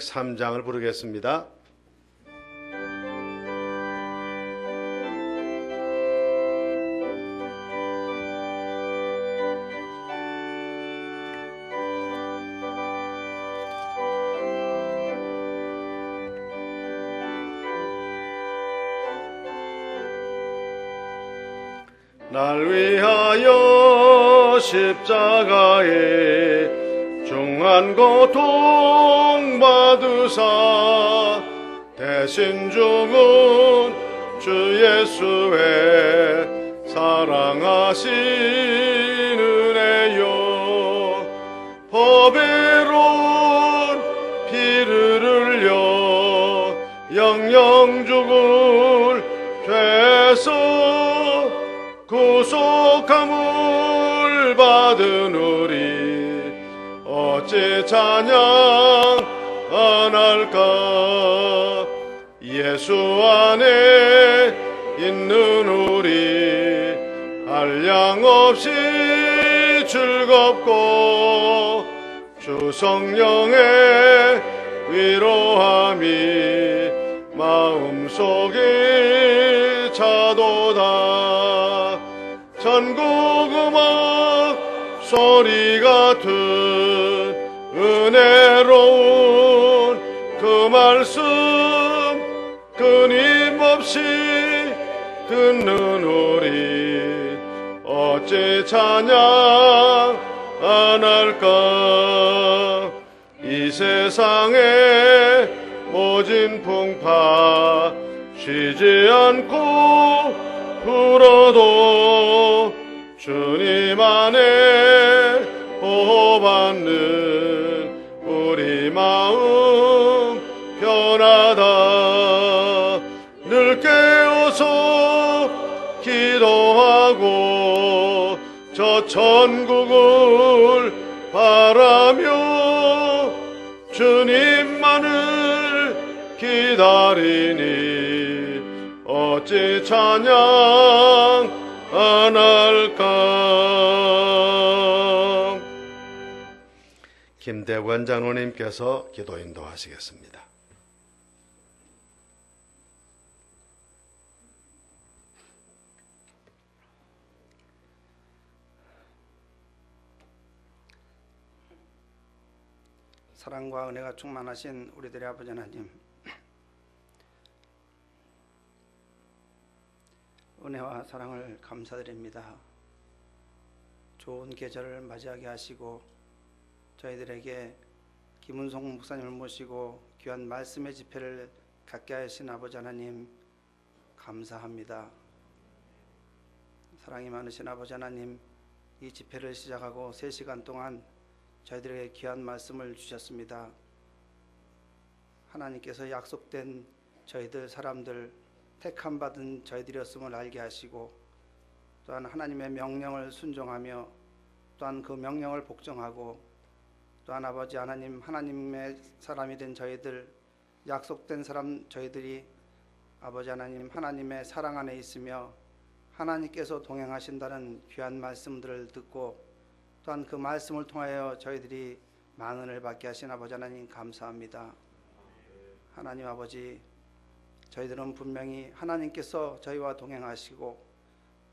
103장을 부르겠습니다. 날 위하여 십자가에 중한 고통 받으사 대신 죽은 주 예수의 사랑하신 은혜요, 법에로운 피를 흘려 영영 죽을 죄에서 구속함을 받은 우리 어찌 찬양 안 할까. 예수 안에 있는 우리 한량없이 즐겁고 주 성령의 위로함이 마음속에 차도다. 전국 음악 소리 같은 은혜로운 그 말씀 끊임없이 듣는 우리 어찌 찬양 안 할까. 이 세상에 모진 풍파 쉬지 않고 불어도 주님 안에 보호받는 우리 마음 편하다. 늘 깨어서 기도하고 저 천국을 바라며 주님만을 기다리니 어찌 찬양 안 할까. 김대관 장로님께서 기도 인도하시겠습니다. 사랑과 은혜가 충만하신 우리들의 아버지 하나님, 은혜와 사랑을 감사드립니다. 좋은 계절을 맞이하게 하시고 저희들에게 김은송 목사님을 모시고 귀한 말씀의 집회를 갖게 하신 아버지 하나님 감사합니다. 사랑이 많으신 아버지 하나님, 이 집회를 시작하고 3시간 동안 저희들에게 귀한 말씀을 주셨습니다. 하나님께서 약속된 저희들 사람들, 택함받은 저희들이었음을 알게 하시고 또한 하나님의 명령을 순종하며 또한 그 명령을 복종하고 또한 아버지 하나님, 하나님의 사람이 된 저희들, 약속된 사람 저희들이 아버지 하나님, 하나님의 사랑 안에 있으며 하나님께서 동행하신다는 귀한 말씀들을 듣고 또한 그 말씀을 통하여 저희들이 많은 은혜를 받게 하신 아버지 하나님 감사합니다. 하나님 아버지, 저희들은 분명히 하나님께서 저희와 동행하시고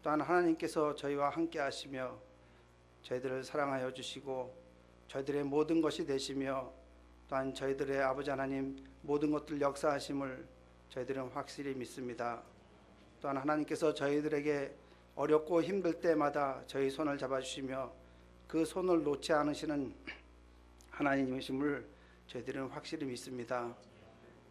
또한 하나님께서 저희와 함께 하시며 저희들을 사랑하여 주시고 저희들의 모든 것이 되시며 또한 저희들의 아버지 하나님 모든 것들 역사하심을 저희들은 확실히 믿습니다. 또한 하나님께서 저희들에게 어렵고 힘들 때마다 저희 손을 잡아주시며 그 손을 놓지 않으시는 하나님이심을 저희들은 확실히 믿습니다.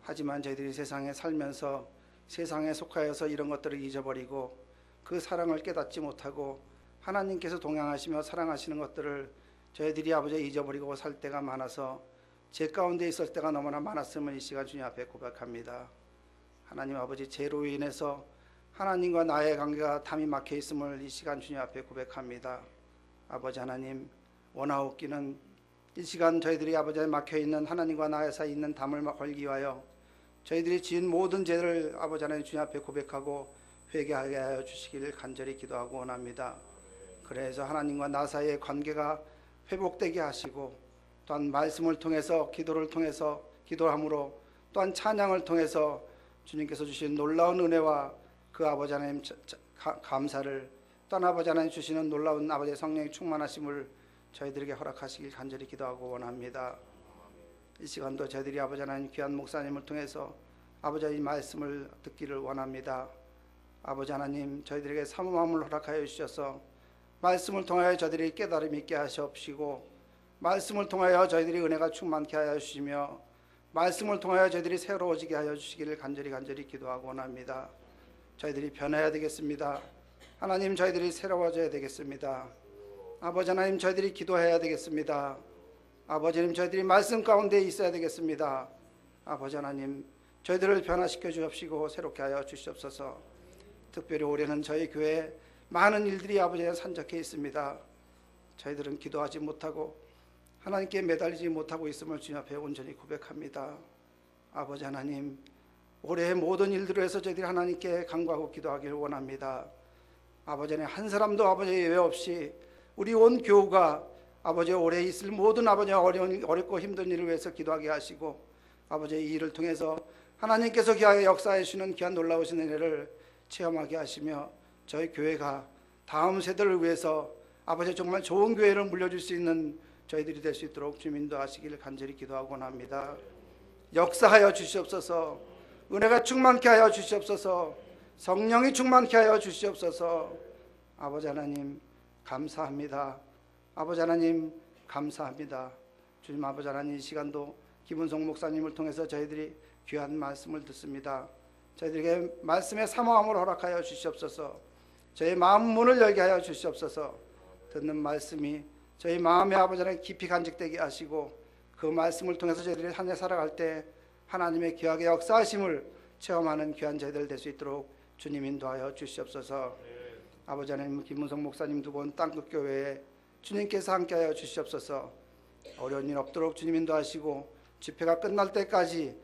하지만 저희들이 세상에 살면서 세상에 속하여서 이런 것들을 잊어버리고 그 사랑을 깨닫지 못하고 하나님께서 동행하시며 사랑하시는 것들을 저희들이 아버지 잊어버리고 살 때가 많아서 제 가운데 있을 때가 너무나 많았음을 이 시간 주님 앞에 고백합니다. 하나님 아버지, 죄로 인해서 하나님과 나의 관계가 담이 막혀 있음을 이 시간 주님 앞에 고백합니다. 아버지 하나님, 원하옵기는 이 시간 저희들이 아버지에 막혀있는 하나님과 나의 사이에 있는 담을 걸기 위하여 저희들이 지은 모든 죄를 아버지 하나님 주님 앞에 고백하고 회개하게 하여 주시기를 간절히 기도하고 원합니다. 그래서 하나님과 나 사이의 관계가 회복되게 하시고 또한 말씀을 통해서 기도를 통해서 기도함으로 또한 찬양을 통해서 주님께서 주신 놀라운 은혜와 그 아버지 하나님 감사를, 또한 아버지 하나님 주시는 놀라운 아버지의 성령의 충만하심을 저희들에게 허락하시길 간절히 기도하고 원합니다. 이 시간도 저희들이 아버지 하나님 귀한 목사님을 통해서 아버지의 말씀을 듣기를 원합니다. 아버지 하나님, 저희들에게 사모함을 허락하여 주셔서 말씀을 통하여 저희들이 깨달음 있게 하시옵시고, 말씀을 통하여 저희들이 은혜가 충만케 하여 주시며, 말씀을 통하여 저희들이 새로워지게 하여 주시기를 간절히 기도하고 원합니다. 저희들이 변해야 되겠습니다. 하나님, 저희들이 새로워져야 되겠습니다. 아버지 하나님, 저희들이 기도해야 되겠습니다. 아버지 하나님, 저희들이 말씀 가운데 있어야 되겠습니다. 아버지 하나님, 저희들을 변화시켜 주옵시고 새롭게 하여 주시옵소서. 특별히 올해는 저희 교회에 많은 일들이 아버지의 산적해 있습니다. 저희들은 기도하지 못하고 하나님께 매달리지 못하고 있음을 주님 앞에 온전히 고백합니다. 아버지 하나님, 올해의 모든 일들을 해서 저희들이 하나님께 간구하고 기도하기를 원합니다. 아버지 하나님, 한 사람도 아버지 예외 없이 우리 온 교우가 아버지 올해 있을 모든 아버지의 어렵고 힘든 일을 위해서 기도하게 하시고, 아버지의 이 일을 통해서 하나님께서 귀하게 역사해 주시는 귀한 놀라우신 은혜를 체험하게 하시며, 저희 교회가 다음 세대를 위해서 아버지 정말 좋은 교회를 물려줄 수 있는 저희들이 될 수 있도록 주님 인도하시기를 간절히 기도하고 원합니다. 역사하여 주시옵소서. 은혜가 충만케 하여 주시옵소서. 성령이 충만케 하여 주시옵소서. 아버지 하나님 감사합니다. 아버지 하나님 감사합니다. 주님 아버지 하나님, 이 시간도 김은성 목사님을 통해서 저희들이 귀한 말씀을 듣습니다. 저희들에게 말씀의 사모함을 허락하여 주시옵소서. 저희 마음 문을 열게 하여 주시옵소서. 듣는 말씀이 저희 마음의 아버지 하나님 깊이 간직되게 하시고, 그 말씀을 통해서 저희들이 한 해 살아갈 때 하나님의 귀하게 역사하심을 체험하는 귀한 저희들 될 수 있도록 주님 인도하여 주시옵소서. 아버지 하나님, 김문성 목사님 두 분 땅끝교회에 주님께서 함께하여 주시옵소서. 어려운 일 없도록 주님 인도하시고, 집회가 끝날 때까지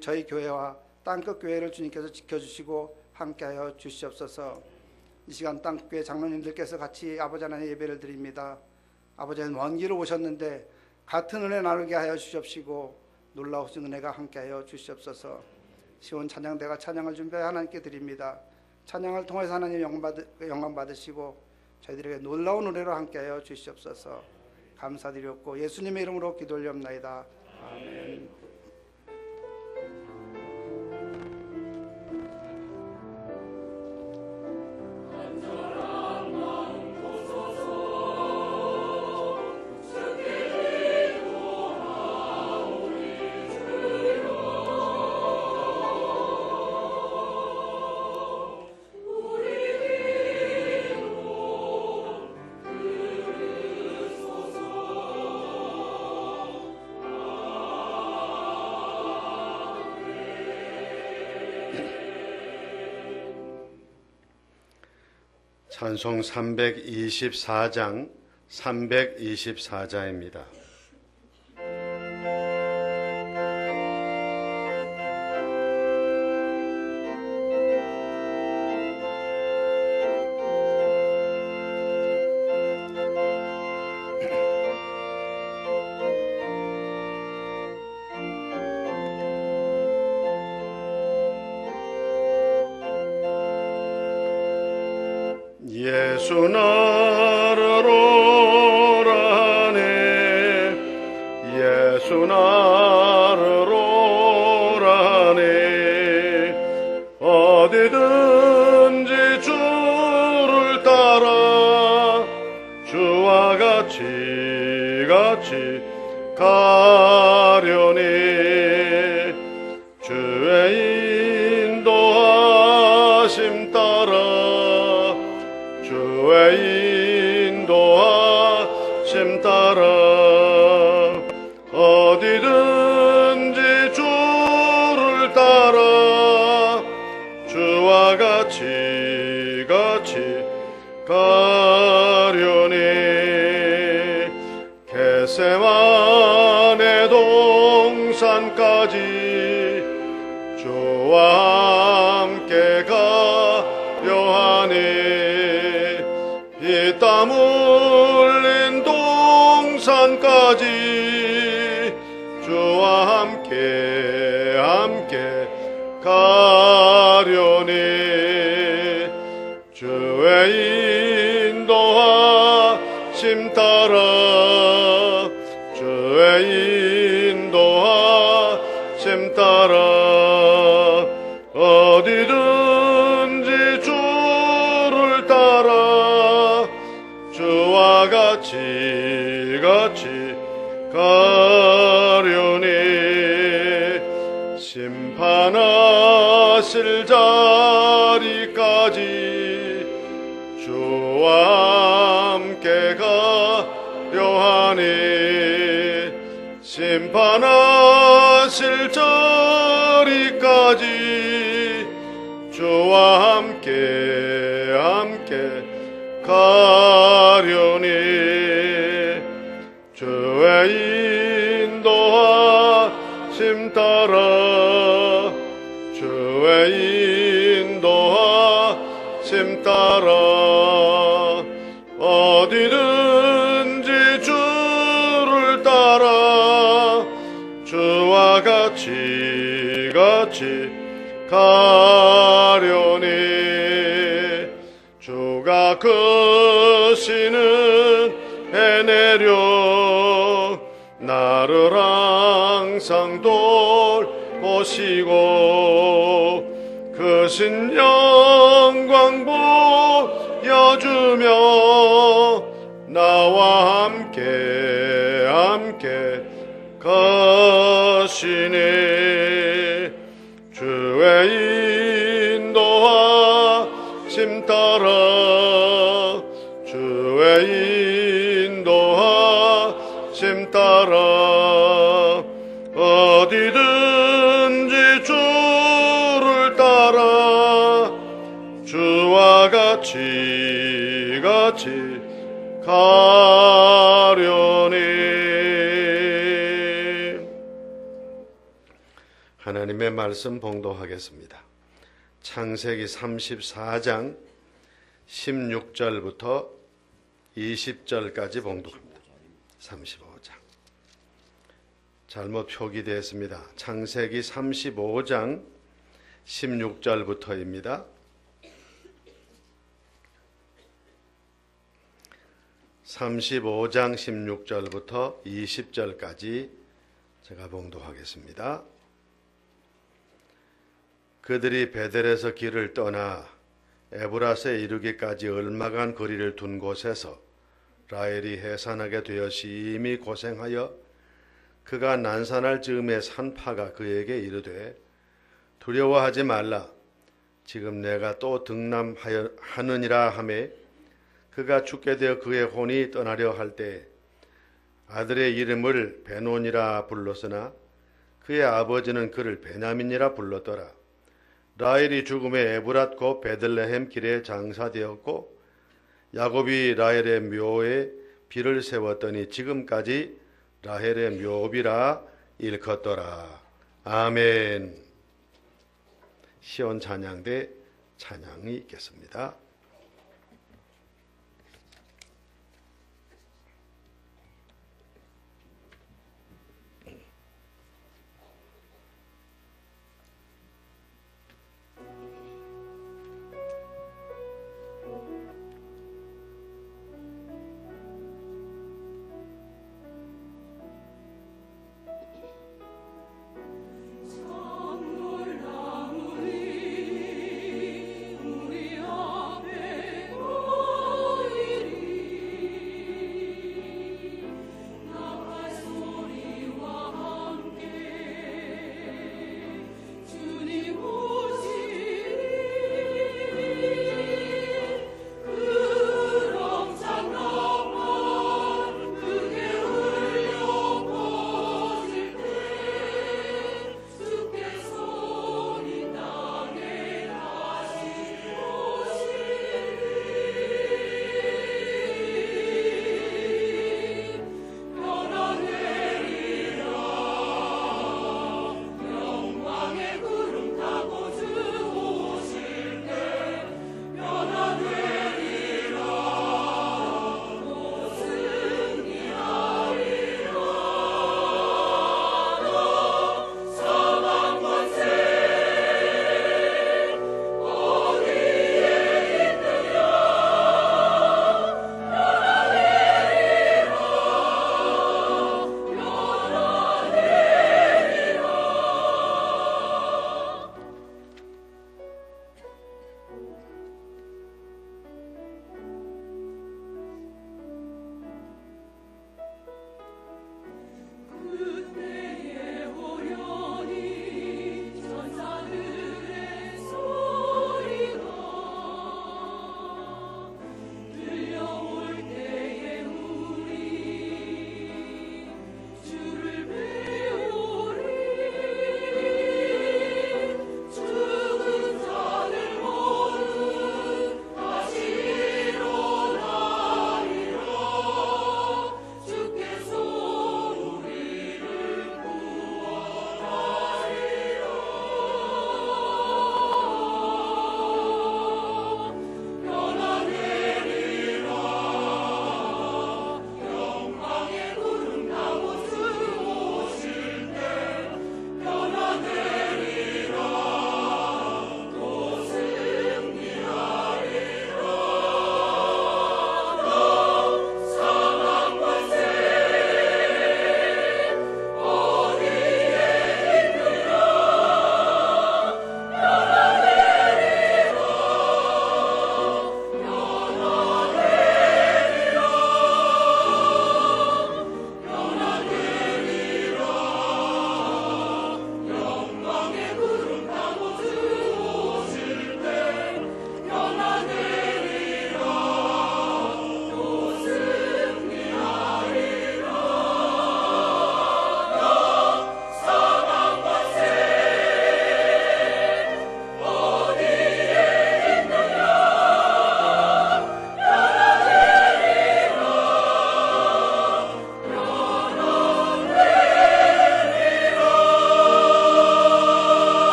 저희 교회와 땅끝교회를 주님께서 지켜주시고 함께하여 주시옵소서. 이 시간 땅끝교회 장로님들께서 같이 아버지 하나님 예배를 드립니다. 아버지는 먼 길을 오셨는데 같은 은혜 나누게 하여 주시옵시고, 놀라우신 은혜가 함께하여 주시옵소서. 시온 찬양대가 찬양을 준비해 하나님께 드립니다. 찬양을 통해서 하나님 영광 받으시고 저희들에게 놀라운 은혜로 함께하여 주시옵소서. 감사드렸고 예수님의 이름으로 기도 올리옵나이다. 아멘. 찬송 324장 324자입니다. 예수 나를 오라네, 예수 나를 오라네. 어디든지 주를 따라 주와 같이 가려니 주의 인도하심 따라 주의 인도하심 따라 어디든지 주를 따라 주와 같이 가려니 겟세마네 동산까지 주와 함께 가려 하니 피땀 흘린 동산까지 주와 함께 함께 가려니 주의 인도하심 따라 주의 인도하심 따라 어디든지 주를 따라 주와 같이 가려니 심판하실 자리까지 주와 함께 가려 하니 심판하실 자리까지 주와 함께 가려니 주의 인도하심 따라 주의 인도하심 따라 어디든지 주를 따라 주와 같이 가려니 주가 크시는 해내려 나를 항상 돌보시고 크신 영광 보여주며 나와 함께 가시니 주의 인도하심 따라 주의 인도하심 따라 어디든지 주를 따라 주와 같이 가려니 하나님의 말씀 봉독하겠습니다. 창세기 34장 16절부터 20절까지 봉독합니다. 35장 잘못 표기되었습니다. 창세기 35장 16절부터입니다. 35장 16절부터 20절까지 제가 봉독하겠습니다. 그들이 베델에서 길을 떠나 에브라스에 이르기까지 얼마간 거리를 둔 곳에서 라헬이 해산하게 되어 심히 고생하여 그가 난산할 즈음에 산파가 그에게 이르되 두려워하지 말라 지금 내가 또 등남하느니라 하매 그가 죽게 되어 그의 혼이 떠나려 할 때 아들의 이름을 베논이라 불렀으나 그의 아버지는 그를 베냐민이라 불렀더라. 라헬이 죽음에 에브랏 곧 베들레헴 길에 장사되었고 야곱이 라헬의 묘에 비를 세웠더니 지금까지 라헬의 묘비라 일컫더라. 아멘. 시온 찬양대 찬양이 있겠습니다. 우리 앞에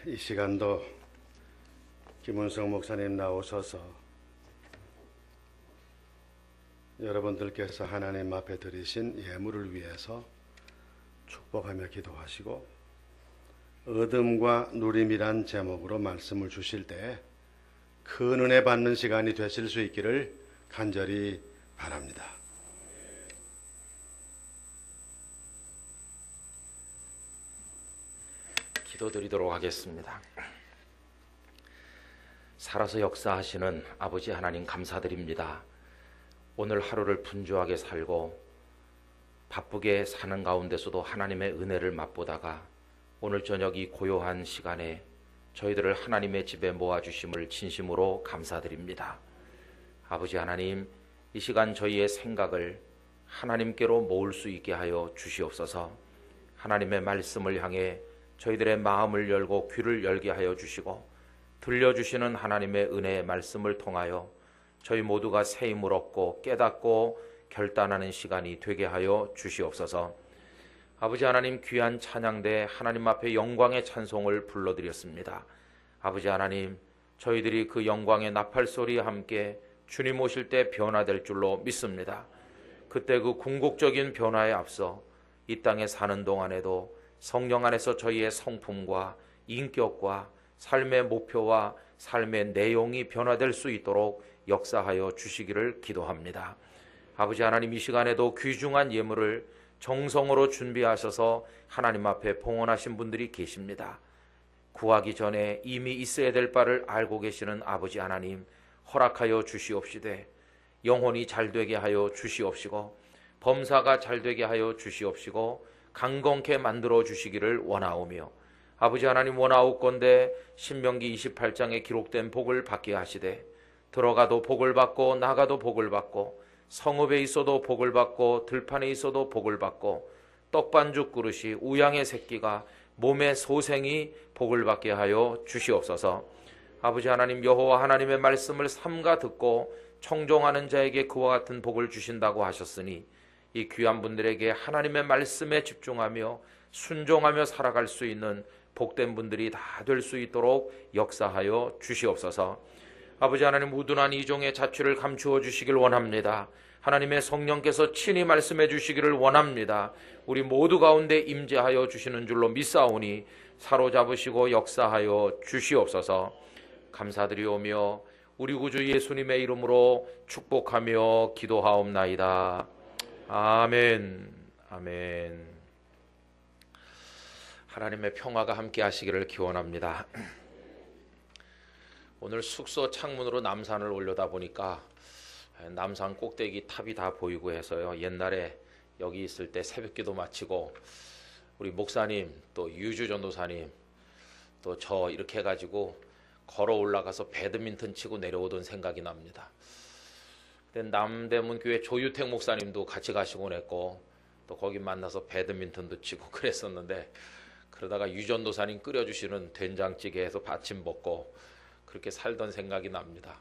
이 시간도 김은성 목사님 나오셔서 여러분들께서 하나님 앞에 드리신 예물을 위해서 축복하며 기도하시고 얻음과 누림이란 제목으로 말씀을 주실 때 큰 은혜 받는 시간이 되실 수 있기를 간절히 바랍니다. 기도드리도록 하겠습니다. 살아서 역사하시는 아버지 하나님 감사드립니다. 오늘 하루를 분주하게 살고 바쁘게 사는 가운데서도 하나님의 은혜를 맛보다가 오늘 저녁 이 고요한 시간에 저희들을 하나님의 집에 모아주심을 진심으로 감사드립니다. 아버지 하나님, 이 시간 저희의 생각을 하나님께로 모을 수 있게 하여 주시옵소서. 하나님의 말씀을 향해 저희들의 마음을 열고 귀를 열게 하여 주시고 들려주시는 하나님의 은혜의 말씀을 통하여 저희 모두가 새 힘을 얻고 깨닫고 결단하는 시간이 되게 하여 주시옵소서. 아버지 하나님, 귀한 찬양대 하나님 앞에 영광의 찬송을 불러드렸습니다. 아버지 하나님, 저희들이 그 영광의 나팔소리와 함께 주님 오실 때 변화될 줄로 믿습니다. 그때 그 궁극적인 변화에 앞서 이 땅에 사는 동안에도 성령 안에서 저희의 성품과 인격과 삶의 목표와 삶의 내용이 변화될 수 있도록 역사하여 주시기를 기도합니다. 아버지 하나님, 이 시간에도 귀중한 예물을 정성으로 준비하셔서 하나님 앞에 봉헌하신 분들이 계십니다. 구하기 전에 이미 있어야 될 바를 알고 계시는 아버지 하나님, 허락하여 주시옵시되 영혼이 잘되게 하여 주시옵시고 범사가 잘되게 하여 주시옵시고 강건케 만들어 주시기를 원하오며, 아버지 하나님 원하옵건대 신명기 28장에 기록된 복을 받게 하시되 들어가도 복을 받고 나가도 복을 받고 성읍에 있어도 복을 받고 들판에 있어도 복을 받고 떡반죽 그릇이 우양의 새끼가 몸의 소생이 복을 받게 하여 주시옵소서. 아버지 하나님, 여호와 하나님의 말씀을 삼가 듣고 청종하는 자에게 그와 같은 복을 주신다고 하셨으니 이 귀한 분들에게 하나님의 말씀에 집중하며 순종하며 살아갈 수 있는 복된 분들이 다 될 수 있도록 역사하여 주시옵소서. 아버지 하나님, 우둔한 이종의 자취를 감추어 주시길 원합니다. 하나님의 성령께서 친히 말씀해 주시기를 원합니다. 우리 모두 가운데 임재하여 주시는 줄로 믿사오니 사로잡으시고 역사하여 주시옵소서. 감사드리오며 우리 구주 예수님의 이름으로 축복하며 기도하옵나이다. 아멘. 아멘. 하나님의 평화가 함께 하시기를 기원합니다. 오늘 숙소 창문으로 남산을 올려다 보니까 남산 꼭대기 탑이 다 보이고 해서요. 옛날에 여기 있을 때 새벽기도 마치고 우리 목사님 또 유주 전도사님 또 저 이렇게 해가지고 걸어 올라가서 배드민턴 치고 내려오던 생각이 납니다. 남대문 교회 조유택 목사님도 같이 가시곤 했고 또 거기 만나서 배드민턴도 치고 그랬었는데, 그러다가 유 전도사님 끓여주시는 된장찌개에서 받침 먹고 그렇게 살던 생각이 납니다.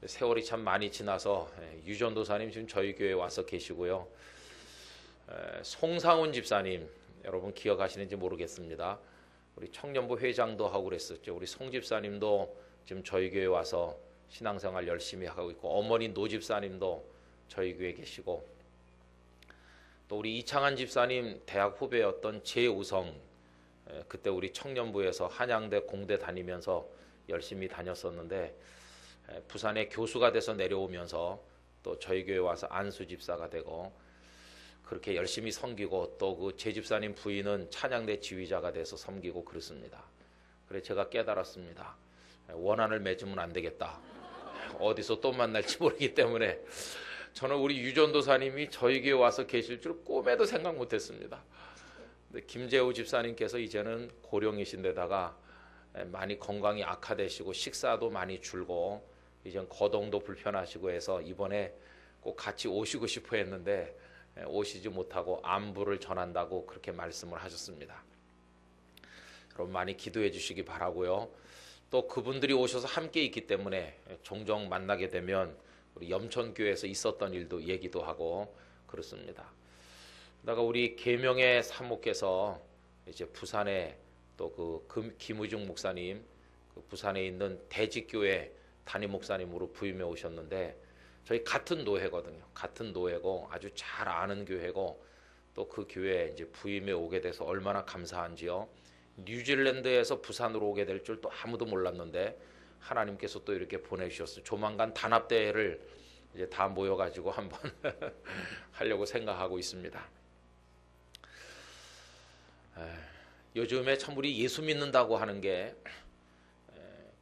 세월이 참 많이 지나서 유 전도사님 지금 저희 교회에 와서 계시고요. 송상훈 집사님 여러분 기억하시는지 모르겠습니다. 우리 청년부 회장도 하고 그랬었죠. 우리 송 집사님도 지금 저희 교회에 와서 신앙생활 열심히 하고 있고, 어머니 노 집사님도 저희 교회에 계시고, 또 우리 이창한 집사님 대학 후배였던 제우성, 그때 우리 청년부에서 한양대 공대 다니면서 열심히 다녔었는데 부산에 교수가 돼서 내려오면서 또 저희 교회 와서 안수 집사가 되고 그렇게 열심히 섬기고, 또 그 제 집사님 부인은 찬양대 지휘자가 돼서 섬기고 그렇습니다. 그래서 제가 깨달았습니다. 원한을 맺으면 안 되겠다. 어디서 또 만날지 모르기 때문에 저는 우리 유전도사님이 저희 교회 와서 계실 줄 꿈에도 생각 못했습니다. 근데 김재우 집사님께서 이제는 고령이신데다가 많이 건강이 악화되시고 식사도 많이 줄고 이젠 거동도 불편하시고 해서 이번에 꼭 같이 오시고 싶어 했는데 오시지 못하고 안부를 전한다고 그렇게 말씀을 하셨습니다. 여러분 많이 기도해 주시기 바라고요. 또 그분들이 오셔서 함께 있기 때문에 종종 만나게 되면 우리 염천교회에서 있었던 일도 얘기도 하고 그렇습니다. 그러다가 우리 계명의 사모께서 이제 부산에 또 그 김의중 목사님, 그 부산에 있는 대직교회 담임 목사님으로 부임해 오셨는데 저희 같은 노회거든요. 같은 노회고 아주 잘 아는 교회고 또 그 교회에 이제 부임해 오게 돼서 얼마나 감사한지요. 뉴질랜드에서 부산으로 오게 될 줄 또 아무도 몰랐는데 하나님께서 또 이렇게 보내주셨어요. 조만간 단합대회를 이제 다 모여가지고 한번 하려고 생각하고 있습니다. 요즘에 참 우리 예수 믿는다고 하는 게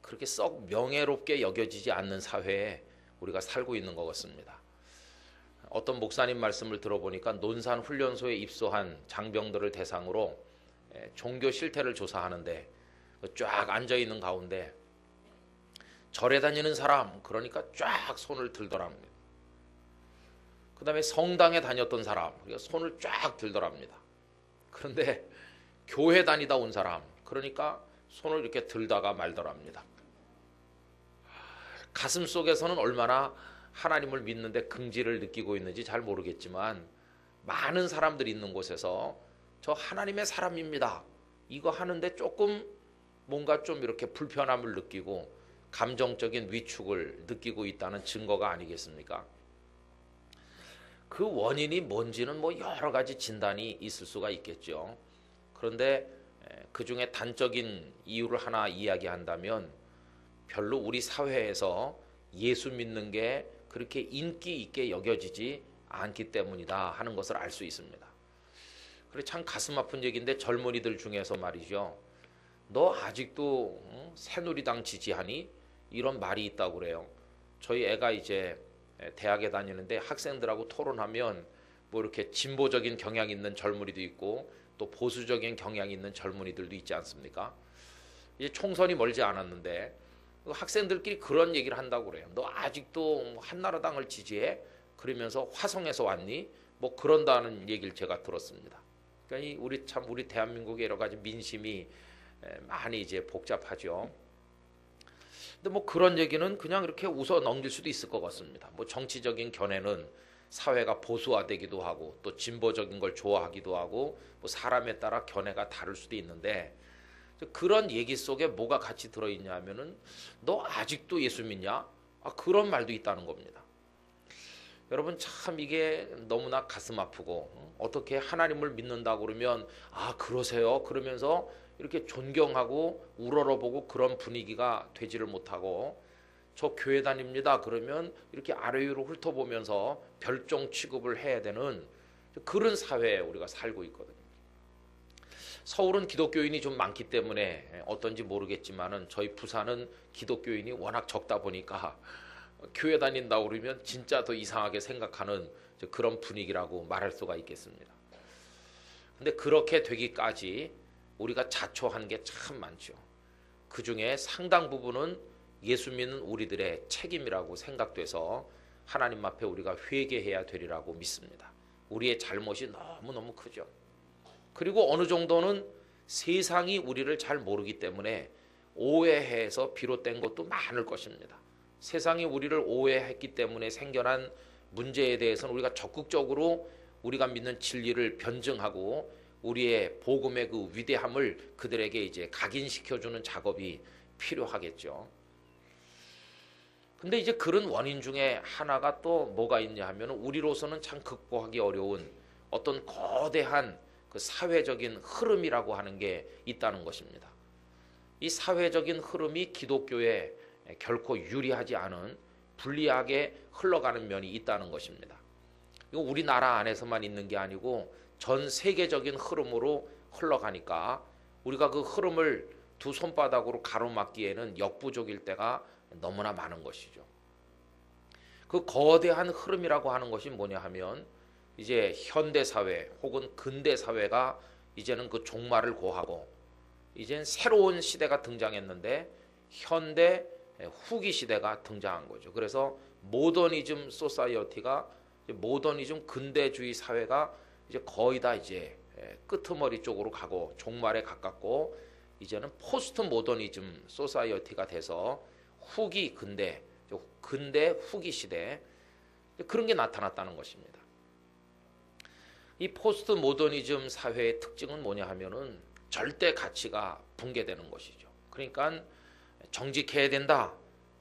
그렇게 썩 명예롭게 여겨지지 않는 사회에 우리가 살고 있는 것 같습니다. 어떤 목사님 말씀을 들어보니까 논산 훈련소에 입소한 장병들을 대상으로 종교 실태를 조사하는데 쫙 앉아있는 가운데 절에 다니는 사람 그러니까 쫙 손을 들더랍니다. 그 다음에 성당에 다녔던 사람 그러니까 손을 쫙 들더랍니다. 그런데 교회 다니다 온 사람 그러니까 손을 이렇게 들다가 말더랍니다. 가슴 속에서는 얼마나 하나님을 믿는데 긍지를 느끼고 있는지 잘 모르겠지만 많은 사람들이 있는 곳에서 저 하나님의 사람입니다. 이거 하는데 조금 뭔가 좀 이렇게 불편함을 느끼고 감정적인 위축을 느끼고 있다는 증거가 아니겠습니까? 그 원인이 뭔지는 뭐 여러 가지 진단이 있을 수가 있겠죠. 그런데 그 중에 단적인 이유를 하나 이야기한다면 별로 우리 사회에서 예수 믿는 게 그렇게 인기 있게 여겨지지 않기 때문이다 하는 것을 알 수 있습니다. 그래 참 가슴 아픈 얘기인데 젊은이들 중에서 말이죠. 너 아직도 새누리당 지지하니? 이런 말이 있다고 그래요. 저희 애가 이제 대학에 다니는데 학생들하고 토론하면 뭐 이렇게 진보적인 경향 있는 젊은이도 있고 또 보수적인 경향이 있는 젊은이들도 있지 않습니까? 이제 총선이 멀지 않았는데 학생들끼리 그런 얘기를 한다고 그래요. 너 아직도 한나라당을 지지해? 그러면서 화성에서 왔니? 뭐 그런다는 얘기를 제가 들었습니다. 그러니까 우리 대한민국의 여러 가지 민심이 많이 이제 복잡하죠. 근데 뭐 그런 얘기는 그냥 이렇게 웃어 넘길 수도 있을 것 같습니다. 뭐 정치적인 견해는 사회가 보수화되기도 하고 또 진보적인 걸 좋아하기도 하고 뭐 사람에 따라 견해가 다를 수도 있는데 그런 얘기 속에 뭐가 같이 들어있냐 하면은 너 아직도 예수 믿냐? 그런 말도 있다는 겁니다. 여러분 참 이게 너무나 가슴 아프고 어떻게 하나님을 믿는다고 그러면 그러세요? 그러면서 이렇게 존경하고 우러러보고 그런 분위기가 되지를 못하고 저 교회 다닙니다. 그러면 이렇게 아래 위로 훑어보면서 별종 취급을 해야 되는 그런 사회에 우리가 살고 있거든요. 서울은 기독교인이 좀 많기 때문에 어떤지 모르겠지만은 저희 부산은 기독교인이 워낙 적다 보니까 교회 다닌다고 그러면 진짜 더 이상하게 생각하는 그런 분위기라고 말할 수가 있겠습니다. 근데 그렇게 되기까지 우리가 자초한 게 참 많죠. 그 중에 상당 부분은 예수 믿는 우리들의 책임이라고 생각돼서 하나님 앞에 우리가 회개해야 되리라고 믿습니다. 우리의 잘못이 너무너무 크죠. 그리고 어느 정도는 세상이 우리를 잘 모르기 때문에 오해해서 비롯된 것도 많을 것입니다. 세상이 우리를 오해했기 때문에 생겨난 문제에 대해서는 우리가 적극적으로 우리가 믿는 진리를 변증하고 우리의 복음의 그 위대함을 그들에게 이제 각인시켜주는 작업이 필요하겠죠. 근데 이제 그런 원인 중에 하나가 또 뭐가 있냐 하면 우리로서는 참 극복하기 어려운 어떤 거대한 그 사회적인 흐름이라고 하는 게 있다는 것입니다. 이 사회적인 흐름이 기독교에 결코 유리하지 않은 불리하게 흘러가는 면이 있다는 것입니다. 이거 우리나라 안에서만 있는 게 아니고 전 세계적인 흐름으로 흘러가니까 우리가 그 흐름을 두 손바닥으로 가로막기에는 역부족일 때가 너무나 많은 것이죠. 그 거대한 흐름이라고 하는 것이 뭐냐 하면 이제 현대사회 혹은 근대사회가 이제는 그 종말을 고하고 이젠 새로운 시대가 등장했는데 현대 후기 시대가 등장한 거죠. 그래서 모더니즘 소사이어티가 모더니즘 근대주의 사회가 이제 거의 다 이제 끄트머리 쪽으로 가고 종말에 가깝고 이제는 포스트 모더니즘 소사이어티가 돼서 후기 근대 후기 시대 그런 게 나타났다는 것입니다. 이 포스트 모더니즘 사회의 특징은 뭐냐 하면은 절대 가치가 붕괴되는 것이죠. 그러니까 정직해야 된다.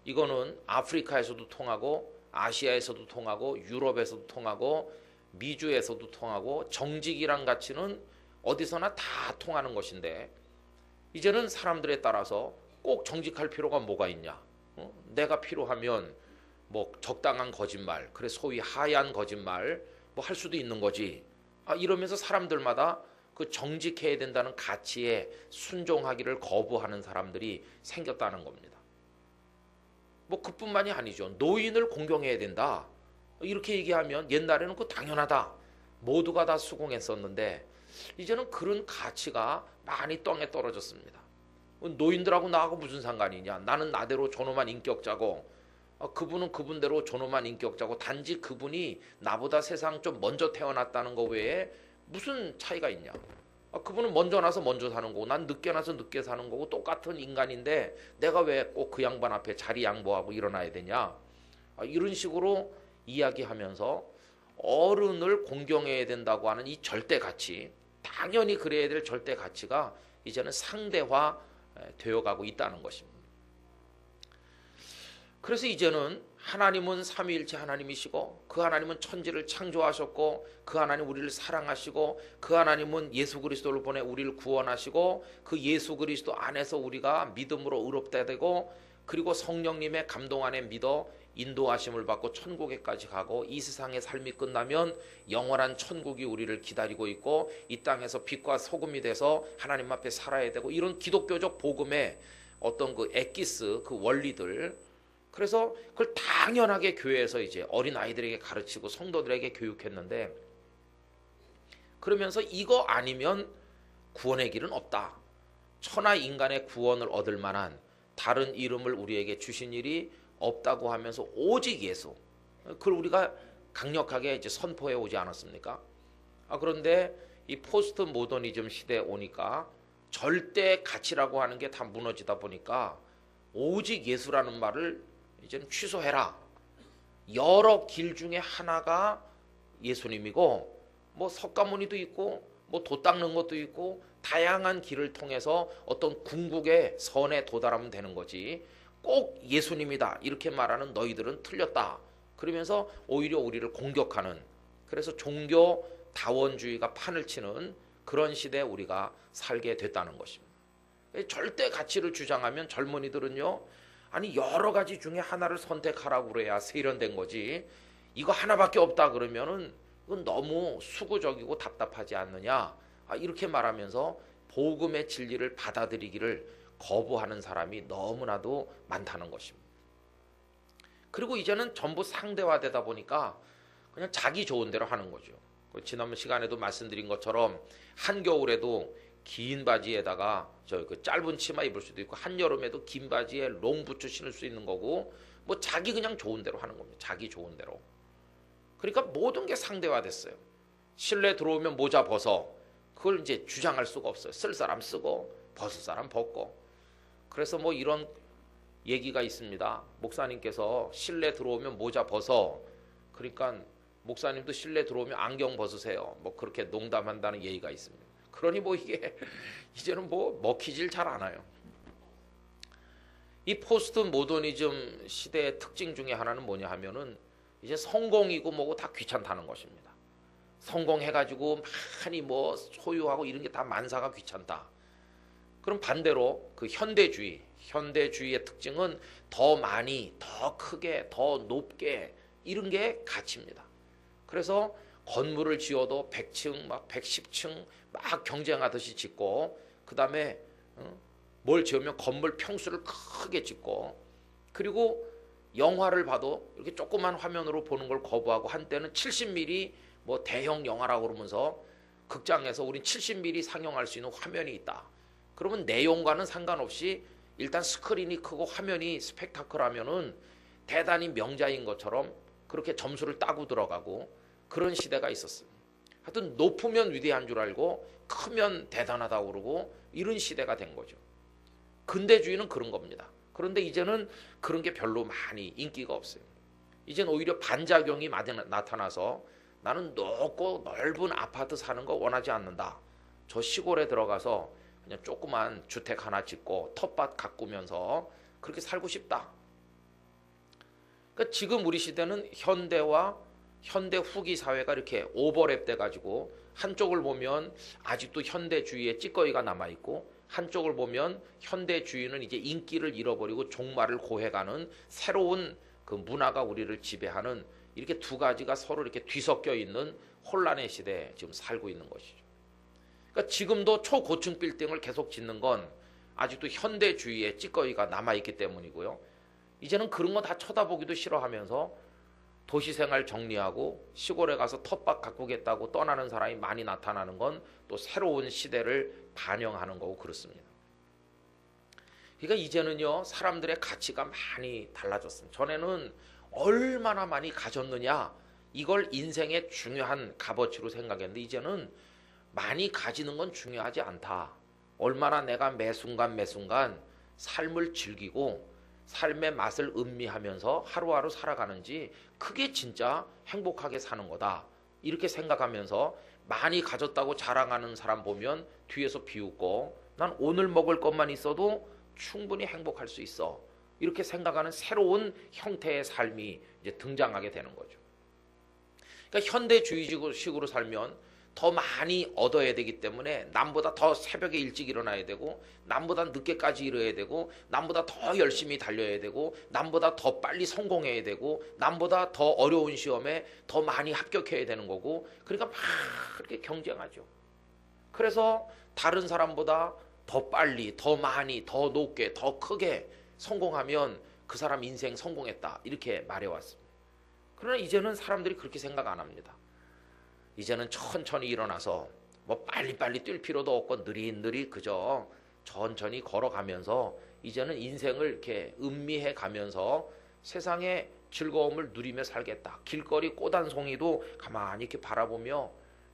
이거는 아프리카에서도 통하고 아시아에서도 통하고 유럽에서도 통하고 미주에서도 통하고 정직이란 가치는 어디서나 다 통하는 것인데 이제는 사람들에 따라서 꼭 정직할 필요가 뭐가 있냐? 내가 필요하면 뭐 적당한 거짓말, 그래 소위 하얀 거짓말 뭐 할 수도 있는 거지. 이러면서 사람들마다 그 정직해야 된다는 가치에 순종하기를 거부하는 사람들이 생겼다는 겁니다. 뭐 그뿐만이 아니죠. 노인을 공경해야 된다. 이렇게 얘기하면 옛날에는 그 당연하다. 모두가 다 수긍했었는데 이제는 그런 가치가 많이 땅에 떨어졌습니다. 노인들하고 나하고 무슨 상관이냐. 나는 나대로 존엄한 인격자고 그분은 그분대로 존엄한 인격자고 단지 그분이 나보다 세상 좀 먼저 태어났다는 거 외에 무슨 차이가 있냐. 그분은 먼저 나서 먼저 사는 거고 난 늦게 나서 늦게 사는 거고 똑같은 인간인데 내가 왜 꼭 그 양반 앞에 자리 양보하고 일어나야 되냐. 이런 식으로 이야기하면서 어른을 공경해야 된다고 하는 이 절대 가치, 당연히 그래야 될 절대 가치가 이제는 상대화 되어가고 있다는 것입니다. 그래서 이제는 하나님은 삼위일체 하나님이시고 그 하나님은 천지를 창조하셨고 그 하나님 우리를 사랑하시고 그 하나님은 예수 그리스도를 보내 우리를 구원하시고 그 예수 그리스도 안에서 우리가 믿음으로 의롭다 되고 그리고 성령님의 감동 안에 믿어 인도하심을 받고 천국에까지 가고 이 세상의 삶이 끝나면 영원한 천국이 우리를 기다리고 있고 이 땅에서 빛과 소금이 돼서 하나님 앞에 살아야 되고 이런 기독교적 복음의 어떤 그 엑기스 그 원리들 그래서 그걸 당연하게 교회에서 이제 어린 아이들에게 가르치고 성도들에게 교육했는데 그러면서 이거 아니면 구원의 길은 없다. 천하 인간의 구원을 얻을 만한 다른 이름을 우리에게 주신 일이 없다고 하면서 오직 예수. 그걸 우리가 강력하게 이제 선포해 오지 않았습니까? 그런데 이 포스트 모더니즘 시대에 오니까 절대 가치라고 하는 게 다 무너지다 보니까 오직 예수라는 말을 이제는 취소해라. 여러 길 중에 하나가 예수님이고 뭐 석가모니도 있고 뭐 도 닦는 것도 있고 다양한 길을 통해서 어떤 궁극의 선에 도달하면 되는 거지 꼭 예수님이다 이렇게 말하는 너희들은 틀렸다. 그러면서 오히려 우리를 공격하는 그래서 종교 다원주의가 판을 치는 그런 시대에 우리가 살게 됐다는 것입니다. 절대 가치를 주장하면 젊은이들은요 아니 여러 가지 중에 하나를 선택하라고 그래야 세련된 거지 이거 하나밖에 없다 그러면은 이건 너무 수구적이고 답답하지 않느냐 이렇게 말하면서 복음의 진리를 받아들이기를 거부하는 사람이 너무나도 많다는 것입니다. 그리고 이제는 전부 상대화되다 보니까 그냥 자기 좋은 대로 하는 거죠. 지난번 시간에도 말씀드린 것처럼 한겨울에도 긴 바지에다가 그 짧은 치마 입을 수도 있고 한여름에도 긴 바지에 롱부츠 신을 수 있는 거고 뭐 자기 그냥 좋은 대로 하는 겁니다. 자기 좋은 대로. 그러니까 모든 게 상대화됐어요. 실내 들어오면 모자 벗어. 그걸 이제 주장할 수가 없어요. 쓸 사람 쓰고 벗을 사람 벗고. 그래서 뭐 이런 얘기가 있습니다. 목사님께서 실내 들어오면 모자 벗어. 그러니까 목사님도 실내 들어오면 안경 벗으세요. 뭐 그렇게 농담한다는 얘기가 있습니다. 그러니 뭐 이게 이제는 뭐 먹히질 잘 않아요. 이 포스트 모더니즘 시대의 특징 중에 하나는 뭐냐 하면은 이제 성공이고 뭐고 다 귀찮다는 것입니다. 성공해가지고 많이 뭐 소유하고 이런 게 다 만사가 귀찮다. 그럼 반대로 그 현대주의의 특징은 더 많이, 더 크게, 더 높게 이런 게 가치입니다. 그래서 건물을 지어도 100층, 막 110층 막 경쟁하듯이 짓고 그 다음에 뭘 지으면 건물 평수를 크게 짓고 그리고 영화를 봐도 이렇게 조그만 화면으로 보는 걸 거부하고 한때는 70mm 뭐 대형 영화라고 그러면서 극장에서 우린 70mm 상영할 수 있는 화면이 있다. 그러면 내용과는 상관없이 일단 스크린이 크고 화면이 스펙타클하면은 대단히 명작인 것처럼 그렇게 점수를 따고 들어가고 그런 시대가 있었어요. 하여튼 높으면 위대한 줄 알고 크면 대단하다고 그러고 이런 시대가 된 거죠. 근대주의는 그런 겁니다. 그런데 이제는 그런 게 별로 많이 인기가 없어요. 이제는 오히려 반작용이 많이 나타나서 나는 높고 넓은 아파트 사는 거 원하지 않는다. 저 시골에 들어가서 그냥 조그만 주택 하나 짓고 텃밭 가꾸면서 그렇게 살고 싶다. 그러니까 지금 우리 시대는 현대와 현대 후기 사회가 이렇게 오버랩 돼 가지고 한쪽을 보면 아직도 현대주의의 찌꺼기가 남아 있고 한쪽을 보면 현대주의는 이제 인기를 잃어버리고 종말을 고해가는 새로운 그 문화가 우리를 지배하는 이렇게 두 가지가 서로 이렇게 뒤섞여 있는 혼란의 시대에 지금 살고 있는 것이죠. 그러니까 지금도 초고층 빌딩을 계속 짓는 건 아직도 현대주의의 찌꺼기가 남아있기 때문이고요. 이제는 그런 거 다 쳐다보기도 싫어하면서 도시생활 정리하고 시골에 가서 텃밭 가꾸겠다고 떠나는 사람이 많이 나타나는 건 또 새로운 시대를 반영하는 거고 그렇습니다. 그러니까 이제는요, 사람들의 가치가 많이 달라졌습니다. 전에는 얼마나 많이 가졌느냐, 이걸 인생의 중요한 값어치로 생각했는데 이제는 많이 가지는 건 중요하지 않다. 얼마나 내가 매 순간 매 순간 삶을 즐기고 삶의 맛을 음미하면서 하루하루 살아가는지, 그게 진짜 행복하게 사는 거다. 이렇게 생각하면서 많이 가졌다고 자랑하는 사람 보면 뒤에서 비웃고, 난 오늘 먹을 것만 있어도 충분히 행복할 수 있어. 이렇게 생각하는 새로운 형태의 삶이 이제 등장하게 되는 거죠. 그러니까 현대주의식으로 살면 더 많이 얻어야 되기 때문에 남보다 더 새벽에 일찍 일어나야 되고, 남보다 늦게까지 일해야 되고, 남보다 더 열심히 달려야 되고, 남보다 더 빨리 성공해야 되고, 남보다 더 어려운 시험에 더 많이 합격해야 되는 거고, 그러니까 막 그렇게 경쟁하죠. 그래서 다른 사람보다 더 빨리, 더 많이, 더 높게, 더 크게 성공하면 그 사람 인생 성공했다, 이렇게 말해왔습니다. 그러나 이제는 사람들이 그렇게 생각 안 합니다. 이제는 천천히 일어나서 뭐 빨리빨리 뛸 필요도 없고 느릿느릿 그저 천천히 걸어가면서 이제는 인생을 이렇게 음미해 가면서 세상의 즐거움을 누리며 살겠다. 길거리 꽃한송이도 가만히 이렇게 바라보며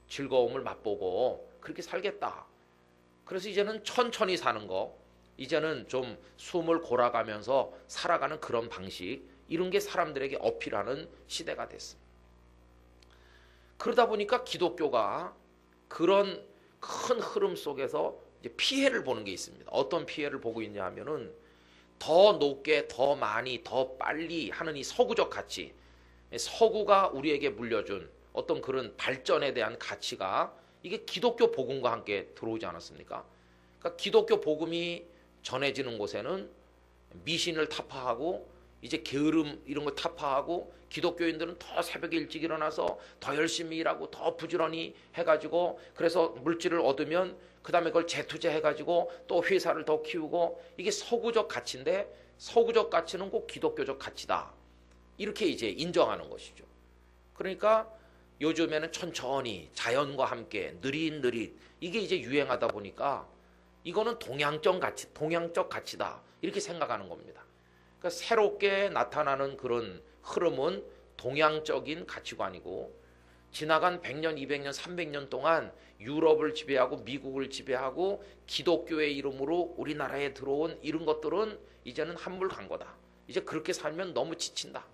즐거움을 맛보고 그렇게 살겠다. 그래서 이제는 천천히 사는 거, 이제는 좀 숨을 골아가면서 살아가는 그런 방식, 이런 게 사람들에게 어필하는 시대가 됐습니다. 그러다 보니까 기독교가 그런 큰 흐름 속에서 이제 피해를 보는 게 있습니다. 어떤 피해를 보고 있냐 하면은 더 높게, 더 많이, 더 빨리 하는 이 서구적 가치, 서구가 우리에게 물려준 어떤 그런 발전에 대한 가치가 이게 기독교 복음과 함께 들어오지 않았습니까? 그러니까 기독교 복음이 전해지는 곳에는 미신을 타파하고 이제 게으름 이런 거 타파하고, 기독교인들은 더 새벽에 일찍 일어나서 더 열심히 일하고 더 부지런히 해가지고, 그래서 물질을 얻으면 그 다음에 그걸 재투자해가지고 또 회사를 더 키우고, 이게 서구적 가치인데 서구적 가치는 꼭 기독교적 가치다, 이렇게 이제 인정하는 것이죠. 그러니까 요즘에는 천천히 자연과 함께 느릿느릿 이게 이제 유행하다 보니까 이거는 동양적 가치다, 이렇게 생각하는 겁니다. 그러니까 새롭게 나타나는 그런 흐름은 동양적인 가치관이고, 지나간 100년, 200년, 300년 동안 유럽을 지배하고 미국을 지배하고 기독교의 이름으로 우리나라에 들어온 이런 것들은 이제는 한물 간 거다. 이제 그렇게 살면 너무 지친다.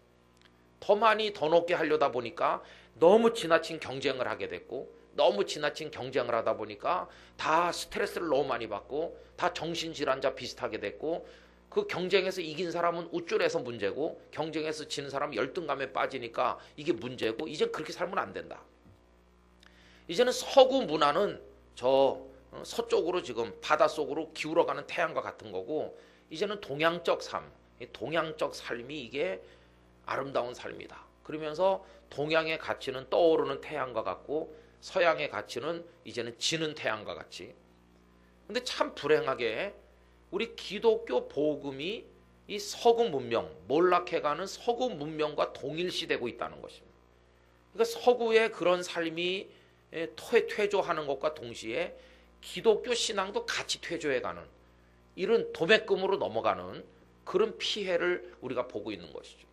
더 많이 더 높게 하려다 보니까 너무 지나친 경쟁을 하게 됐고, 너무 지나친 경쟁을 하다 보니까 다 스트레스를 너무 많이 받고 다 정신질환자 비슷하게 됐고, 그 경쟁에서 이긴 사람은 우쭐해서 문제고 경쟁에서 지는 사람은 열등감에 빠지니까 이게 문제고, 이제 그렇게 살면 안 된다. 이제는 서구 문화는 저 서쪽으로 지금 바닷속으로 기울어가는 태양과 같은 거고, 이제는 동양적 삶이 이게 아름다운 삶이다. 그러면서 동양의 가치는 떠오르는 태양과 같고 서양의 가치는 이제는 지는 태양과 같이. 근데 참 불행하게 우리 기독교 복음이 이 서구 문명, 몰락해가는 서구 문명과 동일시되고 있다는 것입니다. 그러니까 서구의 그런 삶이 퇴조하는 것과 동시에 기독교 신앙도 같이 퇴조해가는, 이런 도매금으로 넘어가는 그런 피해를 우리가 보고 있는 것이죠.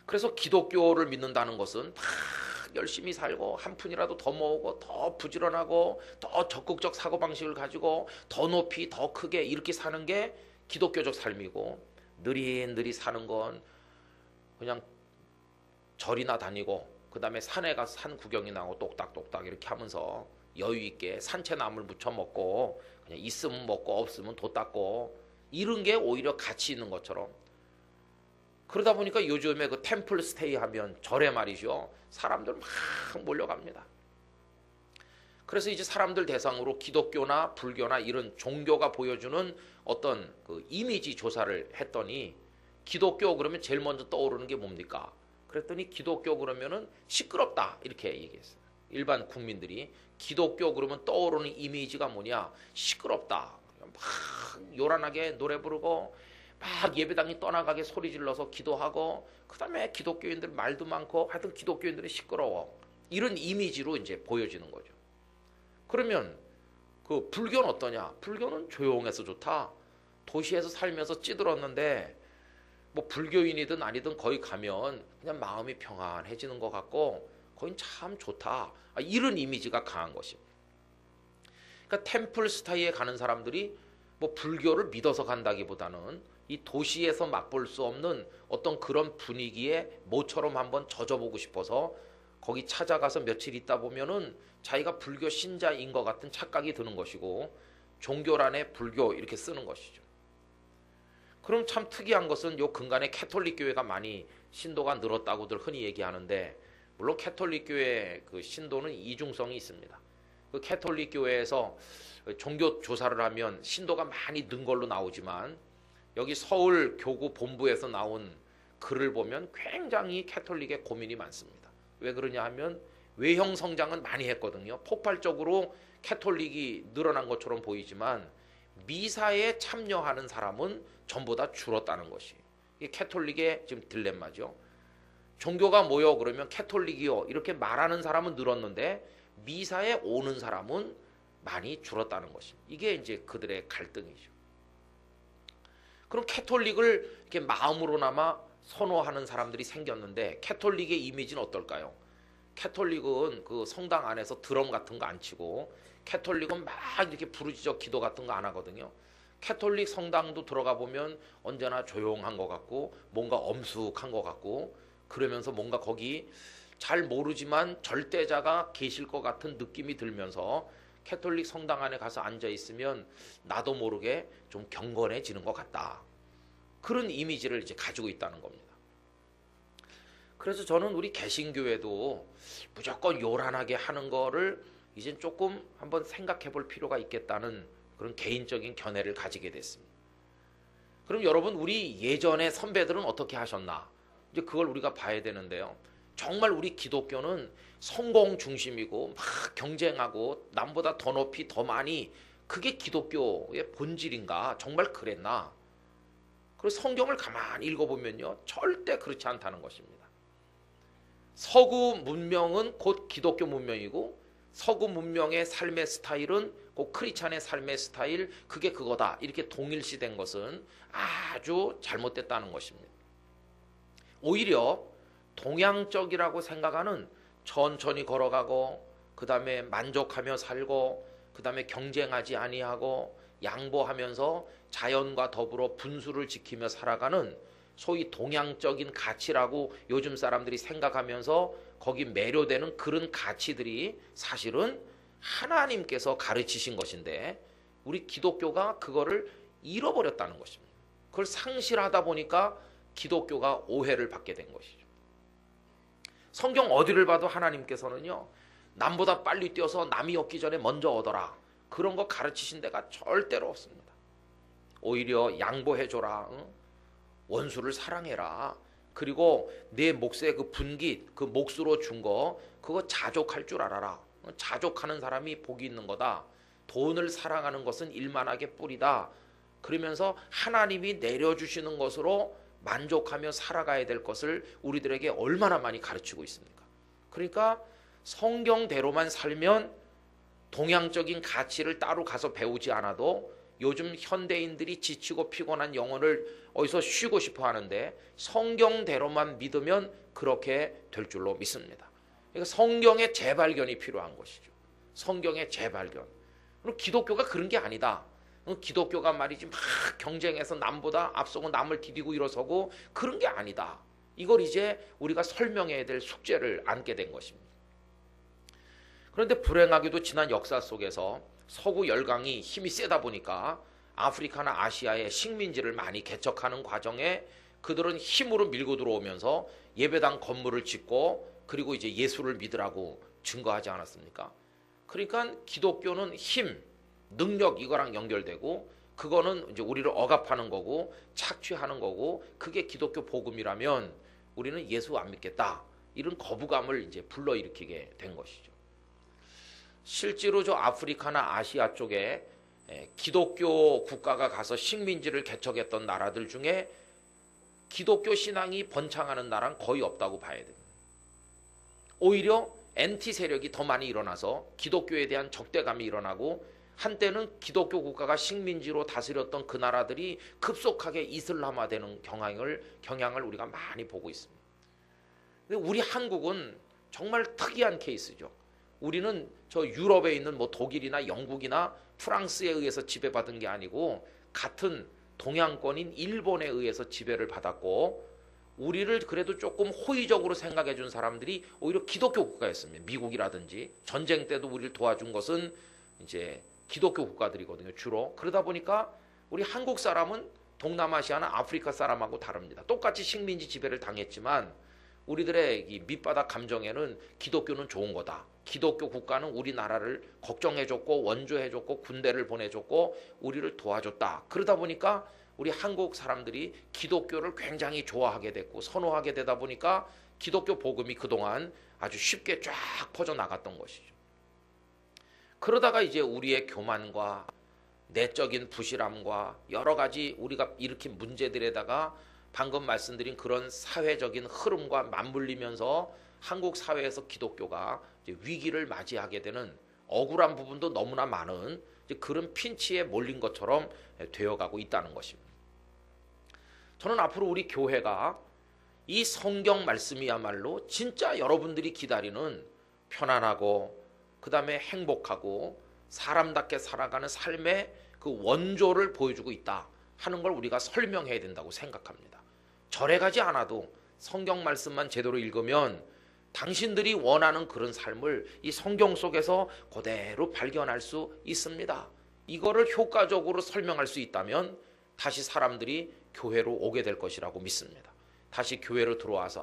그래서 기독교를 믿는다는 것은 막 열심히 살고 한 푼이라도 더 모으고 더 부지런하고 더 적극적 사고방식을 가지고 더 높이 더 크게 이렇게 사는 게 기독교적 삶이고, 느릿느릿 사는 건 그냥 절이나 다니고 그 다음에 산에 가서 산 구경이나 하고 똑딱똑딱 이렇게 하면서 여유 있게 산채나물 무쳐 먹고 그냥 있으면 먹고 없으면 도 닦고 이런 게 오히려 가치 있는 것처럼. 그러다 보니까 요즘에 그 템플 스테이 하면 절에 말이죠. 사람들 막 몰려갑니다. 그래서 이제 사람들 대상으로 기독교나 불교나 이런 종교가 보여주는 어떤 그 이미지 조사를 했더니 기독교 그러면 제일 먼저 떠오르는 게 뭡니까? 그랬더니 기독교 그러면은 시끄럽다 이렇게 얘기했어요. 일반 국민들이 기독교 그러면 떠오르는 이미지가 뭐냐? 시끄럽다. 막 요란하게 노래 부르고 막 예배당이 떠나가게 소리 질러서 기도하고 그다음에 기독교인들 말도 많고 하여튼 기독교인들이 시끄러워. 이런 이미지로 이제 보여지는 거죠. 그러면 그 불교는 어떠냐? 불교는 조용해서 좋다. 도시에서 살면서 찌들었는데 뭐 불교인이든 아니든 거기 가면 그냥 마음이 평안해지는 것 같고 거긴 참 좋다. 이런 이미지가 강한 것입니다. 그러니까 템플 스타이에 가는 사람들이 뭐 불교를 믿어서 간다기보다는 이 도시에서 맛볼 수 없는 어떤 그런 분위기에 모처럼 한번 젖어보고 싶어서 거기 찾아가서 며칠 있다 보면은 자기가 불교 신자인 것 같은 착각이 드는 것이고 종교란에 불교 이렇게 쓰는 것이죠. 그럼 참 특이한 것은 요 근간에 캐톨릭 교회가 많이 신도가 늘었다고들 흔히 얘기하는데 물론 캐톨릭 교회 그 신도는 이중성이 있습니다. 그 캐톨릭 교회에서 종교 조사를 하면 신도가 많이 는 걸로 나오지만 여기 서울 교구 본부에서 나온 글을 보면 굉장히 캐톨릭에 고민이 많습니다. 왜 그러냐 하면 외형 성장은 많이 했거든요. 폭발적으로 캐톨릭이 늘어난 것처럼 보이지만 미사에 참여하는 사람은 전부 다 줄었다는 것이 이게 캐톨릭의 지금 딜레마죠. 종교가 뭐요? 그러면 캐톨릭이요. 이렇게 말하는 사람은 늘었는데 미사에 오는 사람은 많이 줄었다는 것입니다. 이게 이제 그들의 갈등이죠. 그럼 캐톨릭을 이렇게 마음으로나마 선호하는 사람들이 생겼는데 캐톨릭의 이미지는 어떨까요? 캐톨릭은 그 성당 안에서 드럼 같은 거 안 치고 캐톨릭은 막 이렇게 부르짖어 기도 같은 거 안 하거든요. 캐톨릭 성당도 들어가 보면 언제나 조용한 것 같고 뭔가 엄숙한 것 같고 그러면서 뭔가 거기 잘 모르지만 절대자가 계실 것 같은 느낌이 들면서 캐톨릭 성당 안에 가서 앉아 있으면 나도 모르게 좀 경건해지는 것 같다. 그런 이미지를 이제 가지고 있다는 겁니다. 그래서 저는 우리 개신교회도 무조건 요란하게 하는 거를 이젠 조금 한번 생각해 볼 필요가 있겠다는 그런 개인적인 견해를 가지게 됐습니다. 그럼 여러분 우리 예전의 선배들은 어떻게 하셨나? 이제 그걸 우리가 봐야 되는데요. 정말 우리 기독교는 성공 중심이고 막 경쟁하고 남보다 더 높이 더 많이 그게 기독교의 본질인가? 정말 그랬나? 그래서 성경을 가만히 읽어보면요. 절대 그렇지 않다는 것입니다. 서구 문명은 곧 기독교 문명이고 서구 문명의 삶의 스타일은 곧 크리스찬의 삶의 스타일 그게 그거다. 이렇게 동일시된 것은 아주 잘못됐다는 것입니다. 오히려 동양적이라고 생각하는 천천히 걸어가고 그 다음에 만족하며 살고 그 다음에 경쟁하지 아니하고 양보하면서 자연과 더불어 분수를 지키며 살아가는 소위 동양적인 가치라고 요즘 사람들이 생각하면서 거기 매료되는 그런 가치들이 사실은 하나님께서 가르치신 것인데 우리 기독교가 그거를 잃어버렸다는 것입니다. 그걸 상실하다 보니까 기독교가 오해를 받게 된 것이죠. 성경 어디를 봐도 하나님께서는요. 남보다 빨리 뛰어서 남이 얻기 전에 먼저 얻어라. 그런 거 가르치신 데가 절대로 없습니다. 오히려 양보해줘라. 원수를 사랑해라. 그리고 내 몫의 그 분깃, 그 몫으로 준 거 그거 자족할 줄 알아라. 자족하는 사람이 복이 있는 거다. 돈을 사랑하는 것은 일만하게 뿌리다. 그러면서 하나님이 내려주시는 것으로 만족하며 살아가야 될 것을 우리들에게 얼마나 많이 가르치고 있습니까? 그러니까 성경대로만 살면 동양적인 가치를 따로 가서 배우지 않아도 요즘 현대인들이 지치고 피곤한 영혼을 어디서 쉬고 싶어 하는데 성경대로만 믿으면 그렇게 될 줄로 믿습니다. 그러니까 성경의 재발견이 필요한 것이죠. 성경의 재발견. 그리고 기독교가 그런 게 아니다. 기독교가 말이지 막 경쟁해서 남보다 앞서고 남을 디디고 일어서고 그런 게 아니다. 이걸 이제 우리가 설명해야 될 숙제를 안게 된 것입니다. 그런데 불행하게도 지난 역사 속에서 서구 열강이 힘이 세다 보니까 아프리카나 아시아의 식민지를 많이 개척하는 과정에 그들은 힘으로 밀고 들어오면서 예배당 건물을 짓고 그리고 이제 예수를 믿으라고 증거하지 않았습니까? 그러니까 기독교는 힘, 능력 이거랑 연결되고 그거는 이제 우리를 억압하는 거고 착취하는 거고 그게 기독교 복음이라면 우리는 예수 안 믿겠다. 이런 거부감을 이제 불러일으키게 된 것이죠. 실제로 저 아프리카나 아시아 쪽에 기독교 국가가 가서 식민지를 개척했던 나라들 중에 기독교 신앙이 번창하는 나라는 거의 없다고 봐야 됩니다. 오히려 엔티 세력이 더 많이 일어나서 기독교에 대한 적대감이 일어나고 한때는 기독교 국가가 식민지로 다스렸던 그 나라들이 급속하게 이슬람화되는 경향을 우리가 많이 보고 있습니다. 근데 우리 한국은 정말 특이한 케이스죠. 우리는 저 유럽에 있는 뭐 독일이나 영국이나 프랑스에 의해서 지배받은 게 아니고 같은 동양권인 일본에 의해서 지배를 받았고 우리를 그래도 조금 호의적으로 생각해 준 사람들이 오히려 기독교 국가였습니다. 미국이라든지 전쟁 때도 우리를 도와준 것은 이제 기독교 국가들이거든요. 주로. 그러다 보니까 우리 한국 사람은 동남아시아나 아프리카 사람하고 다릅니다. 똑같이 식민지 지배를 당했지만 우리들의 이 밑바닥 감정에는 기독교는 좋은 거다. 기독교 국가는 우리나라를 걱정해줬고 원조해줬고 군대를 보내줬고 우리를 도와줬다. 그러다 보니까 우리 한국 사람들이 기독교를 굉장히 좋아하게 됐고 선호하게 되다 보니까 기독교 복음이 그동안 아주 쉽게 쫙 퍼져나갔던 것이죠. 그러다가 이제 우리의 교만과 내적인 부실함과 여러 가지 우리가 일으킨 문제들에다가 방금 말씀드린 그런 사회적인 흐름과 맞물리면서 한국 사회에서 기독교가 이제 위기를 맞이하게 되는 억울한 부분도 너무나 많은 이제 그런 핀치에 몰린 것처럼 되어가고 있다는 것입니다. 저는 앞으로 우리 교회가 이 성경 말씀이야말로 진짜 여러분들이 기다리는 편안하고 그 다음에 행복하고 사람답게 살아가는 삶의 그 원조를 보여주고 있다 하는 걸 우리가 설명해야 된다고 생각합니다. 절에 가지 않아도 성경 말씀만 제대로 읽으면 당신들이 원하는 그런 삶을 이 성경 속에서 그대로 발견할 수 있습니다. 이거를 효과적으로 설명할 수 있다면 다시 사람들이 교회로 오게 될 것이라고 믿습니다. 다시 교회로 들어와서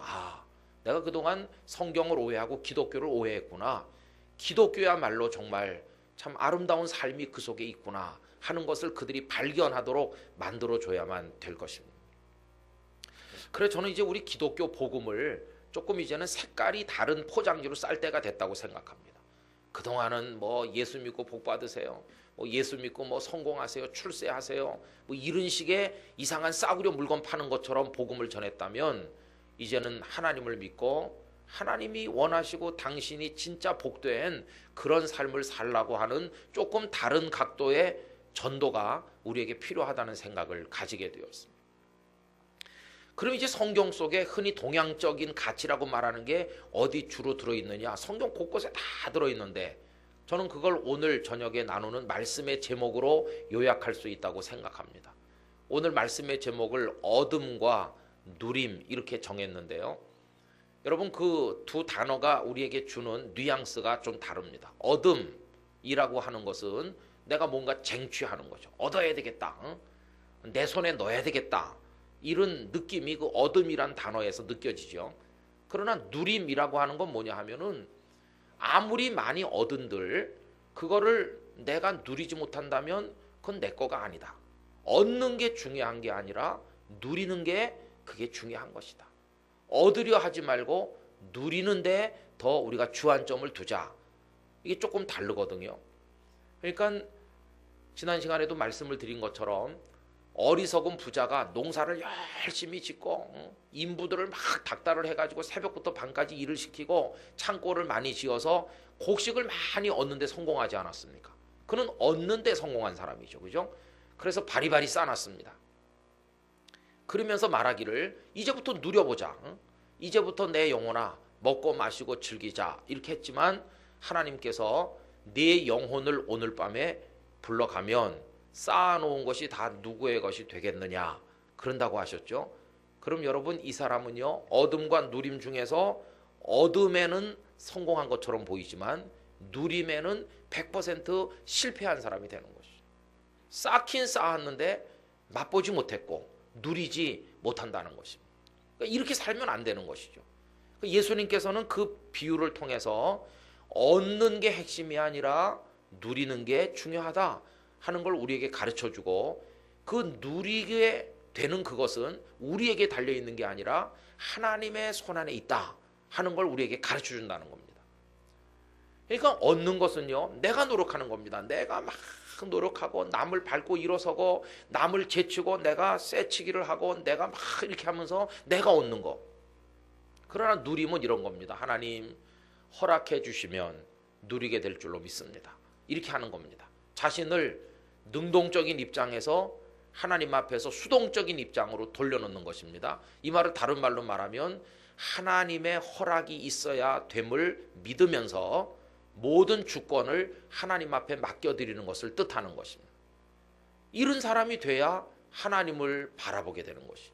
내가 그동안 성경을 오해하고 기독교를 오해했구나. 기독교야말로 정말 참 아름다운 삶이 그 속에 있구나 하는 것을 그들이 발견하도록 만들어줘야만 될 것입니다. 그래서 저는 이제 우리 기독교 복음을 조금 이제는 색깔이 다른 포장지로 쌀 때가 됐다고 생각합니다. 그동안은 뭐 예수 믿고 복 받으세요. 뭐 예수 믿고 뭐 성공하세요. 출세하세요. 뭐 이런 식의 이상한 싸구려 물건 파는 것처럼 복음을 전했다면 이제는 하나님을 믿고 하나님이 원하시고 당신이 진짜 복된 그런 삶을 살라고 하는 조금 다른 각도의 전도가 우리에게 필요하다는 생각을 가지게 되었습니다. 그럼 이제 성경 속에 흔히 동양적인 가치라고 말하는 게 어디 주로 들어있느냐? 성경 곳곳에 다 들어있는데 저는 그걸 오늘 저녁에 나누는 말씀의 제목으로 요약할 수 있다고 생각합니다. 오늘 말씀의 제목을 어둠과 누림 이렇게 정했는데요. 여러분 그 두 단어가 우리에게 주는 뉘앙스가 좀 다릅니다. 어둠이라고 하는 것은 내가 뭔가 쟁취하는 거죠. 얻어야 되겠다. 내 손에 넣어야 되겠다. 이런 느낌이 그 어둠이란 단어에서 느껴지죠. 그러나 누림이라고 하는 건 뭐냐 하면은 아무리 많이 얻은들 그거를 내가 누리지 못한다면 그건 내 거가 아니다. 얻는 게 중요한 게 아니라 누리는 게 그게 중요한 것이다. 얻으려 하지 말고 누리는데 더 우리가 주안점을 두자. 이게 조금 다르거든요. 그러니까 지난 시간에도 말씀을 드린 것처럼 어리석은 부자가 농사를 열심히 짓고 인부들을 막 닥달을 해가지고 새벽부터 밤까지 일을 시키고 창고를 많이 지어서 곡식을 많이 얻는데 성공하지 않았습니까? 그는 얻는데 성공한 사람이죠. 그죠? 그래서 바리바리 싸놨습니다. 그러면서 말하기를 이제부터 누려보자. 이제부터 내 영혼아 먹고 마시고 즐기자. 이렇게 했지만 하나님께서 네 영혼을 오늘 밤에 불러가면 쌓아놓은 것이 다 누구의 것이 되겠느냐 그런다고 하셨죠. 그럼 여러분 이 사람은요 어둠과 누림 중에서 어둠에는 성공한 것처럼 보이지만 누림에는 100% 실패한 사람이 되는 것이죠. 쌓긴 쌓았는데 맛보지 못했고 누리지 못한다는 것입니다. 그러니까 이렇게 살면 안 되는 것이죠. 예수님께서는 그 비유를 통해서 얻는 게 핵심이 아니라 누리는 게 중요하다 하는 걸 우리에게 가르쳐주고, 그 누리게 되는 그것은 우리에게 달려있는 게 아니라 하나님의 손안에 있다 하는 걸 우리에게 가르쳐준다는 겁니다. 그러니까 얻는 것은요, 내가 노력하는 겁니다. 내가 막 노력하고 남을 밟고 일어서고 남을 제치고 내가 쇠치기를 하고 내가 막 이렇게 하면서 내가 얻는 거. 그러나 누림은 이런 겁니다. 하나님 허락해 주시면 누리게 될 줄로 믿습니다. 이렇게 하는 겁니다. 자신을 능동적인 입장에서 하나님 앞에서 수동적인 입장으로 돌려놓는 것입니다. 이 말을 다른 말로 말하면 하나님의 허락이 있어야 됨을 믿으면서 모든 주권을 하나님 앞에 맡겨드리는 것을 뜻하는 것입니다. 이런 사람이 돼야 하나님을 바라보게 되는 것이죠.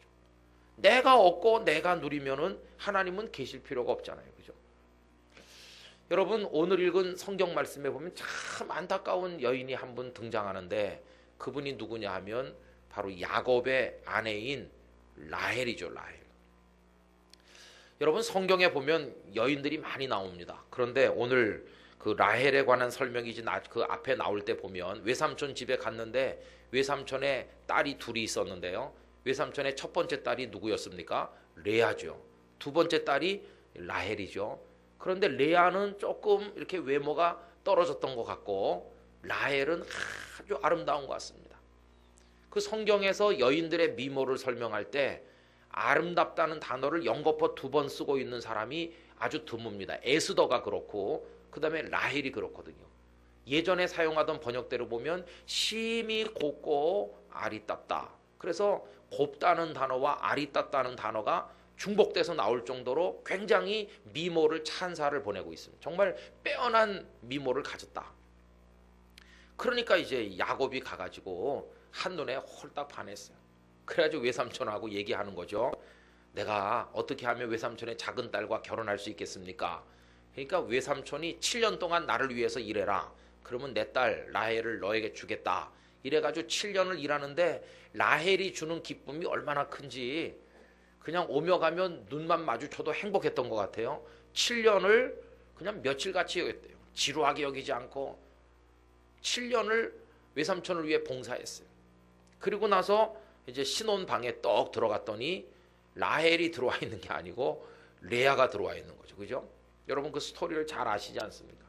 내가 얻고 내가 누리면은 하나님은 계실 필요가 없잖아요. 그죠? 여러분, 오늘 읽은 성경 말씀에 보면 참 안타까운 여인이 한 분 등장하는데, 그분이 누구냐 하면 바로 야곱의 아내인 라헬이죠. 라헬. 여러분, 성경에 보면 여인들이 많이 나옵니다. 그런데 오늘 그 라헬에 관한 설명이지 그 앞에 나올 때 보면 외삼촌 집에 갔는데 외삼촌의 딸이 둘이 있었는데요. 외삼촌의 첫 번째 딸이 누구였습니까? 레아죠. 두 번째 딸이 라헬이죠. 그런데 레아는 조금 이렇게 외모가 떨어졌던 것 같고 라헬은 아주 아름다운 것 같습니다. 그 성경에서 여인들의 미모를 설명할 때 아름답다는 단어를 연거푸 2번 쓰고 있는 사람이 아주 드뭅니다. 에스더가 그렇고 그 다음에 라헬이 그렇거든요. 예전에 사용하던 번역대로 보면 심히 곱고 아리따다. 그래서 곱다는 단어와 아리따다는 단어가 중복돼서 나올 정도로 굉장히 미모를 찬사를 보내고 있습니다. 정말 빼어난 미모를 가졌다. 그러니까 이제 야곱이 가가지고 한눈에 홀딱 반했어요. 그래가지고 외삼촌하고 얘기하는 거죠. 내가 어떻게 하면 외삼촌의 작은 딸과 결혼할 수 있겠습니까? 그러니까 외삼촌이 7년 동안 나를 위해서 일해라. 그러면 내 딸 라헬을 너에게 주겠다. 이래가지고 7년을 일하는데 라헬이 주는 기쁨이 얼마나 큰지 그냥 오며 가면 눈만 마주쳐도 행복했던 것 같아요. 7년을 그냥 며칠같이 여겼대요. 지루하게 여기지 않고 7년을 외삼촌을 위해 봉사했어요. 그리고 나서 이제 신혼방에 떡 들어갔더니 라헬이 들어와 있는 게 아니고 레아가 들어와 있는 거죠. 그죠? 여러분 그 스토리를 잘 아시지 않습니까?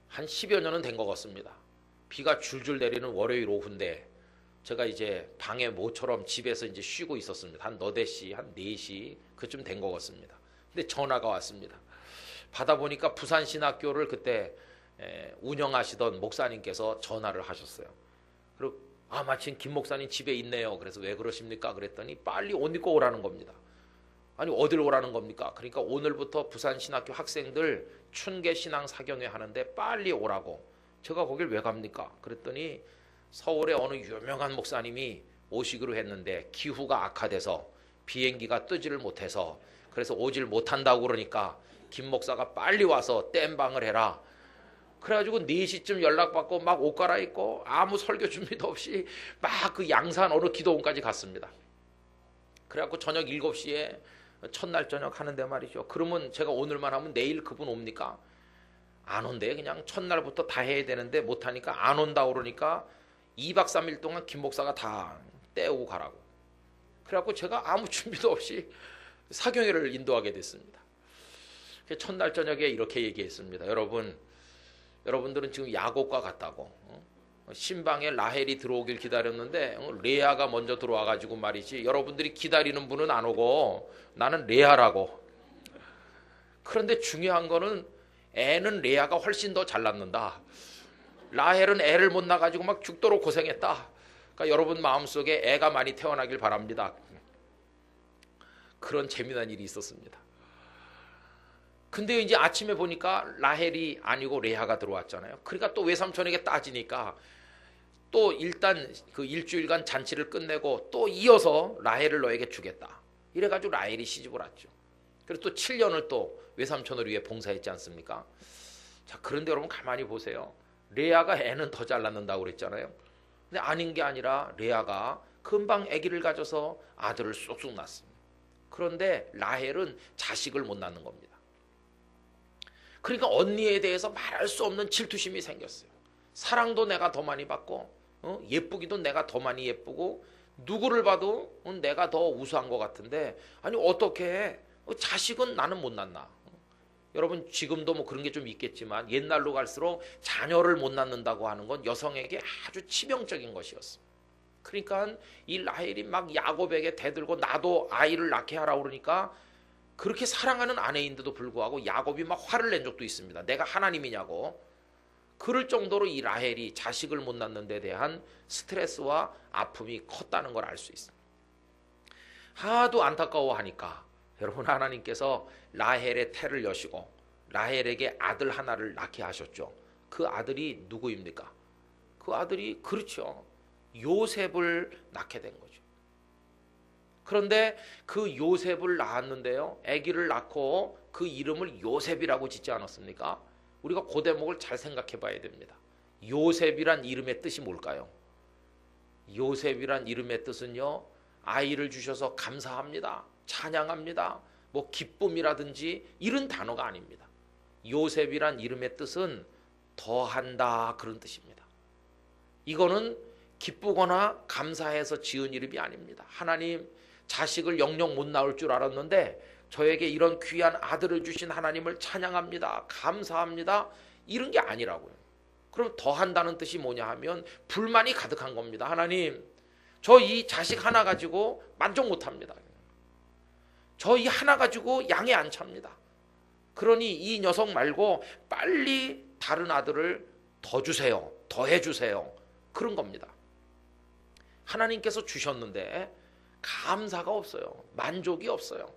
한 10여 년은 된 것 같습니다. 비가 줄줄 내리는 월요일 오후인데 제가 이제 방에 모처럼 집에서 이제 쉬고 있었습니다. 한 너댓 시, 한 4시 그쯤 된 것 같습니다. 근데 전화가 왔습니다. 받아보니까 부산신학교를 그때 운영하시던 목사님께서 전화를 하셨어요. 그리고 마침 김 목사님 집에 있네요. 그래서 왜 그러십니까? 그랬더니 빨리 옷 입고 오라는 겁니다. 아니 어딜 오라는 겁니까? 그러니까 오늘부터 부산신학교 학생들 춘계신앙사경회 하는데 빨리 오라고. 제가 거길 왜 갑니까? 그랬더니 서울의 어느 유명한 목사님이 오시기로 했는데 기후가 악화돼서 비행기가 뜨지를 못해서 그래서 오질 못한다고 그러니까 김 목사가 빨리 와서 땜방을 해라. 그래가지고 4시쯤 연락받고 막 옷 갈아입고 아무 설교 준비도 없이 막 그 양산 어느 기도원까지 갔습니다. 그래갖고 저녁 7시에 첫날 저녁 하는데 말이죠. 그러면 제가 오늘만 하면 내일 그분 옵니까? 안 온대. 그냥 첫날부터 다 해야 되는데 못하니까 안 온다고 그러니까 2박 3일 동안 김 목사가 다 떼우고 가라고. 그래갖고 제가 아무 준비도 없이 사경회를 인도하게 됐습니다. 첫날 저녁에 이렇게 얘기했습니다. 여러분들은 지금 야곱과 같다고. 신방에 라헬이 들어오길 기다렸는데 레아가 먼저 들어와가지고 말이지 여러분들이 기다리는 분은 안 오고 나는 레아라고. 그런데 중요한 거는 애는 레아가 훨씬 더 잘 낳는다. 라헬은 애를 못 낳아가지고 막 죽도록 고생했다. 그러니까 여러분 마음속에 애가 많이 태어나길 바랍니다. 그런 재미난 일이 있었습니다. 근데 이제 아침에 보니까 라헬이 아니고 레아가 들어왔잖아요. 그러니까 또 외삼촌에게 따지니까 또 일단 그 일주일간 잔치를 끝내고 또 이어서 라헬을 너에게 주겠다. 이래가지고 라헬이 시집을 왔죠. 그래서 또 7년을 또 외삼촌을 위해 봉사했지 않습니까? 자, 그런데 여러분 가만히 보세요. 레아가 애는 더 잘 낳는다고 그랬잖아요. 근데 아닌 게 아니라 레아가 금방 아기를 가져서 아들을 쏙쏙 낳습니다. 그런데 라헬은 자식을 못 낳는 겁니다. 그러니까 언니에 대해서 말할 수 없는 질투심이 생겼어요. 사랑도 내가 더 많이 받고 예쁘기도 내가 더 많이 예쁘고 누구를 봐도 내가 더 우수한 것 같은데 아니 어떻게 자식은 나는 못 낳나. 여러분 지금도 뭐 그런 게 좀 있겠지만 옛날로 갈수록 자녀를 못 낳는다고 하는 건 여성에게 아주 치명적인 것이었습니다. 그러니까 이 라헬이 막 야곱에게 대들고 나도 아이를 낳게 하라 그러니까 그렇게 사랑하는 아내인데도 불구하고 야곱이 막 화를 낸 적도 있습니다. 내가 하나님이냐고. 그럴 정도로 이 라헬이 자식을 못 낳는 데 대한 스트레스와 아픔이 컸다는 걸 알 수 있습니다. 하도 안타까워하니까 여러분 하나님께서 라헬의 태를 여시고 라헬에게 아들 하나를 낳게 하셨죠. 그 아들이 누구입니까? 그 아들이 그렇죠. 요셉을 낳게 된 거죠. 그런데 그 요셉을 낳았는데요. 아기를 낳고 그 이름을 요셉이라고 짓지 않았습니까? 우리가 그 대목을 잘 생각해 봐야 됩니다. 요셉이란 이름의 뜻이 뭘까요? 요셉이란 이름의 뜻은요. 아이를 주셔서 감사합니다. 찬양합니다. 뭐 기쁨이라든지 이런 단어가 아닙니다. 요셉이란 이름의 뜻은 더한다 그런 뜻입니다. 이거는 기쁘거나 감사해서 지은 이름이 아닙니다. 하나님 자식을 영영 못 낳을 줄 알았는데 저에게 이런 귀한 아들을 주신 하나님을 찬양합니다. 감사합니다. 이런 게 아니라고요. 그럼 더한다는 뜻이 뭐냐 하면 불만이 가득한 겁니다. 하나님 저 이 자식 하나 가지고 만족 못합니다. 저 이 하나 가지고 양에 안 찹니다. 그러니 이 녀석 말고 빨리 다른 아들을 더 주세요. 더 해주세요. 그런 겁니다. 하나님께서 주셨는데 감사가 없어요. 만족이 없어요.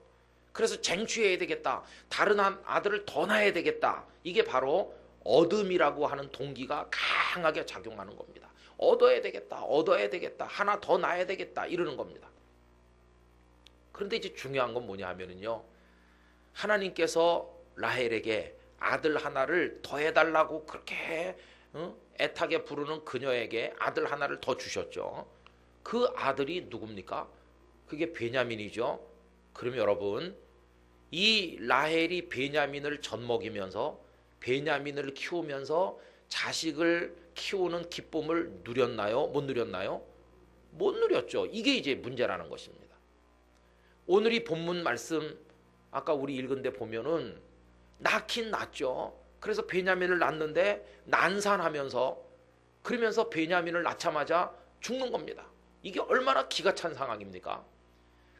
그래서 쟁취해야 되겠다. 다른 아들을 더 낳아야 되겠다. 이게 바로 얻음이라고 하는 동기가 강하게 작용하는 겁니다. 얻어야 되겠다. 얻어야 되겠다. 하나 더 낳아야 되겠다. 이러는 겁니다. 그런데 이제 중요한 건 뭐냐 하면은요. 하나님께서 라헬에게 아들 하나를 더 해달라고 그렇게 애타게 부르는 그녀에게 아들 하나를 더 주셨죠. 그 아들이 누굽니까? 그게 베냐민이죠. 그럼 여러분 이 라헬이 베냐민을 젖먹이면서 베냐민을 키우면서 자식을 키우는 기쁨을 누렸나요? 못 누렸나요? 못 누렸죠. 이게 이제 문제라는 것입니다. 오늘 이 본문 말씀 아까 우리 읽은 데 보면은 낳긴 낳죠. 그래서 베냐민을 낳는데 난산하면서 그러면서 베냐민을 낳자마자 죽는 겁니다. 이게 얼마나 기가 찬 상황입니까?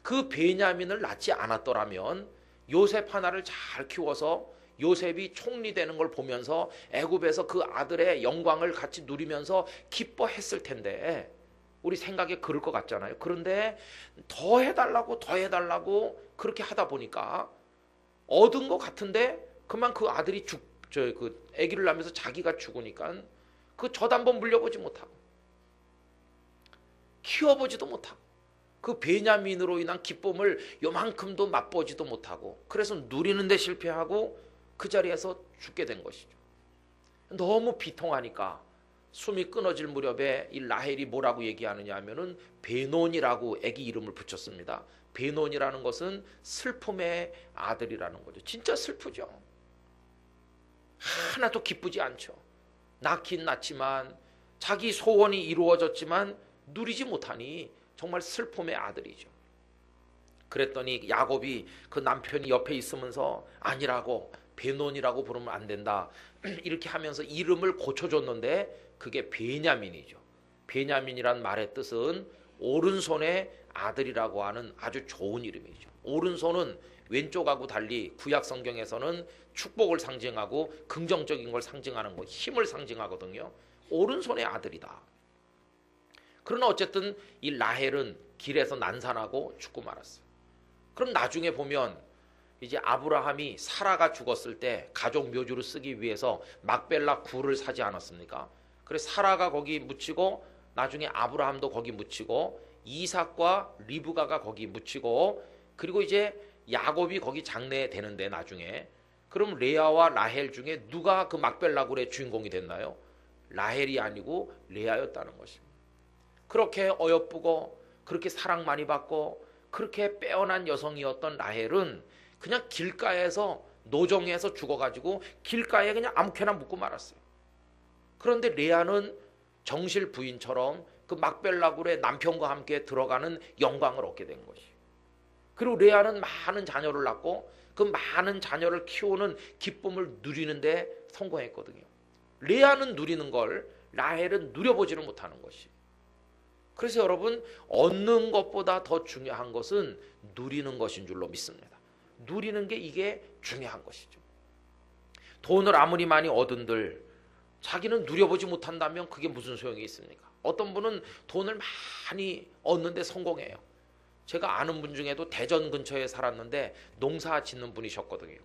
그 베냐민을 낳지 않았더라면 요셉 하나를 잘 키워서 요셉이 총리 되는 걸 보면서 애굽에서 그 아들의 영광을 같이 누리면서 기뻐했을 텐데 우리 생각에 그럴 것 같잖아요. 그런데 더 해달라고 그렇게 하다 보니까 얻은 것 같은데 그만 그 아들이 그 아기를 낳으면서 자기가 죽으니까 그 젖 한번 물려보지 못하고 키워보지도 못하고 그 베냐민으로 인한 기쁨을 요만큼도 맛보지도 못하고 그래서 누리는데 실패하고 그 자리에서 죽게 된 것이죠. 너무 비통하니까 숨이 끊어질 무렵에 이 라헬이 뭐라고 얘기하느냐 하면은 베논이라고 아기 이름을 붙였습니다. 베논이라는 것은 슬픔의 아들이라는 거죠. 진짜 슬프죠. 하나도 기쁘지 않죠. 낳긴 낳지만 자기 소원이 이루어졌지만 누리지 못하니 정말 슬픔의 아들이죠. 그랬더니 야곱이 그 남편이 옆에 있으면서 아니라고 베논이라고 부르면 안 된다 이렇게 하면서 이름을 고쳐줬는데 그게 베냐민이죠. 베냐민이란 말의 뜻은 오른손의 아들이라고 하는 아주 좋은 이름이죠. 오른손은 왼쪽하고 달리 구약 성경에서는 축복을 상징하고 긍정적인 걸 상징하는 거, 힘을 상징하거든요. 오른손의 아들이다. 그러나 어쨌든 이 라헬은 길에서 난산하고 죽고 말았어요. 그럼 나중에 보면 이제 아브라함이 사라가 죽었을 때 가족 묘지로 쓰기 위해서 막벨라 굴을 사지 않았습니까? 그래서 사라가 거기 묻히고 나중에 아브라함도 거기 묻히고 이삭과 리브가가 거기 묻히고 그리고 이제 야곱이 거기 장래되는데 나중에 그럼 레아와 라헬 중에 누가 그 막벨라굴의 주인공이 됐나요? 라헬이 아니고 레아였다는 것입니다. 그렇게 어여쁘고 그렇게 사랑 많이 받고 그렇게 빼어난 여성이었던 라헬은 그냥 길가에서 노정에서 죽어가지고 길가에 그냥 아무렇게나 묻고 말았어요. 그런데 레아는 정실 부인처럼 그 막벨라굴의 남편과 함께 들어가는 영광을 얻게 된 것이에요. 그리고 레아는 많은 자녀를 낳고 그 많은 자녀를 키우는 기쁨을 누리는데 성공했거든요. 레아는 누리는 걸 라헬은 누려보지를 못하는 것이에요. 그래서 여러분, 얻는 것보다 더 중요한 것은 누리는 것인 줄로 믿습니다. 누리는 게 이게 중요한 것이죠. 돈을 아무리 많이 얻은들 자기는 누려보지 못한다면 그게 무슨 소용이 있습니까? 어떤 분은 돈을 많이 얻는데 성공해요. 제가 아는 분 중에도 대전 근처에 살았는데 농사 짓는 분이셨거든요.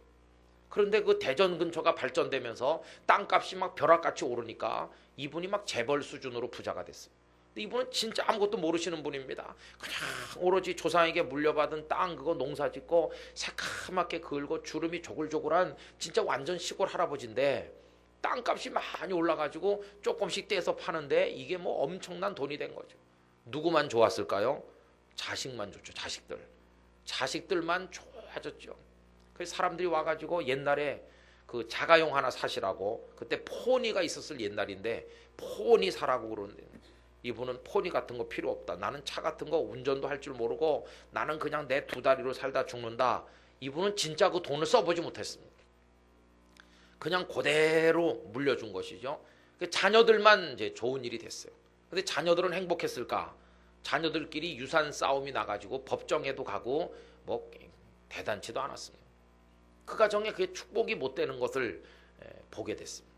그런데 그 대전 근처가 발전되면서 땅값이 막 벼락같이 오르니까 이분이 막 재벌 수준으로 부자가 됐어요. 근데 이분은 진짜 아무것도 모르시는 분입니다. 그냥 오로지 조상에게 물려받은 땅 그거 농사 짓고 새카맣게 그을고 주름이 조글조글한 진짜 완전 시골 할아버지인데 땅값이 많이 올라가지고 조금씩 떼서 파는데 이게 뭐 엄청난 돈이 된 거죠. 누구만 좋았을까요? 자식만 좋죠. 자식들만 좋아졌죠. 그래서 사람들이 와가지고 옛날에 그 자가용 하나 사시라고, 그때 포니가 있었을 옛날인데 포니 사라고 그러는데 이분은 포니 같은 거 필요 없다. 나는 차 같은 거 운전도 할 줄 모르고 나는 그냥 내 두 다리로 살다 죽는다. 이분은 진짜 그 돈을 써보지 못했습니다. 그냥 그대로 물려준 것이죠. 자녀들만 이제 좋은 일이 됐어요. 근데 자녀들은 행복했을까? 자녀들끼리 유산 싸움이 나가지고 법정에도 가고 뭐 대단치도 않았습니다. 그 가정에 그게 축복이 못 되는 것을 보게 됐습니다.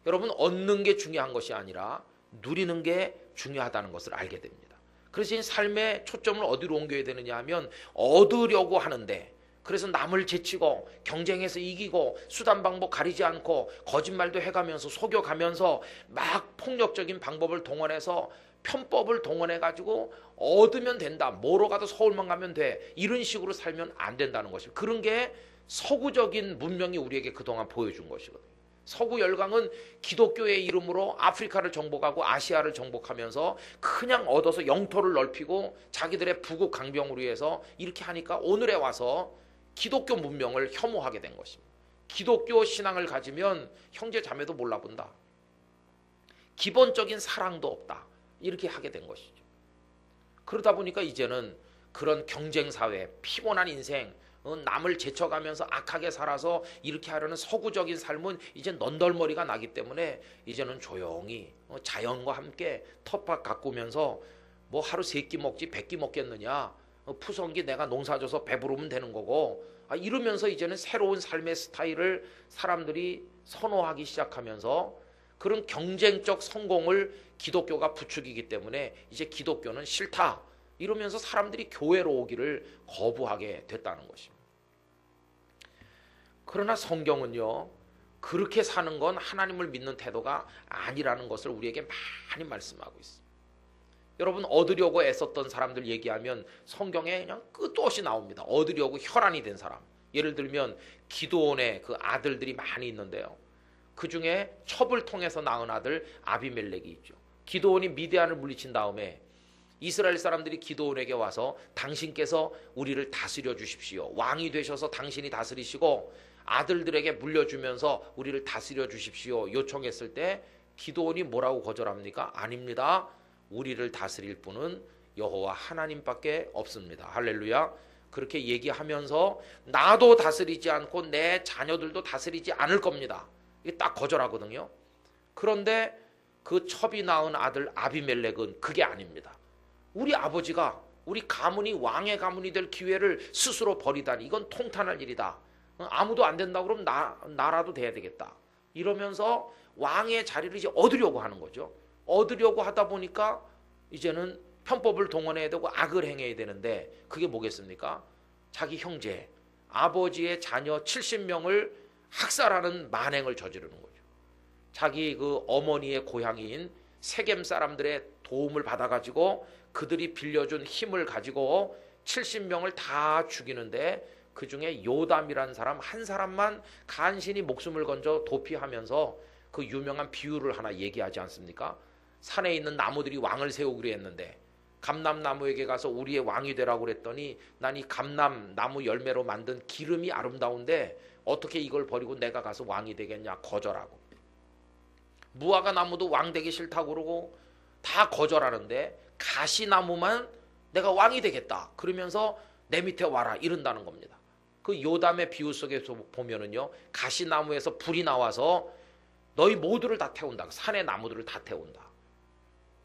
여러분, 얻는 게 중요한 것이 아니라 누리는 게 중요하다는 것을 알게 됩니다. 그래서 이 삶의 초점을 어디로 옮겨야 되느냐 하면 얻으려고 하는데, 그래서 남을 제치고 경쟁해서 이기고 수단 방법 가리지 않고 거짓말도 해가면서 속여가면서 막 폭력적인 방법을 동원해서 편법을 동원해가지고 얻으면 된다. 뭐로 가도 서울만 가면 돼. 이런 식으로 살면 안 된다는 것이에요. 그런 게 서구적인 문명이 우리에게 그동안 보여준 것이거든요. 서구 열강은 기독교의 이름으로 아프리카를 정복하고 아시아를 정복하면서 그냥 얻어서 영토를 넓히고 자기들의 부국 강병으로 해서 이렇게 하니까 오늘에 와서 기독교 문명을 혐오하게 된 것입니다. 기독교 신앙을 가지면 형제 자매도 몰라본다. 기본적인 사랑도 없다. 이렇게 하게 된 것이죠. 그러다 보니까 이제는 그런 경쟁사회, 피곤한 인생, 남을 제쳐가면서 악하게 살아서 이렇게 하려는 서구적인 삶은 이제 넌덜머리가 나기 때문에 이제는 조용히 자연과 함께 텃밭 가꾸면서 뭐 하루 3끼 먹지 100끼 먹겠느냐, 푸성기 내가 농사져서 배부르면 되는 거고, 이러면서 이제는 새로운 삶의 스타일을 사람들이 선호하기 시작하면서 그런 경쟁적 성공을 기독교가 부추기기 때문에 이제 기독교는 싫다 이러면서 사람들이 교회로 오기를 거부하게 됐다는 것입니다. 그러나 성경은요, 그렇게 사는 건 하나님을 믿는 태도가 아니라는 것을 우리에게 많이 말씀하고 있습니다. 여러분, 얻으려고 애썼던 사람들 얘기하면 성경에 그냥 끝도 없이 나옵니다. 얻으려고 혈안이 된 사람. 예를 들면 기드온의 그 아들들이 많이 있는데요. 그 중에 첩을 통해서 낳은 아들 아비멜렉이 있죠. 기드온이 미디안을 물리친 다음에 이스라엘 사람들이 기드온에게 와서 당신께서 우리를 다스려 주십시오. 왕이 되셔서 당신이 다스리시고 아들들에게 물려주면서 우리를 다스려 주십시오. 요청했을 때 기드온이 뭐라고 거절합니까? 아닙니다. 우리를 다스릴 분은 여호와 하나님밖에 없습니다. 할렐루야. 그렇게 얘기하면서 나도 다스리지 않고 내 자녀들도 다스리지 않을 겁니다. 이게 딱 거절하거든요. 그런데 그 첩이 낳은 아들 아비멜렉은 그게 아닙니다. 우리 아버지가 우리 가문이 왕의 가문이 될 기회를 스스로 버리다니 이건 통탄할 일이다. 아무도 안 된다고 그러면 나라도 돼야 되겠다. 이러면서 왕의 자리를 이제 얻으려고 하는 거죠. 얻으려고 하다 보니까 이제는 편법을 동원해야 되고 악을 행해야 되는데 그게 뭐겠습니까? 자기 형제, 아버지의 자녀 70명을 학살하는 만행을 저지르는 거죠. 자기 그 어머니의 고향인 세겜 사람들의 도움을 받아가지고 그들이 빌려준 힘을 가지고 70명을 다 죽이는데 그 중에 요담이라는 사람 한 사람만 간신히 목숨을 건져 도피하면서 그 유명한 비유를 하나 얘기하지 않습니까? 산에 있는 나무들이 왕을 세우기로 했는데 감람나무에게 가서 우리의 왕이 되라고 그랬더니 난 이 감람나무 열매로 만든 기름이 아름다운데 어떻게 이걸 버리고 내가 가서 왕이 되겠냐, 거절하고. 무화과 나무도 왕 되기 싫다고 그러고 다 거절하는데 가시나무만 내가 왕이 되겠다 그러면서 내 밑에 와라 이른다는 겁니다. 그 요담의 비유 속에서 보면은요, 가시나무에서 불이 나와서 너희 모두를 다 태운다. 산의 나무들을 다 태운다.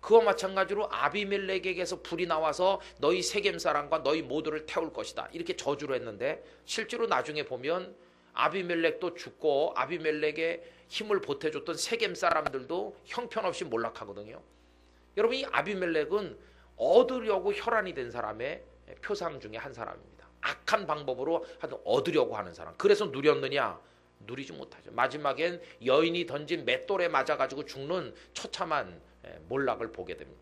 그와 마찬가지로 아비멜렉에게서 불이 나와서 너희 세겜 사람과 너희 모두를 태울 것이다. 이렇게 저주를 했는데 실제로 나중에 보면 아비멜렉도 죽고 아비멜렉의 힘을 보태줬던 세겜 사람들도 형편없이 몰락하거든요. 여러분, 이 아비멜렉은 얻으려고 혈안이 된 사람의 표상 중에 한 사람입니다. 악한 방법으로 얻으려고 하는 사람. 그래서 누렸느냐? 누리지 못하죠. 마지막엔 여인이 던진 맷돌에 맞아가지고 죽는 처참한 몰락을 보게 됩니다.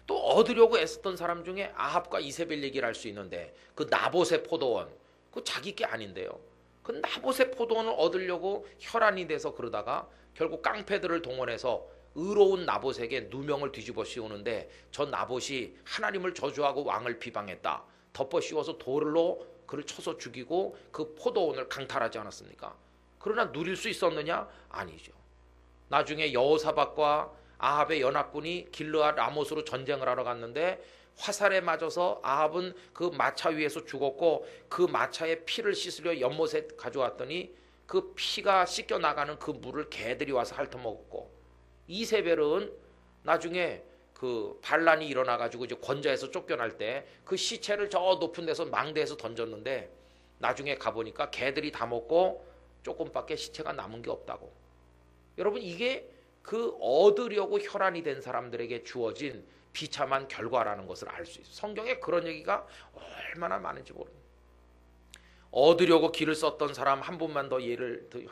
또 얻으려고 애썼던 사람 중에 아합과 이세벨 얘기를 할 수 있는데 그 나봇의 포도원, 그 자기 게 아닌데요. 그 나봇의 포도원을 얻으려고 혈안이 돼서 그러다가 결국 깡패들을 동원해서 의로운 나봇에게 누명을 뒤집어 씌우는데 저 나봇이 하나님을 저주하고 왕을 비방했다. 덮어 씌워서 돌로 그를 쳐서 죽이고 그 포도원을 강탈하지 않았습니까? 그러나 누릴 수 있었느냐? 아니죠. 나중에 여호사밧과 아합의 연합군이 길르앗 라못으로 전쟁을 하러 갔는데 화살에 맞아서 아합은 그 마차 위에서 죽었고 그 마차의 피를 씻으려 연못에 가져왔더니 그 피가 씻겨 나가는 그 물을 개들이 와서 핥아먹었고, 이세벨은 나중에 그 반란이 일어나가지고 이제 권좌에서 쫓겨날 때 그 시체를 저 높은 데서 망대에서 던졌는데 나중에 가보니까 개들이 다 먹고 조금밖에 시체가 남은 게 없다고. 여러분, 이게 그 얻으려고 혈안이 된 사람들에게 주어진 비참한 결과라는 것을 알 수 있어요. 성경에 그런 얘기가 얼마나 많은지 모릅니다. 얻으려고 길을 썼던 사람 한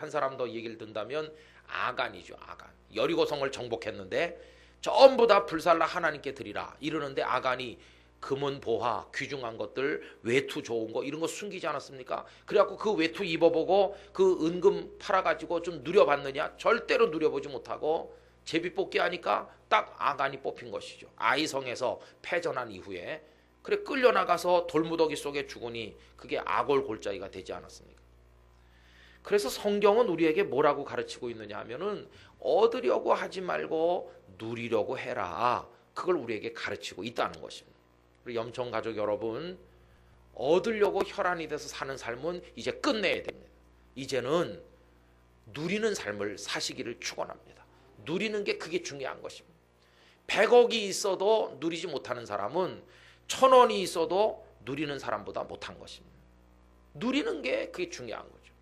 사람 더 얘기를 든다면 아간이죠. 아간. 여리고성을 정복했는데 전부 다 불살라 하나님께 드리라 이러는데 아간이 금은 보화, 귀중한 것들, 외투 좋은 거 이런 거 숨기지 않았습니까? 그래갖고 그 외투 입어보고 그 은금 팔아가지고 좀 누려봤느냐? 절대로 누려보지 못하고 제비뽑기 하니까 딱 아간이 뽑힌 것이죠. 아이성에서 패전한 이후에. 그래 끌려나가서 돌무더기 속에 죽으니 그게 아골골짜기가 되지 않았습니까? 그래서 성경은 우리에게 뭐라고 가르치고 있느냐 하면은 얻으려고 하지 말고 누리려고 해라. 그걸 우리에게 가르치고 있다는 것입니다. 우리 염청 가족 여러분, 얻으려고 혈안이 돼서 사는 삶은 이제 끝내야 됩니다. 이제는 누리는 삶을 사시기를 축원합니다. 누리는 게 그게 중요한 것입니다. 100억이 있어도 누리지 못하는 사람은 1000원이 있어도 누리는 사람보다 못한 것입니다. 누리는 게 그게 중요한 거죠.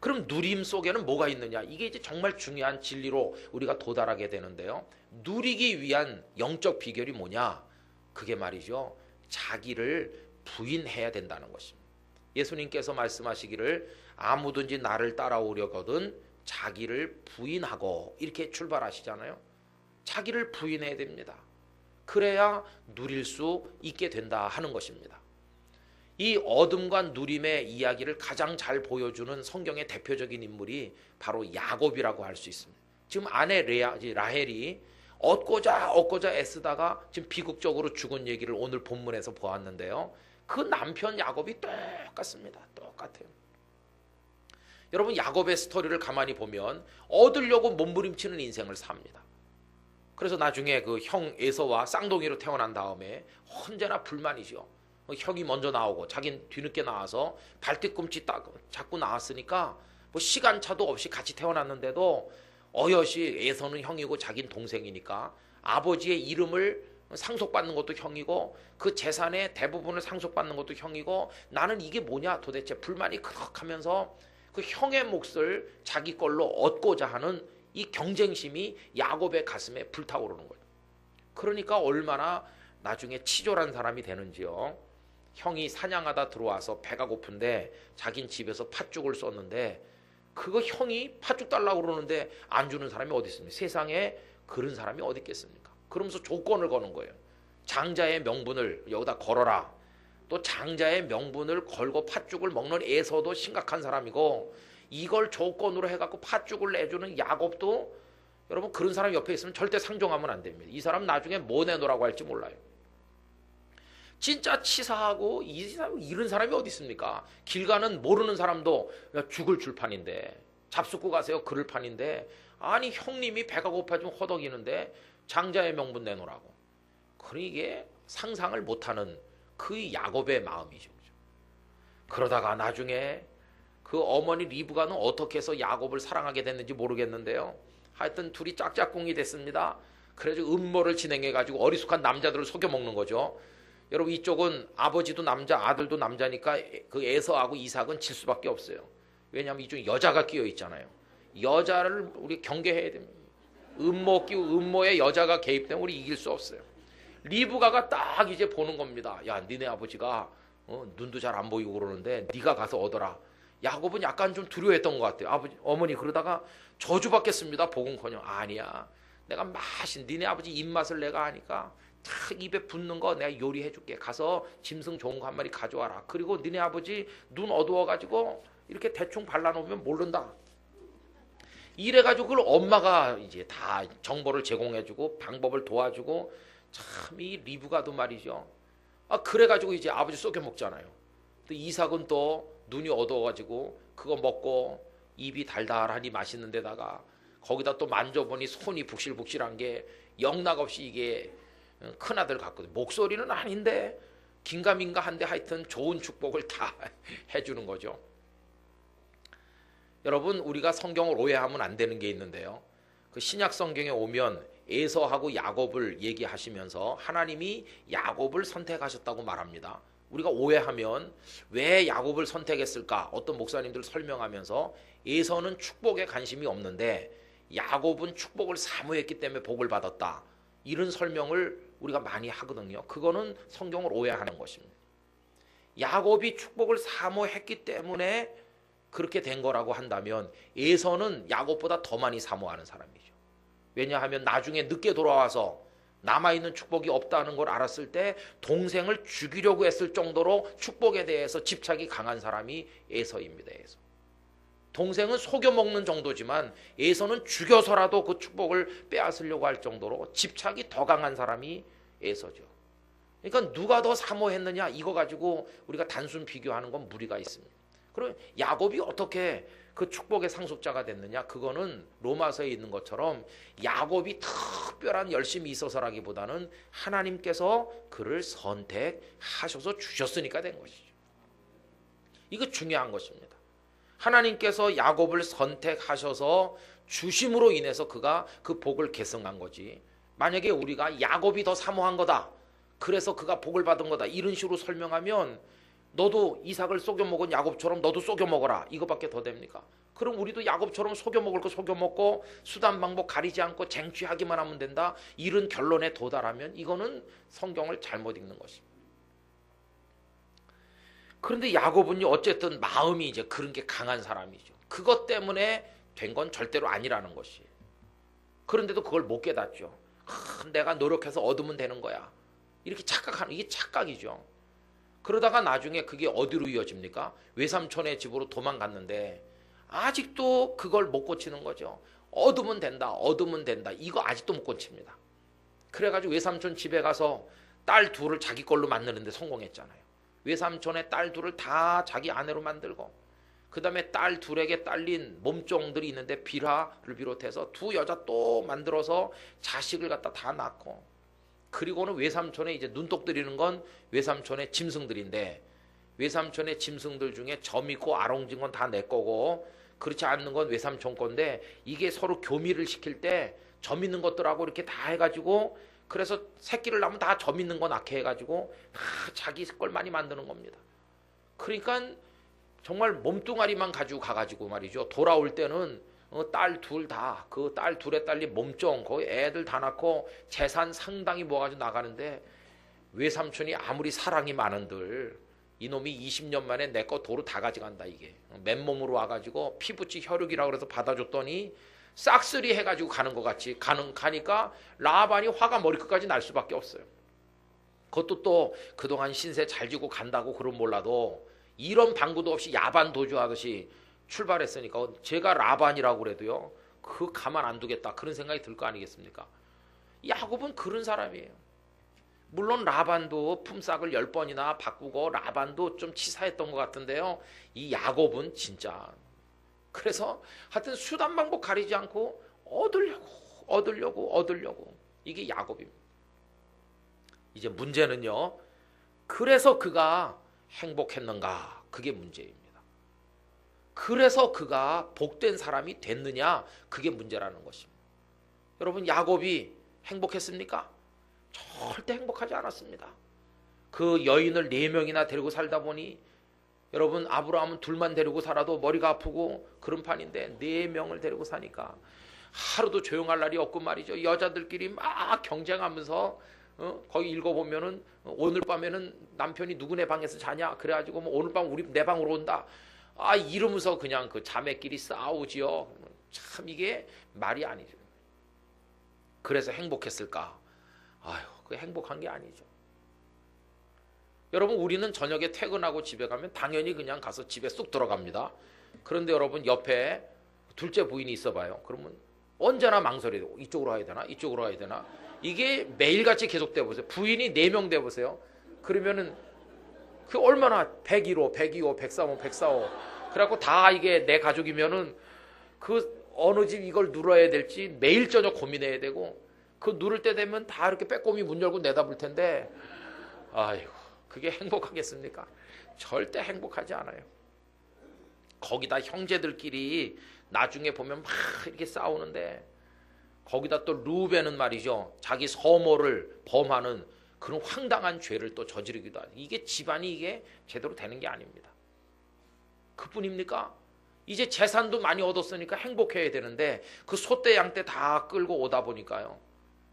그럼 누림 속에는 뭐가 있느냐? 이게 이제 정말 중요한 진리로 우리가 도달하게 되는데요. 누리기 위한 영적 비결이 뭐냐? 그게 말이죠, 자기를 부인해야 된다는 것입니다. 예수님께서 말씀하시기를 아무든지 나를 따라오려거든 자기를 부인하고 이렇게 출발하시잖아요. 자기를 부인해야 됩니다. 그래야 누릴 수 있게 된다 하는 것입니다. 이 얻음과 누림의 이야기를 가장 잘 보여주는 성경의 대표적인 인물이 바로 야곱이라고 할 수 있습니다. 지금 아내 라헬이 얻고자 애쓰다가 지금 비극적으로 죽은 얘기를 오늘 본문에서 보았는데요. 그 남편 야곱이 똑같습니다. 똑같아요. 여러분, 야곱의 스토리를 가만히 보면 얻으려고 몸부림치는 인생을 삽니다. 그래서 나중에 그 형 에서와 쌍둥이로 태어난 다음에 언제나 불만이죠. 형이 먼저 나오고 자기는 뒤늦게 나와서 발뒤꿈치 딱 잡고 나왔으니까 뭐 시간차도 없이 같이 태어났는데도 어여시 에서는 형이고 자기는 동생이니까 아버지의 이름을 상속받는 것도 형이고 그 재산의 대부분을 상속받는 것도 형이고 나는 이게 뭐냐 도대체 불만이 크득하면서 그 형의 몫을 자기 걸로 얻고자 하는 이 경쟁심이 야곱의 가슴에 불타오르는 거예요. 그러니까 얼마나 나중에 치졸한 사람이 되는지요. 형이 사냥하다 들어와서 배가 고픈데 자긴 집에서 팥죽을 썼는데 그거 형이 팥죽 달라고 그러는데 안 주는 사람이 어디 있습니까? 세상에 그런 사람이 어디 있겠습니까? 그러면서 조건을 거는 거예요. 장자의 명분을 여기다 걸어라. 또 장자의 명분을 걸고 팥죽을 먹는 에서도 심각한 사람이고, 이걸 조건으로 해갖고 팥죽을 내주는 야곱도, 여러분 그런 사람 옆에 있으면 절대 상종하면 안 됩니다. 이 사람 나중에 뭐 내놓으라고 할지 몰라요. 진짜 치사하고 이런 사람이 어디 있습니까? 길 가는 모르는 사람도 죽을 줄판인데, 잡숫고 가세요 그럴 판인데, 아니 형님이 배가 고파 좀 허덕이는데 장자의 명분 내놓으라고. 그러니 이게 상상을 못하는 그 야곱의 마음이죠. 그러다가 나중에 그 어머니 리브가는 어떻게 해서 야곱을 사랑하게 됐는지 모르겠는데요, 하여튼 둘이 짝짝꿍이 됐습니다. 그래서 음모를 진행해가지고 어리숙한 남자들을 속여먹는 거죠. 여러분 이쪽은 아버지도 남자 아들도 남자니까 그 에서하고 이삭은 질 수밖에 없어요. 왜냐하면 이쪽에 여자가 끼어 있잖아요. 여자를 우리 경계해야 됩니다. 음모 끼고 음모에 여자가 개입되면 우리 이길 수 없어요. 리브가가 딱 이제 보는 겁니다. 야, 니네 아버지가 눈도 잘 안 보이고 그러는데 네가 가서 얻어라. 야곱은 약간 좀 두려워했던 것 같아요. 아버지, 어머니 그러다가 저주받겠습니다. 복음커녕. 아니야. 내가 맛인 니네 아버지 입맛을 내가 아니까 탁 입에 붙는 거 내가 요리해줄게. 가서 짐승 좋은 거 한 마리 가져와라. 그리고 니네 아버지 눈 어두워가지고 이렇게 대충 발라놓으면 모른다. 이래가지고 그걸 엄마가 이제 다 정보를 제공해주고 방법을 도와주고, 참 이 리브가도 말이죠. 그래가지고 이제 아버지 쏘겨 먹잖아요. 또 이삭은 또 눈이 어두워가지고 그거 먹고 입이 달달하니 맛있는 데다가 거기다 또 만져보니 손이 북실북실한 게 영락없이 이게 큰아들 같거든요. 목소리는 아닌데 긴가민가한데 하여튼 좋은 축복을 다 해주는 거죠. 여러분 우리가 성경을 오해하면 안 되는 게 있는데요, 그 신약 성경에 오면 에서하고 야곱을 얘기하시면서 하나님이 야곱을 선택하셨다고 말합니다. 우리가 오해하면 왜 야곱을 선택했을까? 어떤 목사님들 설명하면서 에서는 축복에 관심이 없는데 야곱은 축복을 사모했기 때문에 복을 받았다, 이런 설명을 우리가 많이 하거든요. 그거는 성경을 오해하는 것입니다. 야곱이 축복을 사모했기 때문에 그렇게 된 거라고 한다면 에서는 야곱보다 더 많이 사모하는 사람이죠. 왜냐하면 나중에 늦게 돌아와서 남아있는 축복이 없다는 걸 알았을 때 동생을 죽이려고 했을 정도로 축복에 대해서 집착이 강한 사람이 에서입니다. 에서. 동생은 속여먹는 정도지만 에서는 죽여서라도 그 축복을 빼앗으려고 할 정도로 집착이 더 강한 사람이 에서죠. 그러니까 누가 더 사모했느냐 이거 가지고 우리가 단순 비교하는 건 무리가 있습니다. 그럼 야곱이 어떻게 그 축복의 상속자가 됐느냐? 그거는 로마서에 있는 것처럼 야곱이 특별한 열심이 있어서라기보다는 하나님께서 그를 선택하셔서 주셨으니까 된 것이죠. 이거 중요한 것입니다. 하나님께서 야곱을 선택하셔서 주심으로 인해서 그가 그 복을 계승한 거지, 만약에 우리가 야곱이 더 사모한 거다, 그래서 그가 복을 받은 거다, 이런 식으로 설명하면 너도 이삭을 속여먹은 야곱처럼 너도 속여먹어라, 이거밖에 더 됩니까? 그럼 우리도 야곱처럼 속여먹을 거 속여먹고 수단 방법 가리지 않고 쟁취하기만 하면 된다, 이런 결론에 도달하면 이거는 성경을 잘못 읽는 것입니다. 그런데 야곱은요, 어쨌든 마음이 이제 그런 게 강한 사람이죠. 그것 때문에 된 건 절대로 아니라는 것이에요. 그런데도 그걸 못 깨닫죠. 내가 노력해서 얻으면 되는 거야, 이렇게 착각하는, 이게 착각이죠. 그러다가 나중에 그게 어디로 이어집니까? 외삼촌의 집으로 도망갔는데 아직도 그걸 못 고치는 거죠. 얻으면 된다, 얻으면 된다, 이거 아직도 못 고칩니다. 그래가지고 외삼촌 집에 가서 딸 둘을 자기 걸로 만드는데 성공했잖아요. 외삼촌의 딸 둘을 다 자기 아내로 만들고, 그 다음에 딸 둘에게 딸린 몸종들이 있는데 비라를 비롯해서 두 여자 또 만들어서 자식을 갖다 다 낳고, 그리고는 외삼촌에 이제 눈독 들이는 건 외삼촌의 짐승들인데, 외삼촌의 짐승들 중에 점 있고 아롱진 건 다 내 거고 그렇지 않는 건 외삼촌 건데, 이게 서로 교미를 시킬 때 점 있는 것들하고 이렇게 다 해가지고, 그래서 새끼를 낳으면 다 점 있는 거 낳게 해가지고 다 자기 걸 많이 만드는 겁니다. 그러니까 정말 몸뚱아리만 가지고 가가지고 말이죠, 돌아올 때는 딸 둘 다, 그 딸 둘에 딸린 몸종, 거기 애들 다 낳고 재산 상당히 모아가지고 나가는데, 외삼촌이 아무리 사랑이 많은들 이놈이 20년 만에 내 거 도로 다 가져간다, 이게 맨몸으로 와가지고 피부치 혈육이라고 그래서 받아줬더니 싹쓸이 해가지고 가는 것 같이 가니까 라반이 화가 머리끝까지 날 수밖에 없어요. 그것도 또 그동안 신세 잘 지고 간다고 그런 몰라도 이런 방구도 없이 야반 도주하듯이 출발했으니까 제가 라반이라고 그래도요 그 가만 안 두겠다 그런 생각이 들 거 아니겠습니까? 야곱은 그런 사람이에요. 물론 라반도 품삯을 10번이나 바꾸고 라반도 좀 치사했던 것 같은데요, 이 야곱은 진짜 그래서 하여튼 수단 방법 가리지 않고 얻으려고 이게 야곱입니다. 이제 문제는요, 그래서 그가 행복했는가, 그게 문제입니다. 그래서 그가 복된 사람이 됐느냐, 그게 문제라는 것입니다. 여러분, 야곱이 행복했습니까? 절대 행복하지 않았습니다. 그 여인을 4명이나 데리고 살다 보니, 여러분, 아브라함은 둘만 데리고 살아도 머리가 아프고 그런 판인데 4명을 데리고 사니까 하루도 조용할 날이 없고 말이죠. 여자들끼리 막 경쟁하면서 거기 읽어보면은 오늘 밤에는 남편이 누구네 방에서 자냐, 그래가지고 뭐 오늘 밤 우리 내 방으로 온다, 이러면서 그냥 그 자매끼리 싸우지요. 참 이게 말이 아니죠. 그래서 행복했을까? 그 행복한 게 아니죠. 여러분, 우리는 저녁에 퇴근하고 집에 가면 당연히 그냥 가서 집에 쑥 들어갑니다. 그런데 여러분, 옆에 둘째 부인이 있어봐요. 그러면 언제나 망설여요. 이쪽으로 가야 되나, 이쪽으로 가야 되나. 이게 매일같이 계속돼 보세요. 부인이 4명 돼 보세요. 그러면은 그 얼마나 101호, 102호, 103호, 104호. 그래갖고 다 이게 내 가족이면은 그 어느 집 이걸 눌러야 될지 매일 저녁 고민해야 되고, 그 누를 때 되면 다 이렇게 빼꼼히 문 열고 내다볼 텐데, 아이고, 그게 행복하겠습니까? 절대 행복하지 않아요. 거기다 형제들끼리 나중에 보면 막 이렇게 싸우는데, 거기다 또 루벤은 말이죠, 자기 서모를 범하는 그런 황당한 죄를 또 저지르기도 하죠. 이게 집안이 이게 제대로 되는 게 아닙니다. 그뿐입니까? 이제 재산도 많이 얻었으니까 행복해야 되는데 그 소떼 양떼 다 끌고 오다 보니까요,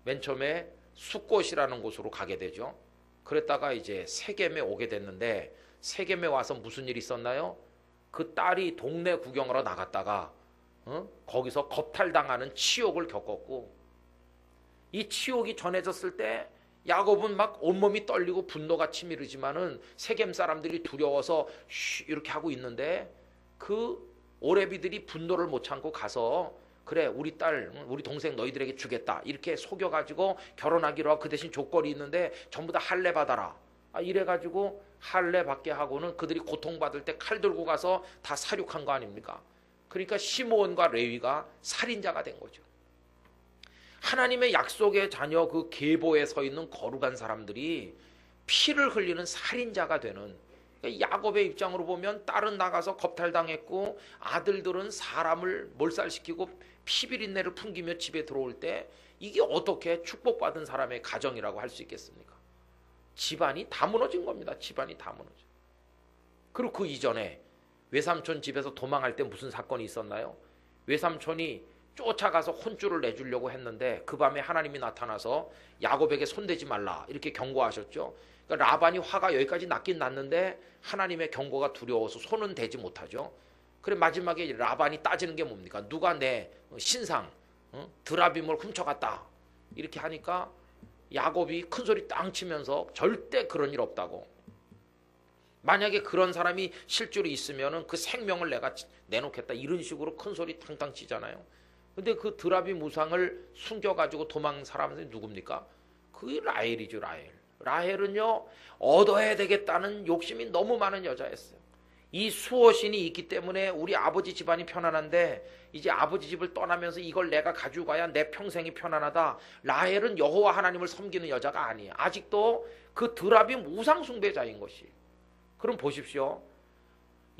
맨 처음에 숫곳이라는 곳으로 가게 되죠. 그랬다가 이제 세겜에 오게 됐는데, 세겜에 와서 무슨 일이 있었나요? 그 딸이 동네 구경하러 나갔다가 거기서 겁탈당하는 치욕을 겪었고, 이 치욕이 전해졌을 때 야곱은 막 온몸이 떨리고 분노가 치밀으지만은 세겜 사람들이 두려워서 이렇게 하고 있는데, 그 오레비들이 분노를 못 참고 가서 그래, 우리 딸, 우리 동생 너희들에게 주겠다 이렇게 속여가지고 결혼하기로 하고 그 대신 조건이 있는데 전부 다 할례 받아라, 이래가지고 할례 받게 하고는 그들이 고통받을 때 칼 들고 가서 다 살육한 거 아닙니까? 그러니까 시므온과 레위가 살인자가 된 거죠. 하나님의 약속의 자녀 그 계보에 서 있는 거룩한 사람들이 피를 흘리는 살인자가 되는, 야곱의 입장으로 보면 딸은 나가서 겁탈당했고 아들들은 사람을 몰살시키고 피비린내를 풍기며 집에 들어올 때 이게 어떻게 축복받은 사람의 가정이라고 할 수 있겠습니까? 집안이 다 무너진 겁니다. 집안이 다 무너져. 그리고 그 이전에 외삼촌 집에서 도망할 때 무슨 사건이 있었나요? 외삼촌이 쫓아가서 혼쭐을 내주려고 했는데 그 밤에 하나님이 나타나서 야곱에게 손대지 말라 이렇게 경고하셨죠. 그러니까 라반이 화가 여기까지 났긴 났는데 하나님의 경고가 두려워서 손은 대지 못하죠. 그래 마지막에 라반이 따지는 게 뭡니까? 누가 내 신상 드라빔을 훔쳐갔다 이렇게 하니까 야곱이 큰 소리 땅 치면서 절대 그런 일 없다고, 만약에 그런 사람이 실제로 있으면은 그 생명을 내가 내놓겠다 이런 식으로 큰 소리 탕탕 치잖아요. 근데 그 드라빔 우상을 숨겨가지고 도망 사람은 누굽니까? 그게 라헬이죠. 라헬은요, 얻어야 되겠다는 욕심이 너무 많은 여자였어요. 이 수호신이 있기 때문에 우리 아버지 집안이 편안한데 이제 아버지 집을 떠나면서 이걸 내가 가지고 가야 내 평생이 편안하다. 라헬은 여호와 하나님을 섬기는 여자가 아니에요. 아직도 그 드라빔 우상 숭배자인 것이. 그럼 보십시오.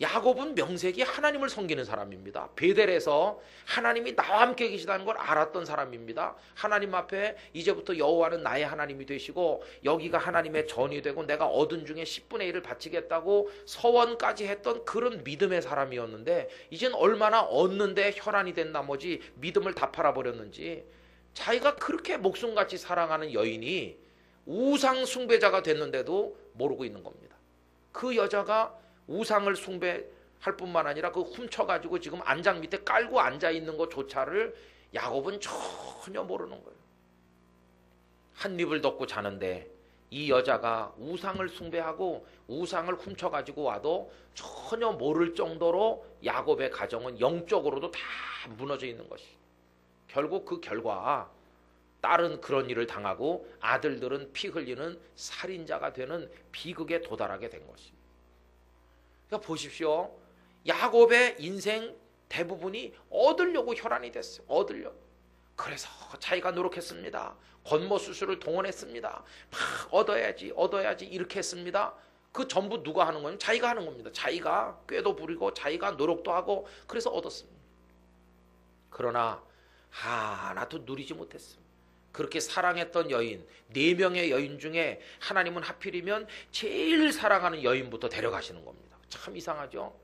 야곱은 명색이 하나님을 섬기는 사람입니다. 베델에서 하나님이 나와 함께 계시다는 걸 알았던 사람입니다. 하나님 앞에 이제부터 여호와는 나의 하나님이 되시고 여기가 하나님의 전이 되고 내가 얻은 중에 10분의 1을 바치겠다고 서원까지 했던 그런 믿음의 사람이었는데, 이젠 얼마나 얻는데 혈안이 된 나머지 믿음을 다 팔아버렸는지, 자기가 그렇게 목숨같이 사랑하는 여인이 우상 숭배자가 됐는데도 모르고 있는 겁니다. 그 여자가 우상을 숭배할 뿐만 아니라 그 훔쳐가지고 지금 안장 밑에 깔고 앉아있는 것조차를 야곱은 전혀 모르는 거예요. 한 입을 덮고 자는데 이 여자가 우상을 숭배하고 우상을 훔쳐가지고 와도 전혀 모를 정도로 야곱의 가정은 영적으로도 다 무너져 있는 것이. 결국 그 결과 딸은 그런 일을 당하고 아들들은 피 흘리는 살인자가 되는 비극에 도달하게 된 것입니다. 그러니까 보십시오. 야곱의 인생 대부분이 얻으려고 혈안이 됐어요. 얻으려고. 그래서 자기가 노력했습니다. 권모 수술을 동원했습니다. 막 얻어야지 이렇게 했습니다. 그 전부 누가 하는 거냐면 자기가 하는 겁니다. 자기가 꾀도 부리고 자기가 노력도 하고 그래서 얻었습니다. 그러나 하나도 누리지 못했습니다. 그렇게 사랑했던 여인, 4명의 여인 중에 하나님은 하필이면 제일 사랑하는 여인부터 데려가시는 겁니다. 참 이상하죠?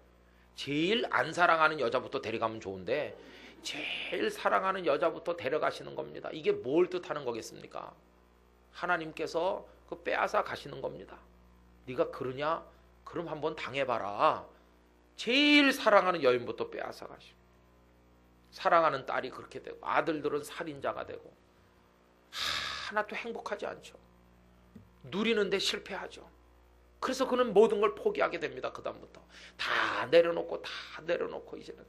제일 안 사랑하는 여자부터 데려가면 좋은데 제일 사랑하는 여자부터 데려가시는 겁니다. 이게 뭘 뜻하는 거겠습니까? 하나님께서 그 빼앗아 가시는 겁니다. 네가 그러냐? 그럼 한번 당해봐라. 제일 사랑하는 여인부터 빼앗아 가시고, 사랑하는 딸이 그렇게 되고 아들들은 살인자가 되고 하나도 행복하지 않죠. 누리는데 실패하죠. 그래서 그는 모든 걸 포기하게 됩니다. 그 다음부터 다 내려놓고 이제는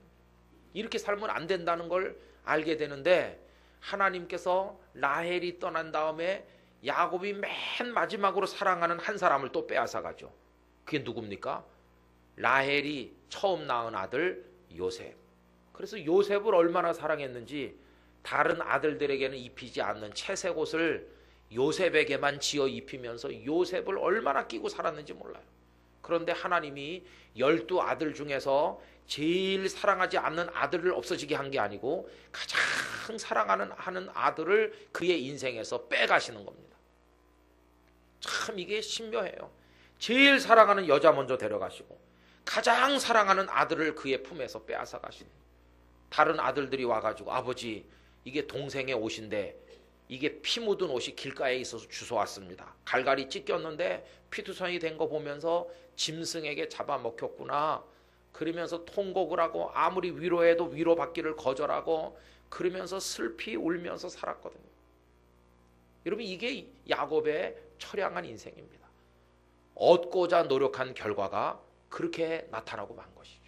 이렇게 살면 안 된다는 걸 알게 되는데, 하나님께서 라헬이 떠난 다음에 야곱이 맨 마지막으로 사랑하는 한 사람을 또 빼앗아 가죠. 그게 누굽니까? 라헬이 처음 낳은 아들 요셉. 그래서 요셉을 얼마나 사랑했는지 다른 아들들에게는 입히지 않는 채색 옷을 요셉에게만 지어 입히면서 요셉을 얼마나 끼고 살았는지 몰라요. 그런데 하나님이 12아들 중에서 제일 사랑하지 않는 아들을 없어지게 한 게 아니고 가장 사랑하는 아들을 그의 인생에서 빼가시는 겁니다. 참 이게 신묘해요. 제일 사랑하는 여자 먼저 데려가시고 가장 사랑하는 아들을 그의 품에서 빼앗아 가시는. 다른 아들들이 와가지고 아버지 이게 동생의 옷인데 이게 피 묻은 옷이 길가에 있어서 주워왔습니다. 갈갈이 찢겼는데 피투성이 된 거 보면서 짐승에게 잡아먹혔구나. 그러면서 통곡을 하고 아무리 위로해도 위로받기를 거절하고 그러면서 슬피 울면서 살았거든요. 여러분 이게 야곱의 처량한 인생입니다. 얻고자 노력한 결과가 그렇게 나타나고 만 것이죠.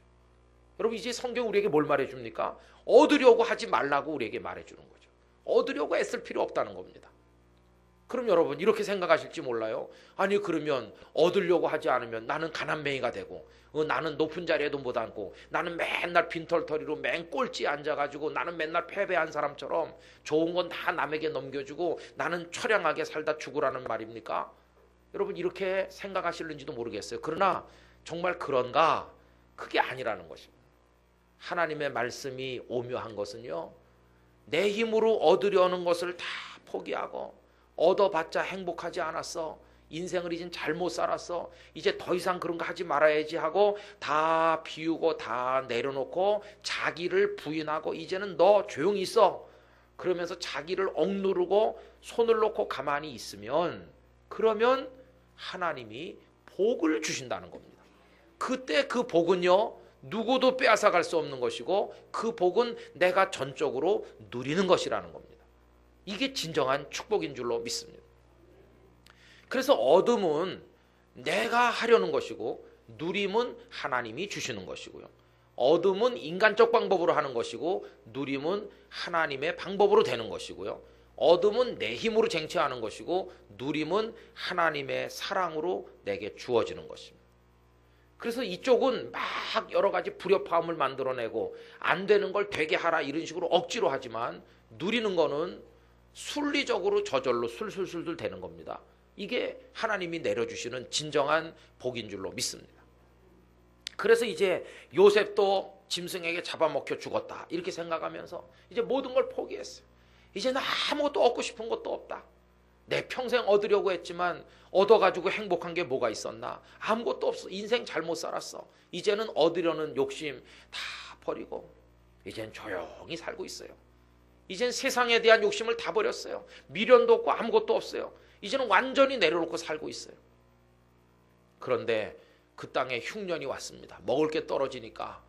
여러분 이제 성경 우리에게 뭘 말해줍니까? 얻으려고 하지 말라고 우리에게 말해주는 거죠. 얻으려고 애쓸 필요 없다는 겁니다. 그럼 여러분 이렇게 생각하실지 몰라요. 아니 그러면 얻으려고 하지 않으면 나는 가난뱅이가 되고 나는 높은 자리에도 못 앉고 나는 맨날 빈털터리로 맨 꼴찌에 앉아가지고 나는 맨날 패배한 사람처럼 좋은 건 다 남에게 넘겨주고 나는 처량하게 살다 죽으라는 말입니까? 여러분 이렇게 생각하실는지도 모르겠어요. 그러나 정말 그런가? 그게 아니라는 것입니다. 하나님의 말씀이 오묘한 것은요, 내 힘으로 얻으려는 것을 다 포기하고 얻어봤자 행복하지 않았어. 인생을 이젠 잘못 살았어. 이제 더 이상 그런 거 하지 말아야지 하고 다 비우고 다 내려놓고 자기를 부인하고 이제는 너 조용히 있어. 그러면서 자기를 억누르고 손을 놓고 가만히 있으면 그러면 하나님이 복을 주신다는 겁니다. 그때 그 복은요, 누구도 빼앗아갈 수 없는 것이고 그 복은 내가 전적으로 누리는 것이라는 겁니다. 이게 진정한 축복인 줄로 믿습니다. 그래서 얻음은 내가 하려는 것이고 누림은 하나님이 주시는 것이고요. 얻음은 인간적 방법으로 하는 것이고 누림은 하나님의 방법으로 되는 것이고요. 얻음은 내 힘으로 쟁취하는 것이고 누림은 하나님의 사랑으로 내게 주어지는 것입니다. 그래서 이쪽은 막 여러 가지 불협화음을 만들어내고 안 되는 걸 되게 하라 이런 식으로 억지로 하지만 누리는 거는 순리적으로 저절로 술술술술 되는 겁니다. 이게 하나님이 내려주시는 진정한 복인 줄로 믿습니다. 그래서 이제 요셉도 짐승에게 잡아먹혀 죽었다 이렇게 생각하면서 이제 모든 걸 포기했어요. 이제는 아무것도 얻고 싶은 것도 없다. 내 평생 얻으려고 했지만 얻어가지고 행복한 게 뭐가 있었나? 아무것도 없어. 인생 잘못 살았어. 이제는 얻으려는 욕심 다 버리고 이젠 조용히 살고 있어요. 이젠 세상에 대한 욕심을 다 버렸어요. 미련도 없고 아무것도 없어요. 이제는 완전히 내려놓고 살고 있어요. 그런데 그 땅에 흉년이 왔습니다. 먹을 게 떨어지니까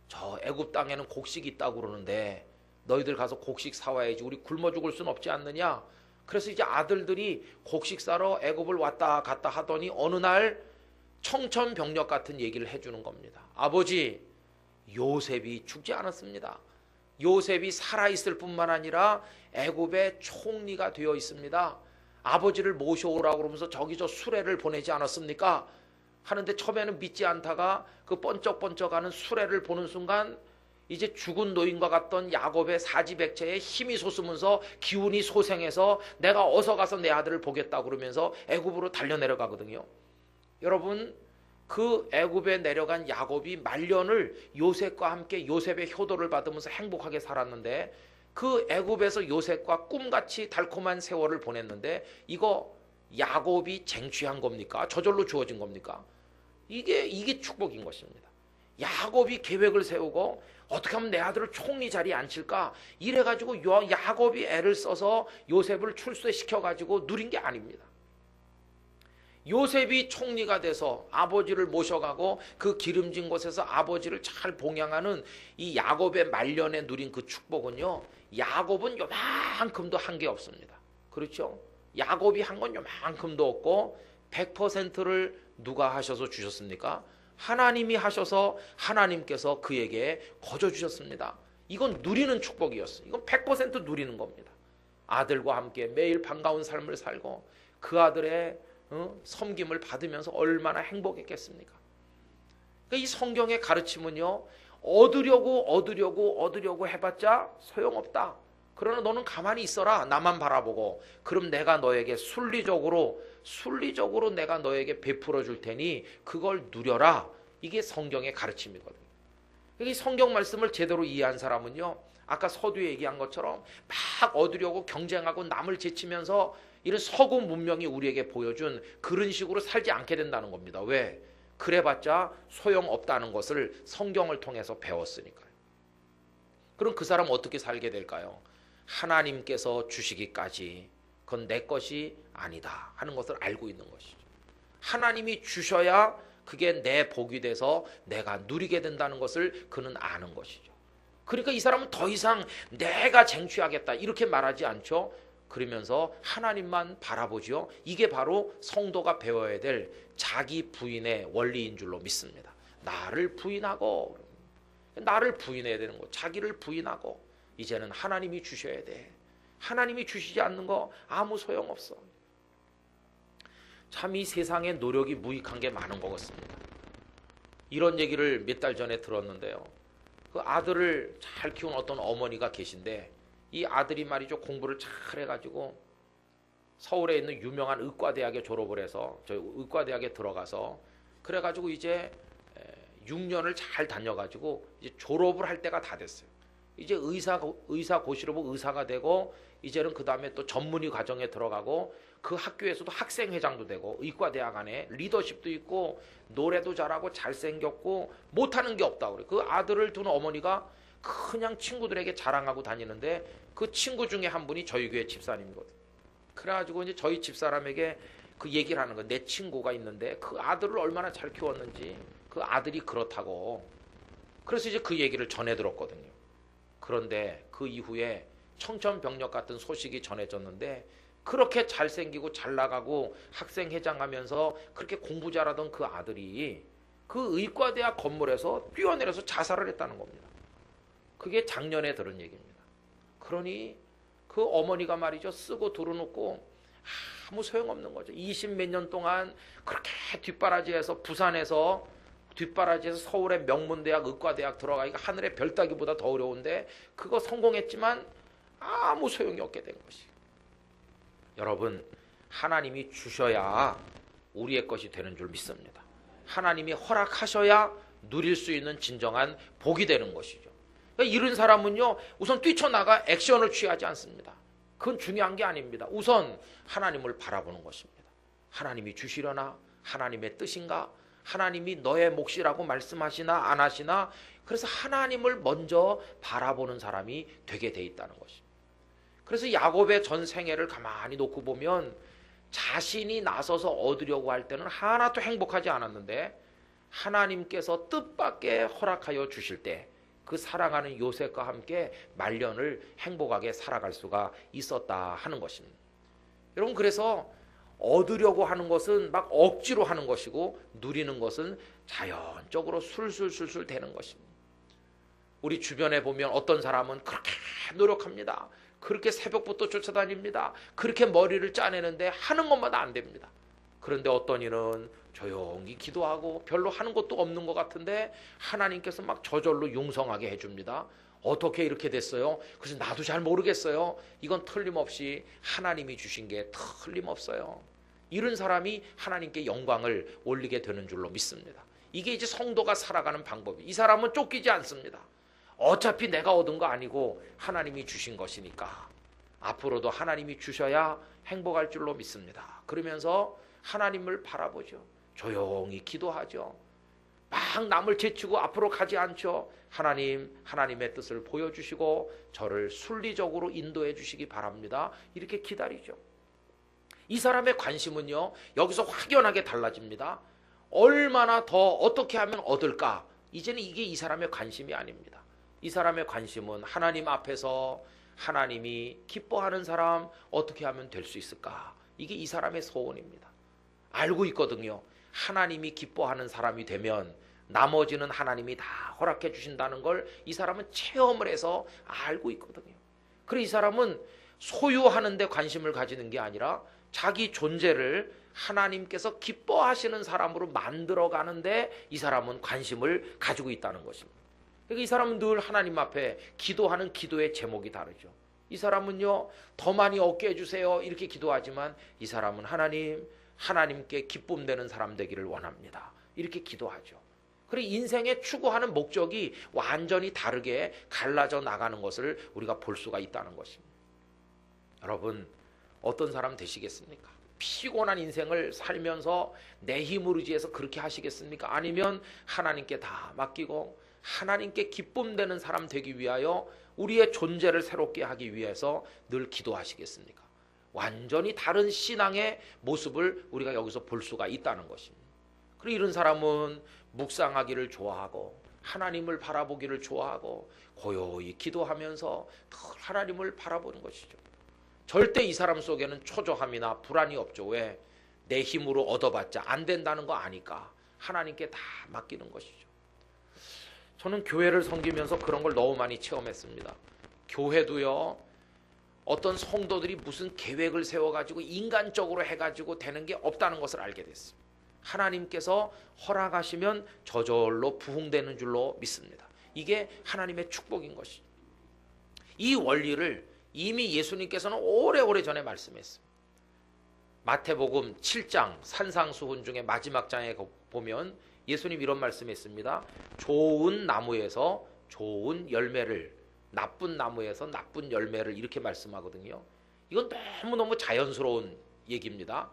저 애굽 땅에는 곡식이 있다고 그러는데 너희들 가서 곡식 사와야지. 우리 굶어 죽을 순 없지 않느냐? 그래서 이제 아들들이 곡식 사러 애굽을 왔다 갔다 하더니 어느 날 청천벽력 같은 얘기를 해주는 겁니다. 아버지, 요셉이 죽지 않았습니다. 요셉이 살아있을 뿐만 아니라 애굽의 총리가 되어 있습니다. 아버지를 모셔오라고 그러면서 저기 저 수레를 보내지 않았습니까? 하는데 처음에는 믿지 않다가 그 번쩍번쩍하는 수레를 보는 순간 이제 죽은 노인과 같던 야곱의 사지백체에 힘이 솟으면서 기운이 소생해서 내가 어서 가서 내 아들을 보겠다 그러면서 애굽으로 달려내려가거든요. 여러분, 그 애굽에 내려간 야곱이 말년을 요셉과 함께 요셉의 효도를 받으면서 행복하게 살았는데 그 애굽에서 요셉과 꿈같이 달콤한 세월을 보냈는데 이거 야곱이 쟁취한 겁니까? 저절로 주어진 겁니까? 이게 축복인 것입니다. 야곱이 계획을 세우고 어떻게 하면 내 아들을 총리 자리에 앉힐까? 이래가지고 야곱이 애를 써서 요셉을 출세시켜가지고 누린 게 아닙니다. 요셉이 총리가 돼서 아버지를 모셔가고 그 기름진 곳에서 아버지를 잘 봉양하는 이 야곱의 말년에 누린 그 축복은요, 야곱은 요만큼도 한 게 없습니다. 그렇죠? 야곱이 한 건 요만큼도 없고 100%를 누가 하셔서 주셨습니까? 하나님이 하셔서 하나님께서 그에게 거저 주셨습니다. 이건 누리는 축복이었어요. 이건 100% 누리는 겁니다. 아들과 함께 매일 반가운 삶을 살고 그 아들의 섬김을 받으면서 얼마나 행복했겠습니까? 그러니까 이 성경의 가르침은요, 얻으려고 해봤자 소용없다. 그러나 너는 가만히 있어라. 나만 바라보고. 그럼 내가 너에게 순리적으로 내가 너에게 베풀어 줄 테니 그걸 누려라. 이게 성경의 가르침이거든요. 이 성경 말씀을 제대로 이해한 사람은요, 아까 서두에 얘기한 것처럼 막 얻으려고 경쟁하고 남을 제치면서 이런 서구 문명이 우리에게 보여준 그런 식으로 살지 않게 된다는 겁니다. 왜? 그래봤자 소용없다는 것을 성경을 통해서 배웠으니까요. 그럼 그 사람은 어떻게 살게 될까요? 하나님께서 주시기까지 그건 내 것이 아니다 하는 것을 알고 있는 것이죠. 하나님이 주셔야 그게 내 복이 돼서 내가 누리게 된다는 것을 그는 아는 것이죠. 그러니까 이 사람은 더 이상 내가 쟁취하겠다 이렇게 말하지 않죠. 그러면서 하나님만 바라보죠. 이게 바로 성도가 배워야 될 자기 부인의 원리인 줄로 믿습니다. 나를 부인해야 되는 거. 자기를 부인하고 이제는 하나님이 주셔야 돼. 하나님이 주시지 않는 거 아무 소용없어. 참 이 세상에 노력이 무익한 게 많은 것 같습니다. 이런 얘기를 몇 달 전에 들었는데요. 그 아들을 잘 키운 어떤 어머니가 계신데 이 아들이 말이죠, 공부를 잘 해가지고 서울에 있는 유명한 의과대학에 졸업을 해서 저희 의과대학에 들어가서 그래가지고 이제 6년을 잘 다녀가지고 이제 졸업을 할 때가 다 됐어요. 이제 의사고시로 의사가 되고 이제는 그 다음에 또 전문의 과정에 들어가고 그 학교에서도 학생회장도 되고 의과대학 안에 리더십도 있고 노래도 잘하고 잘생겼고 못하는 게 없다고 그래요. 그 아들을 둔 어머니가 그냥 친구들에게 자랑하고 다니는데 그 친구 중에 한 분이 저희 교회 집사님이거든요. 그래가지고 이제 저희 집사람에게 그 얘기를 하는 거예요. 내 친구가 있는데 그 아들을 얼마나 잘 키웠는지 그 아들이 그렇다고. 그래서 이제 그 얘기를 전해 들었거든요. 그런데 그 이후에 청천벽력 같은 소식이 전해졌는데 그렇게 잘생기고 잘 나가고 학생회장 하면서 그렇게 공부 잘하던 그 아들이 그 의과대학 건물에서 뛰어내려서 자살을 했다는 겁니다. 그게 작년에 들은 얘기입니다. 그러니 그 어머니가 말이죠, 쓰고 두루놓고 아무 소용없는 거죠. 20몇 년 동안 그렇게 뒷바라지에서 부산에서 뒷바라지에서 서울의 명문대학 의과대학 들어가기가 하늘의 별 따기보다 더 어려운데 그거 성공했지만 아무 소용이 없게 된 것이. 여러분, 하나님이 주셔야 우리의 것이 되는 줄 믿습니다. 하나님이 허락하셔야 누릴 수 있는 진정한 복이 되는 것이죠. 그러니까 이런 사람은요, 우선 뛰쳐나가 액션을 취하지 않습니다. 그건 중요한 게 아닙니다. 우선 하나님을 바라보는 것입니다. 하나님이 주시려나? 하나님의 뜻인가? 하나님이 너의 몫이라고 말씀하시나 안 하시나? 그래서 하나님을 먼저 바라보는 사람이 되게 돼 있다는 것입니다. 그래서 야곱의 전 생애를 가만히 놓고 보면 자신이 나서서 얻으려고 할 때는 하나도 행복하지 않았는데 하나님께서 뜻밖의 허락하여 주실 때 그 사랑하는 요셉과 함께 말년을 행복하게 살아갈 수가 있었다 하는 것입니다. 여러분, 그래서 얻으려고 하는 것은 막 억지로 하는 것이고 누리는 것은 자연적으로 술술술술 되는 것입니다. 우리 주변에 보면 어떤 사람은 그렇게 노력합니다. 그렇게 새벽부터 쫓아다닙니다. 그렇게 머리를 짜내는데 하는 것마다 안 됩니다. 그런데 어떤 이는 조용히 기도하고 별로 하는 것도 없는 것 같은데 하나님께서 막 저절로 융성하게 해줍니다. 어떻게 이렇게 됐어요? 그래서 나도 잘 모르겠어요. 이건 틀림없이 하나님이 주신 게 틀림없어요. 이런 사람이 하나님께 영광을 올리게 되는 줄로 믿습니다. 이게 이제 성도가 살아가는 방법이에요. 이 사람은 쫓기지 않습니다. 어차피 내가 얻은 거 아니고 하나님이 주신 것이니까 앞으로도 하나님이 주셔야 행복할 줄로 믿습니다. 그러면서 하나님을 바라보죠. 조용히 기도하죠. 막 남을 제치고 앞으로 가지 않죠. 하나님의 뜻을 보여주시고 저를 순리적으로 인도해 주시기 바랍니다. 이렇게 기다리죠. 이 사람의 관심은요, 여기서 확연하게 달라집니다. 얼마나 더 어떻게 하면 얻을까? 이제는 이게 이 사람의 관심이 아닙니다. 이 사람의 관심은 하나님 앞에서 하나님이 기뻐하는 사람 어떻게 하면 될 수 있을까? 이게 이 사람의 소원입니다. 알고 있거든요. 하나님이 기뻐하는 사람이 되면 나머지는 하나님이 다 허락해 주신다는 걸 이 사람은 체험을 해서 알고 있거든요. 그래서 이 사람은 소유하는 데 관심을 가지는 게 아니라 자기 존재를 하나님께서 기뻐하시는 사람으로 만들어 가는데 이 사람은 관심을 가지고 있다는 것입니다. 그러니까 이 사람은 늘 하나님 앞에 기도하는 기도의 제목이 다르죠. 이 사람은요, 더 많이 얻게 해주세요 이렇게 기도하지만 이 사람은 하나님께 기쁨 되는 사람 되기를 원합니다. 이렇게 기도하죠. 그리고 인생의 추구하는 목적이 완전히 다르게 갈라져 나가는 것을 우리가 볼 수가 있다는 것입니다. 여러분, 어떤 사람 되시겠습니까? 피곤한 인생을 살면서 내 힘을 의지해서 그렇게 하시겠습니까? 아니면 하나님께 다 맡기고 하나님께 기쁨 되는 사람 되기 위하여 우리의 존재를 새롭게 하기 위해서 늘 기도하시겠습니까? 완전히 다른 신앙의 모습을 우리가 여기서 볼 수가 있다는 것입니다. 그리고 이런 사람은 묵상하기를 좋아하고 하나님을 바라보기를 좋아하고 고요히 기도하면서 늘 하나님을 바라보는 것이죠. 절대 이 사람 속에는 초조함이나 불안이 없죠. 왜? 내 힘으로 얻어봤자 안 된다는 거 아니까 하나님께 다 맡기는 것이죠. 저는 교회를 섬기면서 그런 걸 너무 많이 체험했습니다. 교회도요, 어떤 성도들이 무슨 계획을 세워가지고 인간적으로 해가지고 되는 게 없다는 것을 알게 됐습니다. 하나님께서 허락하시면 저절로 부흥되는 줄로 믿습니다. 이게 하나님의 축복인 것이죠. 이 원리를 이미 예수님께서는 오래오래 전에 말씀했습니다. 마태복음 7장 산상수훈 중에 마지막 장에 보면 예수님 이런 말씀했습니다. 좋은 나무에서 좋은 열매를, 나쁜 나무에서 나쁜 열매를 이렇게 말씀하거든요. 이건 너무너무 자연스러운 얘기입니다.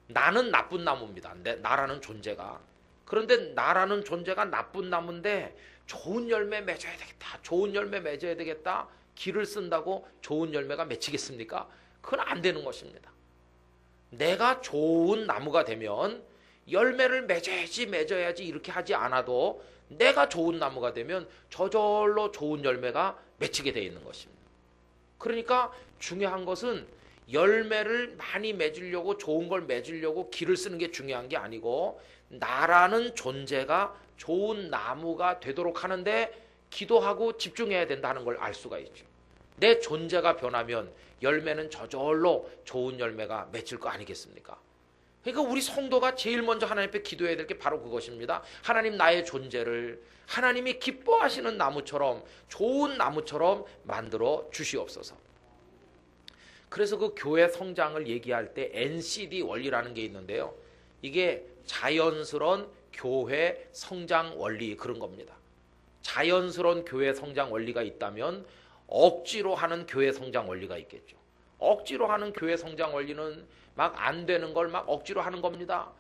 나는 나쁜 나무입니다. 나라는 존재가. 그런데 나라는 존재가 나쁜 나무인데 좋은 열매 맺어야 되겠다. 좋은 열매 맺어야 되겠다. 기를 쓴다고 좋은 열매가 맺히겠습니까? 그건 안 되는 것입니다. 내가 좋은 나무가 되면 열매를 맺어야지 이렇게 하지 않아도 내가 좋은 나무가 되면 저절로 좋은 열매가 맺히게 되어 있는 것입니다. 그러니까 중요한 것은 열매를 많이 맺으려고 좋은 걸 맺으려고 기를 쓰는 게 중요한 게 아니고 나라는 존재가 좋은 나무가 되도록 하는데 기도하고 집중해야 된다는 걸 알 수가 있죠. 내 존재가 변하면 열매는 저절로 좋은 열매가 맺힐 거 아니겠습니까? 그러니까 우리 성도가 제일 먼저 하나님 앞에 기도해야 될 게 바로 그것입니다. 하나님, 나의 존재를 하나님이 기뻐하시는 나무처럼, 좋은 나무처럼 만들어 주시옵소서. 그래서 그 교회 성장을 얘기할 때 NCD 원리라는 게 있는데요. 이게 자연스러운 교회 성장 원리, 그런 겁니다. 자연스러운 교회 성장 원리가 있다면 억지로 하는 교회 성장 원리가 있겠죠. 억지로 하는 교회 성장 원리는 막 안 되는 걸 막 억지로 하는 겁니다.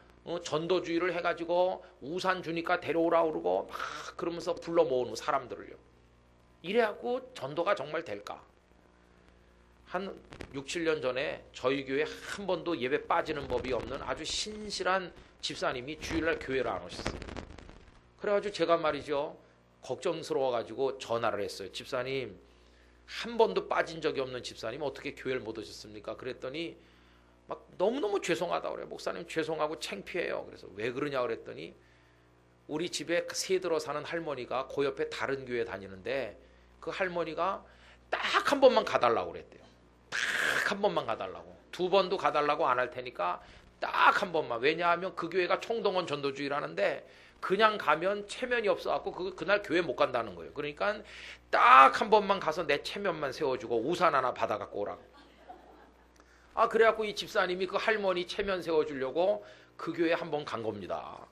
전도주의를 해가지고 우산 주니까 데려오라 그러고 막 그러면서 불러 모으는 사람들을요. 이래갖고 전도가 정말 될까? 한 6, 7년 전에 저희 교회 한 번도 예배 빠지는 법이 없는 아주 신실한 집사님이 주일날 교회를 안 오셨어요. 그래가지고 제가 말이죠, 걱정스러워가지고 전화를 했어요. 집사님, 한 번도 빠진 적이 없는 집사님 어떻게 교회를 못 오셨습니까? 그랬더니 막 너무너무 죄송하다고 그래요. 목사님 죄송하고 창피해요. 그래서 왜 그러냐 그랬더니 우리 집에 새들어 사는 할머니가 그 옆에 다른 교회 다니는데 그 할머니가 딱 한 번만 가달라고 그랬대요. 딱 한 번만 가달라고. 2번도 가달라고 안 할 테니까 딱 한 번만. 왜냐하면 그 교회가 총동원 전도주의라는데 그냥 가면 체면이 없어갖고 그날 교회 못 간다는 거예요. 그러니까 딱 한 번만 가서 내 체면만 세워주고 우산 하나 받아갖고 오라고. 그래갖고 이 집사님이 그 할머니 체면 세워주려고 그 교회 한 번 간 겁니다.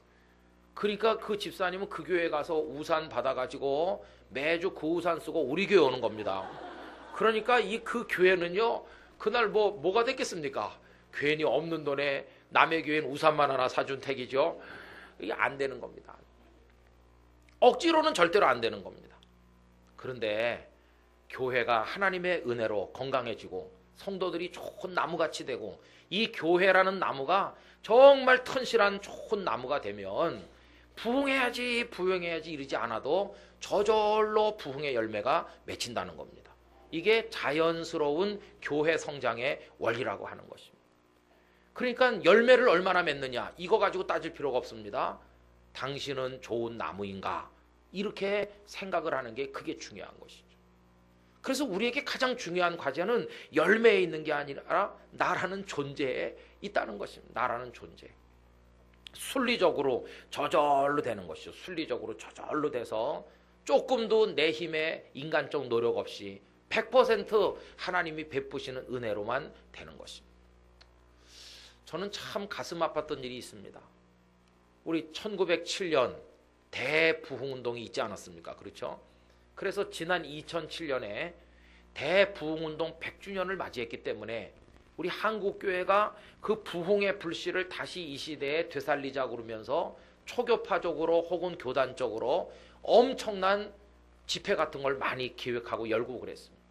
그러니까 그 집사님은 그 교회 가서 우산 받아가지고 매주 그 우산 쓰고 우리 교회 오는 겁니다. 그러니까 그 교회는요, 그날 뭐가 됐겠습니까? 괜히 없는 돈에 남의 교회는 우산만 하나 사준 택이죠. 이게 안 되는 겁니다. 억지로는 절대로 안 되는 겁니다. 그런데 교회가 하나님의 은혜로 건강해지고 성도들이 좋은 나무같이 되고 이 교회라는 나무가 정말 튼실한 좋은 나무가 되면 부흥해야지 이러지 않아도 저절로 부흥의 열매가 맺힌다는 겁니다. 이게 자연스러운 교회 성장의 원리라고 하는 것입니다. 그러니까 열매를 얼마나 맺느냐 이거 가지고 따질 필요가 없습니다. 당신은 좋은 나무인가 이렇게 생각을 하는 게 그게 중요한 것이죠. 그래서 우리에게 가장 중요한 과제는 열매에 있는 게 아니라 나라는 존재에 있다는 것입니다. 나라는 존재. 순리적으로 저절로 되는 것이죠. 순리적으로 저절로 돼서 조금도 내 힘에 인간적 노력 없이 100% 하나님이 베푸시는 은혜로만 되는 것입니다. 저는 참 가슴 아팠던 일이 있습니다. 우리 1907년 대부흥운동이 있지 않았습니까? 그렇죠? 그래서 지난 2007년에 대부흥운동 100주년을 맞이했기 때문에 우리 한국교회가 그 부흥의 불씨를 다시 이 시대에 되살리자 그러면서 초교파적으로 혹은 교단적으로 엄청난 집회 같은 걸 많이 기획하고 열고 그랬습니다.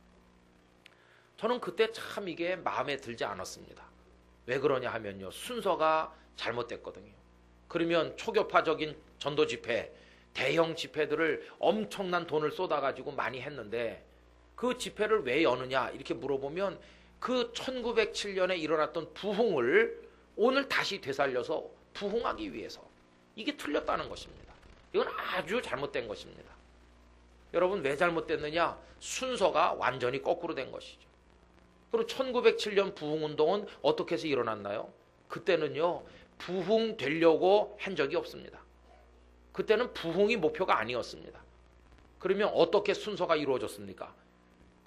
저는 그때 참 이게 마음에 들지 않았습니다. 왜 그러냐 하면요, 순서가 잘못됐거든요. 그러면 초교파적인 전도 집회, 대형 집회들을 엄청난 돈을 쏟아가지고 많이 했는데 그 집회를 왜 여느냐 이렇게 물어보면 그 1907년에 일어났던 부흥을 오늘 다시 되살려서 부흥하기 위해서, 이게 틀렸다는 것입니다. 이건 아주 잘못된 것입니다. 여러분, 왜 잘못됐느냐? 순서가 완전히 거꾸로 된 것이죠. 그리고 1907년 부흥운동은 어떻게 해서 일어났나요? 그때는요, 부흥되려고 한 적이 없습니다. 그때는 부흥이 목표가 아니었습니다. 그러면 어떻게 순서가 이루어졌습니까?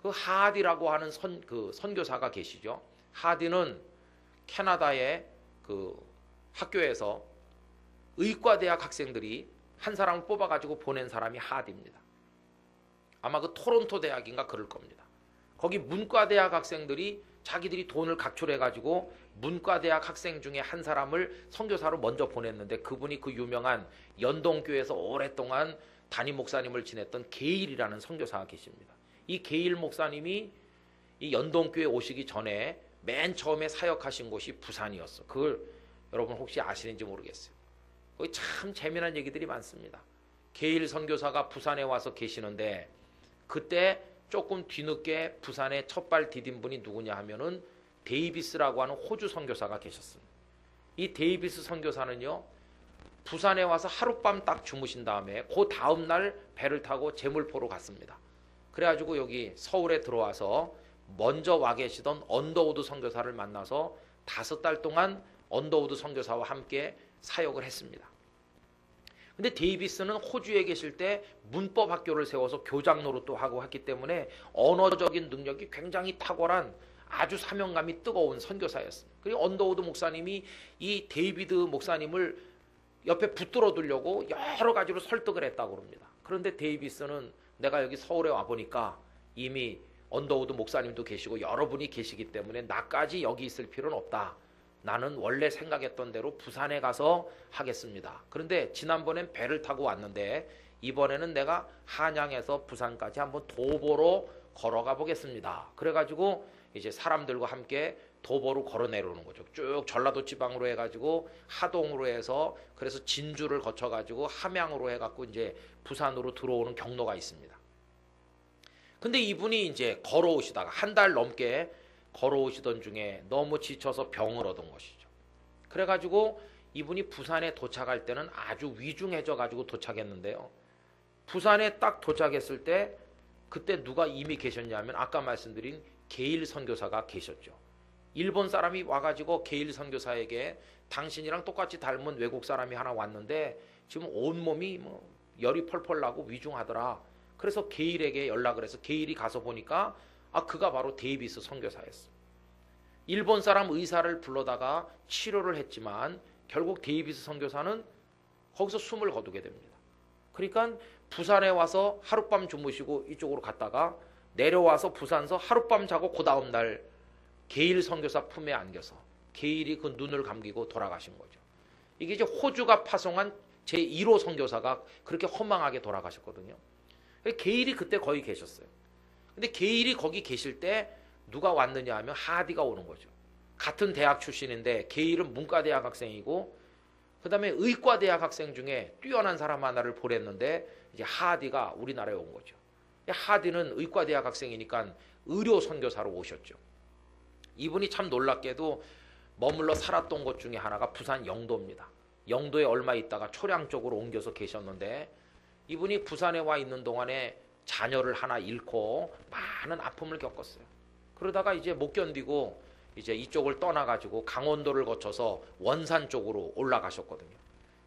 그 하디라고 하는 선교사가 계시죠. 하디는 캐나다의 그 학교에서 의과대학 학생들이 한 사람을 뽑아가지고 보낸 사람이 하디입니다. 아마 그 토론토 대학인가 그럴 겁니다. 거기 문과대학 학생들이 자기들이 돈을 각출해가지고 문과대학 학생 중에 한 사람을 선교사로 먼저 보냈는데 그분이 그 유명한 연동교회에서 오랫동안 담임 목사님을 지냈던 게일이라는 선교사가 계십니다. 이 게일 목사님이 이 연동교회 오시기 전에 맨 처음에 사역하신 곳이 부산이었어. 그걸 여러분 혹시 아시는지 모르겠어요. 거기 참 재미난 얘기들이 많습니다. 게일 선교사가 부산에 와서 계시는데 그때 조금 뒤늦게 부산에 첫발 디딘 분이 누구냐 하면은 데이비스라고 하는 호주 선교사가 계셨습니다. 이 데이비스 선교사는요, 부산에 와서 하룻밤 딱 주무신 다음에 그 다음날 배를 타고 제물포로 갔습니다. 그래가지고 여기 서울에 들어와서 먼저 와 계시던 언더우드 선교사를 만나서 5달 동안 언더우드 선교사와 함께 사역을 했습니다. 근데 데이비스는 호주에 계실 때 문법 학교를 세워서 교장 노릇도 하고 했기 때문에 언어적인 능력이 굉장히 탁월한 아주 사명감이 뜨거운 선교사였습니다. 그리고 언더우드 목사님이 이 데이비드 목사님을 옆에 붙들어 두려고 여러 가지로 설득을 했다고 합니다. 그런데 데이비스는 내가 여기 서울에 와보니까 이미 언더우드 목사님도 계시고 여러분이 계시기 때문에 나까지 여기 있을 필요는 없다. 나는 원래 생각했던 대로 부산에 가서 하겠습니다. 그런데 지난번엔 배를 타고 왔는데 이번에는 내가 한양에서 부산까지 한번 도보로 걸어가 보겠습니다. 그래가지고 이제 사람들과 함께 도보로 걸어 내려오는 거죠. 쭉 전라도 지방으로 해가지고 하동으로 해서 그래서 진주를 거쳐가지고 함양으로 해갖고 이제 부산으로 들어오는 경로가 있습니다. 근데 이분이 이제 걸어오시다가 한 달 넘게 걸어오시던 중에 너무 지쳐서 병을 얻은 것이죠. 그래가지고 이분이 부산에 도착할 때는 아주 위중해져 가지고 도착했는데요. 부산에 딱 도착했을 때 그때 누가 이미 계셨냐면 아까 말씀드린 게일 선교사가 계셨죠. 일본 사람이 와가지고 게일 선교사에게 당신이랑 똑같이 닮은 외국 사람이 하나 왔는데 지금 온몸이 뭐 열이 펄펄 나고 위중하더라. 그래서 게일에게 연락을 해서 게일이 가서 보니까 그가 바로 데이비스 선교사였어. 일본 사람 의사를 불러다가 치료를 했지만 결국 데이비스 선교사는 거기서 숨을 거두게 됩니다. 그러니까 부산에 와서 하룻밤 주무시고 이쪽으로 갔다가 내려와서 부산서 하룻밤 자고 그 다음날 게일 선교사 품에 안겨서 게일이 그 눈을 감기고 돌아가신 거죠. 이게 이제 호주가 파송한 제1호 선교사가 그렇게 허망하게 돌아가셨거든요. 게일이 그때 거기 계셨어요. 근데 게일이 거기 계실 때 누가 왔느냐 하면 하디가 오는 거죠. 같은 대학 출신인데 게일은 문과대학 학생이고 그 다음에 의과대학 학생 중에 뛰어난 사람 하나를 보냈는데 이제 하디가 우리나라에 온 거죠. 하디는 의과대학 학생이니까 의료 선교사로 오셨죠. 이분이 참 놀랍게도 머물러 살았던 곳 중에 하나가 부산 영도입니다. 영도에 얼마 있다가 초량 쪽으로 옮겨서 계셨는데 이분이 부산에 와 있는 동안에 자녀를 하나 잃고 많은 아픔을 겪었어요. 그러다가 이제 못 견디고 이제 이쪽을 떠나가지고 강원도를 거쳐서 원산 쪽으로 올라가셨거든요.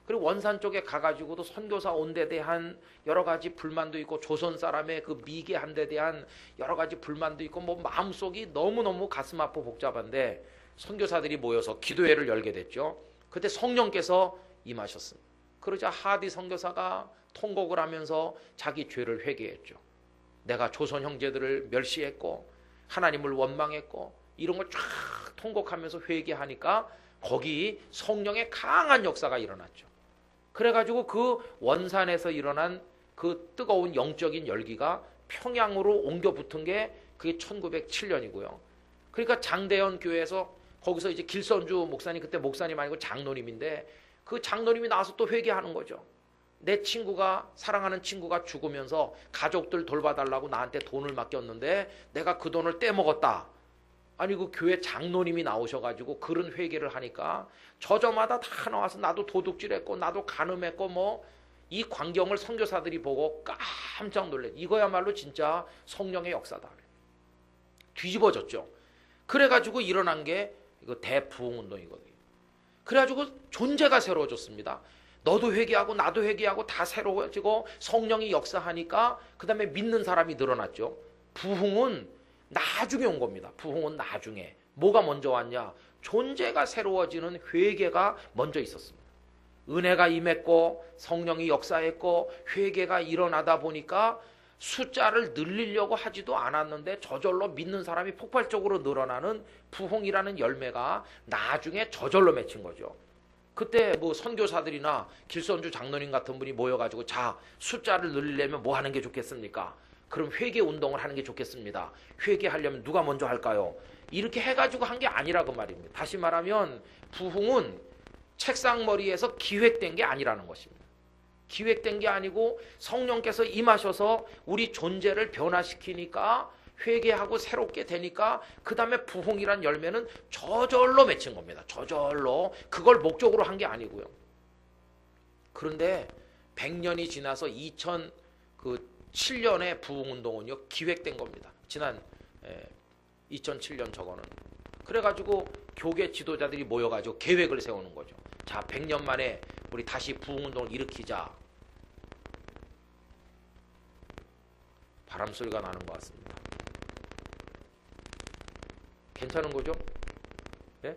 그리고 원산 쪽에 가가지고도 선교사 온 데 대한 여러 가지 불만도 있고 조선 사람의 그 미개한 데 대한 여러 가지 불만도 있고 뭐 마음속이 너무너무 가슴 아프고 복잡한데 선교사들이 모여서 기도회를 열게 됐죠. 그때 성령께서 임하셨습니다. 그러자 하디 선교사가 통곡을 하면서 자기 죄를 회개했죠. 내가 조선 형제들을 멸시했고 하나님을 원망했고 이런 걸 쫙 통곡하면서 회개하니까 거기 성령의 강한 역사가 일어났죠. 그래가지고 그 원산에서 일어난 그 뜨거운 영적인 열기가 평양으로 옮겨 붙은 게 그게 1907년이고요. 그러니까 장대현 교회에서 거기서 이제 길선주 목사님, 그때 목사님 아니고 장로님인데 그 장로님이 나와서 또 회개하는 거죠. 내 친구가, 사랑하는 친구가 죽으면서 가족들 돌봐달라고 나한테 돈을 맡겼는데 내가 그 돈을 떼먹었다. 아니 그 교회 장로님이 나오셔가지고 그런 회개를 하니까 저저마다 다 나와서 나도 도둑질했고 나도 간음했고 뭐 이 광경을 선교사들이 보고 깜짝 놀래. 이거야말로 진짜 성령의 역사다. 뒤집어졌죠. 그래가지고 일어난 게 이거 대부흥운동이거든요. 그래가지고 존재가 새로워졌습니다. 너도 회개하고 나도 회개하고 다 새로워지고 성령이 역사하니까 그 다음에 믿는 사람이 늘어났죠. 부흥은 나중에 온 겁니다. 부흥은 나중에. 뭐가 먼저 왔냐? 존재가 새로워지는 회개가 먼저 있었습니다. 은혜가 임했고 성령이 역사했고 회개가 일어나다 보니까 숫자를 늘리려고 하지도 않았는데 저절로 믿는 사람이 폭발적으로 늘어나는 부흥이라는 열매가 나중에 저절로 맺힌 거죠. 그때 뭐 선교사들이나 길선주 장로님 같은 분이 모여가지고 자, 숫자를 늘리려면 뭐 하는 게 좋겠습니까? 그럼 회개 운동을 하는 게 좋겠습니다. 회개하려면 누가 먼저 할까요? 이렇게 해가지고 한 게 아니라고 말입니다. 다시 말하면 부흥은 책상머리에서 기획된 게 아니라는 것입니다. 기획된 게 아니고 성령께서 임하셔서 우리 존재를 변화시키니까 회개하고 새롭게 되니까 그 다음에 부흥이란 열매는 저절로 맺힌 겁니다. 저절로. 그걸 목적으로 한 게 아니고요. 그런데 100년이 지나서 2007년에 부흥운동은요 기획된 겁니다. 지난 2007년 저거는. 그래가지고 교계 지도자들이 모여가지고 계획을 세우는 거죠. 자, 100년 만에 우리 다시 부흥운동을 일으키자. 바람 소리가 나는 것 같습니다. 괜찮은 거죠? 예?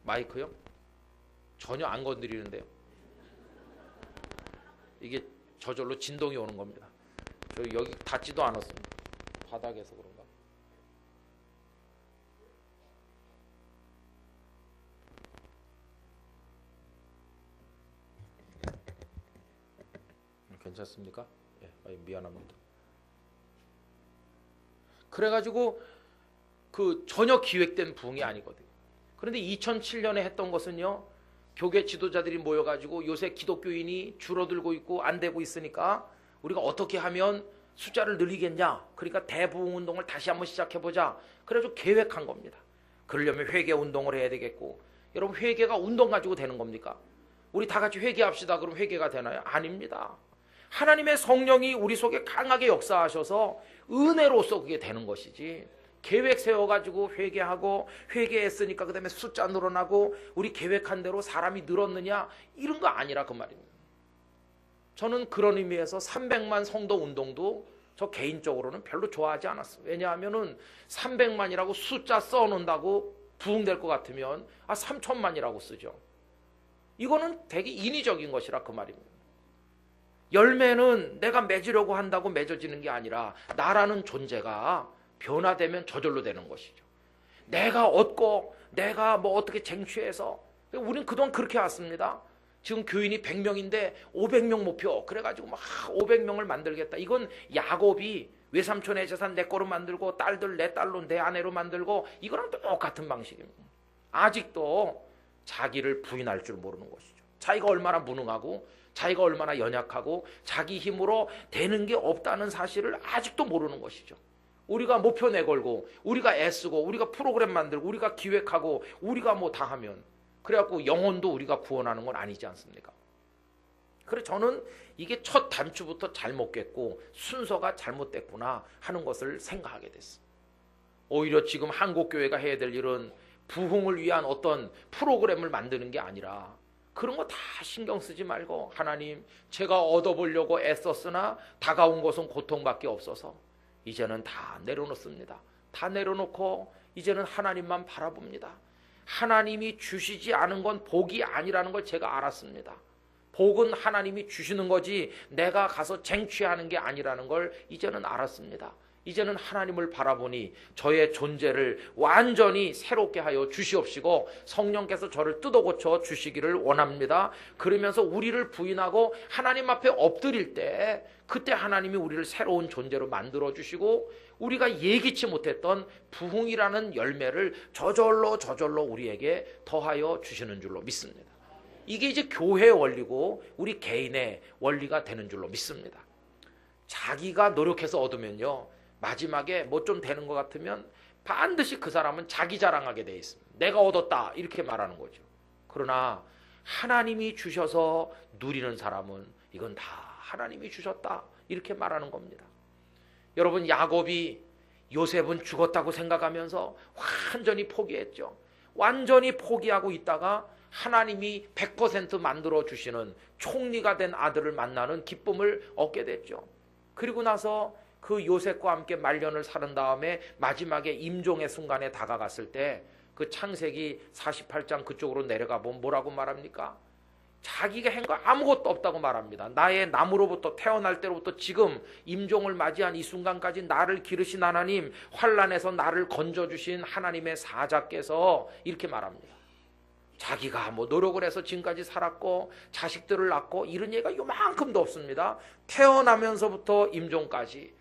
마이크요? 전혀 안 건드리는데요. 이게 저절로 진동이 오는 겁니다. 저 여기 닿지도 않았습니다. 바닥에서 그런가? 괜찮습니까? 예, 미안합니다. 그래가지고 그 전혀 기획된 부흥이 아니거든요. 그런데 2007년에 했던 것은요, 교계 지도자들이 모여가지고 요새 기독교인이 줄어들고 있고 안 되고 있으니까 우리가 어떻게 하면 숫자를 늘리겠냐? 그러니까 대부흥 운동을 다시 한번 시작해보자. 그래서 계획한 겁니다. 그러려면 회개 운동을 해야 되겠고, 여러분 회개가 운동 가지고 되는 겁니까? 우리 다 같이 회개합시다. 그럼 회개가 되나요? 아닙니다. 하나님의 성령이 우리 속에 강하게 역사하셔서 은혜로서 그게 되는 것이지, 계획 세워가지고 회개하고 회개했으니까 그 다음에 숫자 늘어나고 우리 계획한 대로 사람이 늘었느냐, 이런 거 아니라 그 말입니다. 저는 그런 의미에서 300만 성도 운동도 저 개인적으로는 별로 좋아하지 않았어요. 왜냐하면은 300만이라고 숫자 써놓는다고 부흥될 것 같으면 3천만이라고 쓰죠. 이거는 되게 인위적인 것이라 그 말입니다. 열매는 내가 맺으려고 한다고 맺어지는 게 아니라 나라는 존재가 변화되면 저절로 되는 것이죠. 내가 얻고 내가 뭐 어떻게 쟁취해서, 우리는 그동안 그렇게 왔습니다. 지금 교인이 100명인데 500명 목표 그래가지고 막 500명을 만들겠다. 이건 야곱이 외삼촌의 재산 내 거로 만들고 딸들 내 딸로 내 아내로 만들고, 이거랑 똑같은 방식입니다. 아직도 자기를 부인할 줄 모르는 것이죠. 자기가 얼마나 무능하고 자기가 얼마나 연약하고 자기 힘으로 되는 게 없다는 사실을 아직도 모르는 것이죠. 우리가 목표 내걸고 우리가 애쓰고 우리가 프로그램 만들고 우리가 기획하고 우리가 뭐 다 하면, 그래갖고 영혼도 우리가 구원하는 건 아니지 않습니까? 그래서 저는 이게 첫 단추부터 잘못 깼고 순서가 잘못됐구나 하는 것을 생각하게 됐어요. 오히려 지금 한국교회가 해야 될 일은 부흥을 위한 어떤 프로그램을 만드는 게 아니라 그런 거 다 신경 쓰지 말고, 하나님 제가 얻어보려고 애썼으나 다가온 것은 고통밖에 없어서 이제는 다 내려놓습니다. 다 내려놓고 이제는 하나님만 바라봅니다. 하나님이 주시지 않은 건 복이 아니라는 걸 제가 알았습니다. 복은 하나님이 주시는 거지 내가 가서 쟁취하는 게 아니라는 걸 이제는 알았습니다. 이제는 하나님을 바라보니 저의 존재를 완전히 새롭게 하여 주시옵시고 성령께서 저를 뜯어고쳐 주시기를 원합니다. 그러면서 우리를 부인하고 하나님 앞에 엎드릴 때, 그때 하나님이 우리를 새로운 존재로 만들어 주시고 우리가 예기치 못했던 부흥이라는 열매를 저절로 우리에게 더하여 주시는 줄로 믿습니다. 이게 이제 교회의 원리고 우리 개인의 원리가 되는 줄로 믿습니다. 자기가 노력해서 얻으면요, 마지막에 뭐 좀 되는 것 같으면 반드시 그 사람은 자기 자랑하게 돼 있습니다. 내가 얻었다 이렇게 말하는 거죠. 그러나 하나님이 주셔서 누리는 사람은 이건 다 하나님이 주셨다 이렇게 말하는 겁니다. 여러분, 야곱이 요셉은 죽었다고 생각하면서 완전히 포기했죠. 완전히 포기하고 있다가 하나님이 100% 만들어 주시는 총리가 된 아들을 만나는 기쁨을 얻게 됐죠. 그리고 나서 그 요셉과 함께 말년을 사는 다음에 마지막에 임종의 순간에 다가갔을 때 그 창세기 48장 그쪽으로 내려가 보면 뭐라고 말합니까? 자기가 한 거 아무것도 없다고 말합니다. 나의 나무로부터 태어날 때로부터 지금 임종을 맞이한 이 순간까지 나를 기르신 하나님, 환난에서 나를 건져주신 하나님의 사자께서 이렇게 말합니다. 자기가 뭐 노력을 해서 지금까지 살았고 자식들을 낳고 이런 얘기가 요만큼도 없습니다. 태어나면서부터 임종까지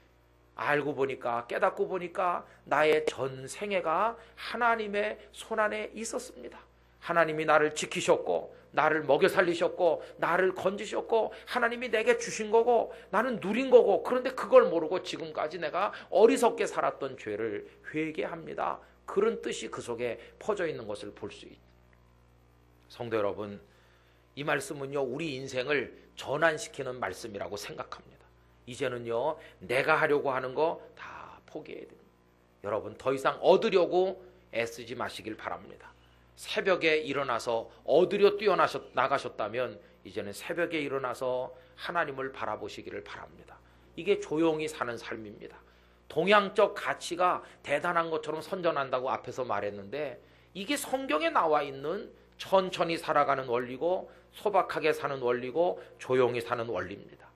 알고 보니까, 깨닫고 보니까 나의 전 생애가 하나님의 손안에 있었습니다. 하나님이 나를 지키셨고 나를 먹여 살리셨고 나를 건지셨고 하나님이 내게 주신 거고 나는 누린 거고, 그런데 그걸 모르고 지금까지 내가 어리석게 살았던 죄를 회개합니다. 그런 뜻이 그 속에 퍼져 있는 것을 볼 수 있죠. 성도 여러분, 이 말씀은요 우리 인생을 전환시키는 말씀이라고 생각합니다. 이제는요 내가 하려고 하는 거 다 포기해야 됩니다. 여러분, 더 이상 얻으려고 애쓰지 마시길 바랍니다. 새벽에 일어나서 얻으려 뛰어나가셨다면 이제는 새벽에 일어나서 하나님을 바라보시기를 바랍니다. 이게 조용히 사는 삶입니다. 동양적 가치가 대단한 것처럼 선전한다고 앞에서 말했는데, 이게 성경에 나와 있는 천천히 살아가는 원리고 소박하게 사는 원리고 조용히 사는 원리입니다.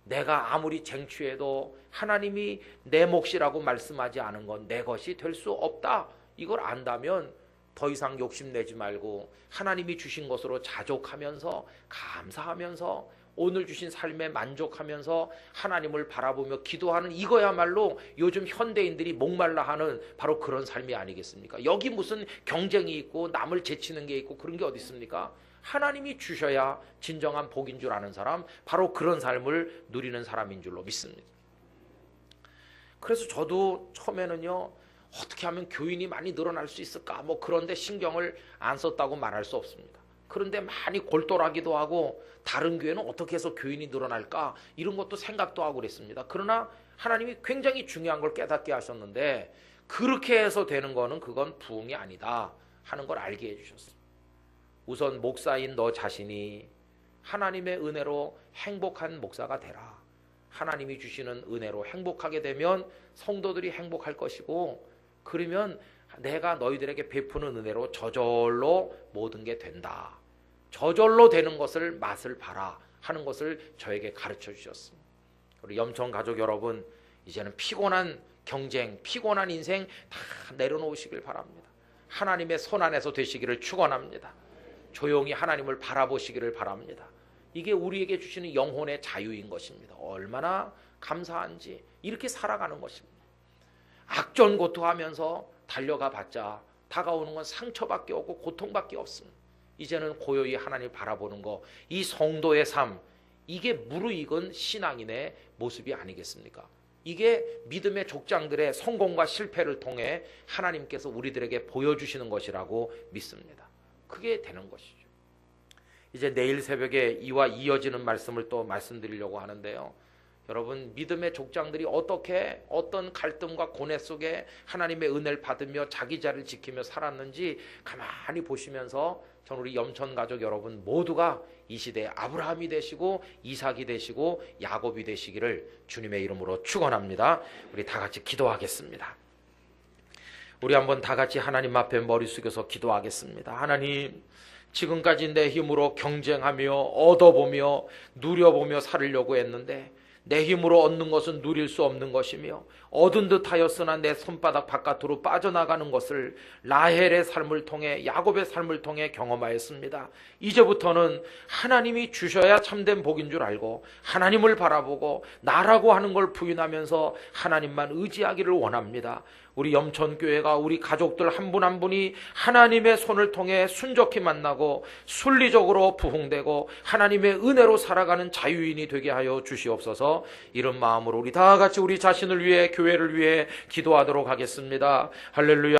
내가 아무리 쟁취해도 하나님이 내 몫이라고 말씀하지 않은 건 내 것이 될 수 없다. 이걸 안다면 더 이상 욕심내지 말고 하나님이 주신 것으로 자족하면서 감사하면서 오늘 주신 삶에 만족하면서 하나님을 바라보며 기도하는, 이거야말로 요즘 현대인들이 목말라 하는 바로 그런 삶이 아니겠습니까? 여기 무슨 경쟁이 있고 남을 제치는 게 있고 그런 게 어디 있습니까? 하나님이 주셔야 진정한 복인 줄 아는 사람, 바로 그런 삶을 누리는 사람인 줄로 믿습니다. 그래서 저도 처음에는요, 어떻게 하면 교인이 많이 늘어날 수 있을까? 뭐 그런데 신경을 안 썼다고 말할 수 없습니다. 그런데 많이 골똘하기도 하고 다른 교회는 어떻게 해서 교인이 늘어날까? 이런 것도 생각도 하고 그랬습니다. 그러나 하나님이 굉장히 중요한 걸 깨닫게 하셨는데 그렇게 해서 되는 거는 그건 부흥이 아니다 하는 걸 알게 해주셨습니다. 우선 목사인 너 자신이 하나님의 은혜로 행복한 목사가 되라. 하나님이 주시는 은혜로 행복하게 되면 성도들이 행복할 것이고, 그러면 내가 너희들에게 베푸는 은혜로 저절로 모든 게 된다. 저절로 되는 것을 맛을 봐라 하는 것을 저에게 가르쳐 주셨습니다. 우리 염천 가족 여러분, 이제는 피곤한 경쟁, 피곤한 인생 다 내려놓으시길 바랍니다. 하나님의 손 안에서 되시기를 축원합니다. 조용히 하나님을 바라보시기를 바랍니다. 이게 우리에게 주시는 영혼의 자유인 것입니다. 얼마나 감사한지 이렇게 살아가는 것입니다. 악전고투하면서 달려가 봤자 다가오는 건 상처밖에 없고 고통밖에 없습니다. 이제는 고요히 하나님을 바라보는 거, 이 성도의 삶, 이게 무르익은 신앙인의 모습이 아니겠습니까? 이게 믿음의 족장들의 성공과 실패를 통해 하나님께서 우리들에게 보여주시는 것이라고 믿습니다. 그게 되는 것이죠. 이제 내일 새벽에 이와 이어지는 말씀을 또 말씀드리려고 하는데요. 여러분, 믿음의 족장들이 어떻게 어떤 갈등과 고뇌 속에 하나님의 은혜를 받으며 자기 자리를 지키며 살았는지 가만히 보시면서 저는 우리 염천 가족 여러분 모두가 이 시대에 아브라함이 되시고 이삭이 되시고 야곱이 되시기를 주님의 이름으로 축원합니다. 우리 다 같이 기도하겠습니다. 우리 한번 다 같이 하나님 앞에 머리 숙여서 기도하겠습니다. 하나님, 지금까지 내 힘으로 경쟁하며 얻어보며 누려보며 살으려고 했는데 내 힘으로 얻는 것은 누릴 수 없는 것이며 얻은 듯 하였으나 내 손바닥 바깥으로 빠져나가는 것을 라헬의 삶을 통해 야곱의 삶을 통해 경험하였습니다. 이제부터는 하나님이 주셔야 참된 복인 줄 알고 하나님을 바라보고 나라고 하는 걸 부인하면서 하나님만 의지하기를 원합니다. 우리 염천교회가 우리 가족들 한 분 한 분이 하나님의 손을 통해 순적히 만나고 순리적으로 부흥되고 하나님의 은혜로 살아가는 자유인이 되게 하여 주시옵소서. 이런 마음으로 우리 다 같이 우리 자신을 위해 교회를 위해 기도하도록 하겠습니다. 할렐루야.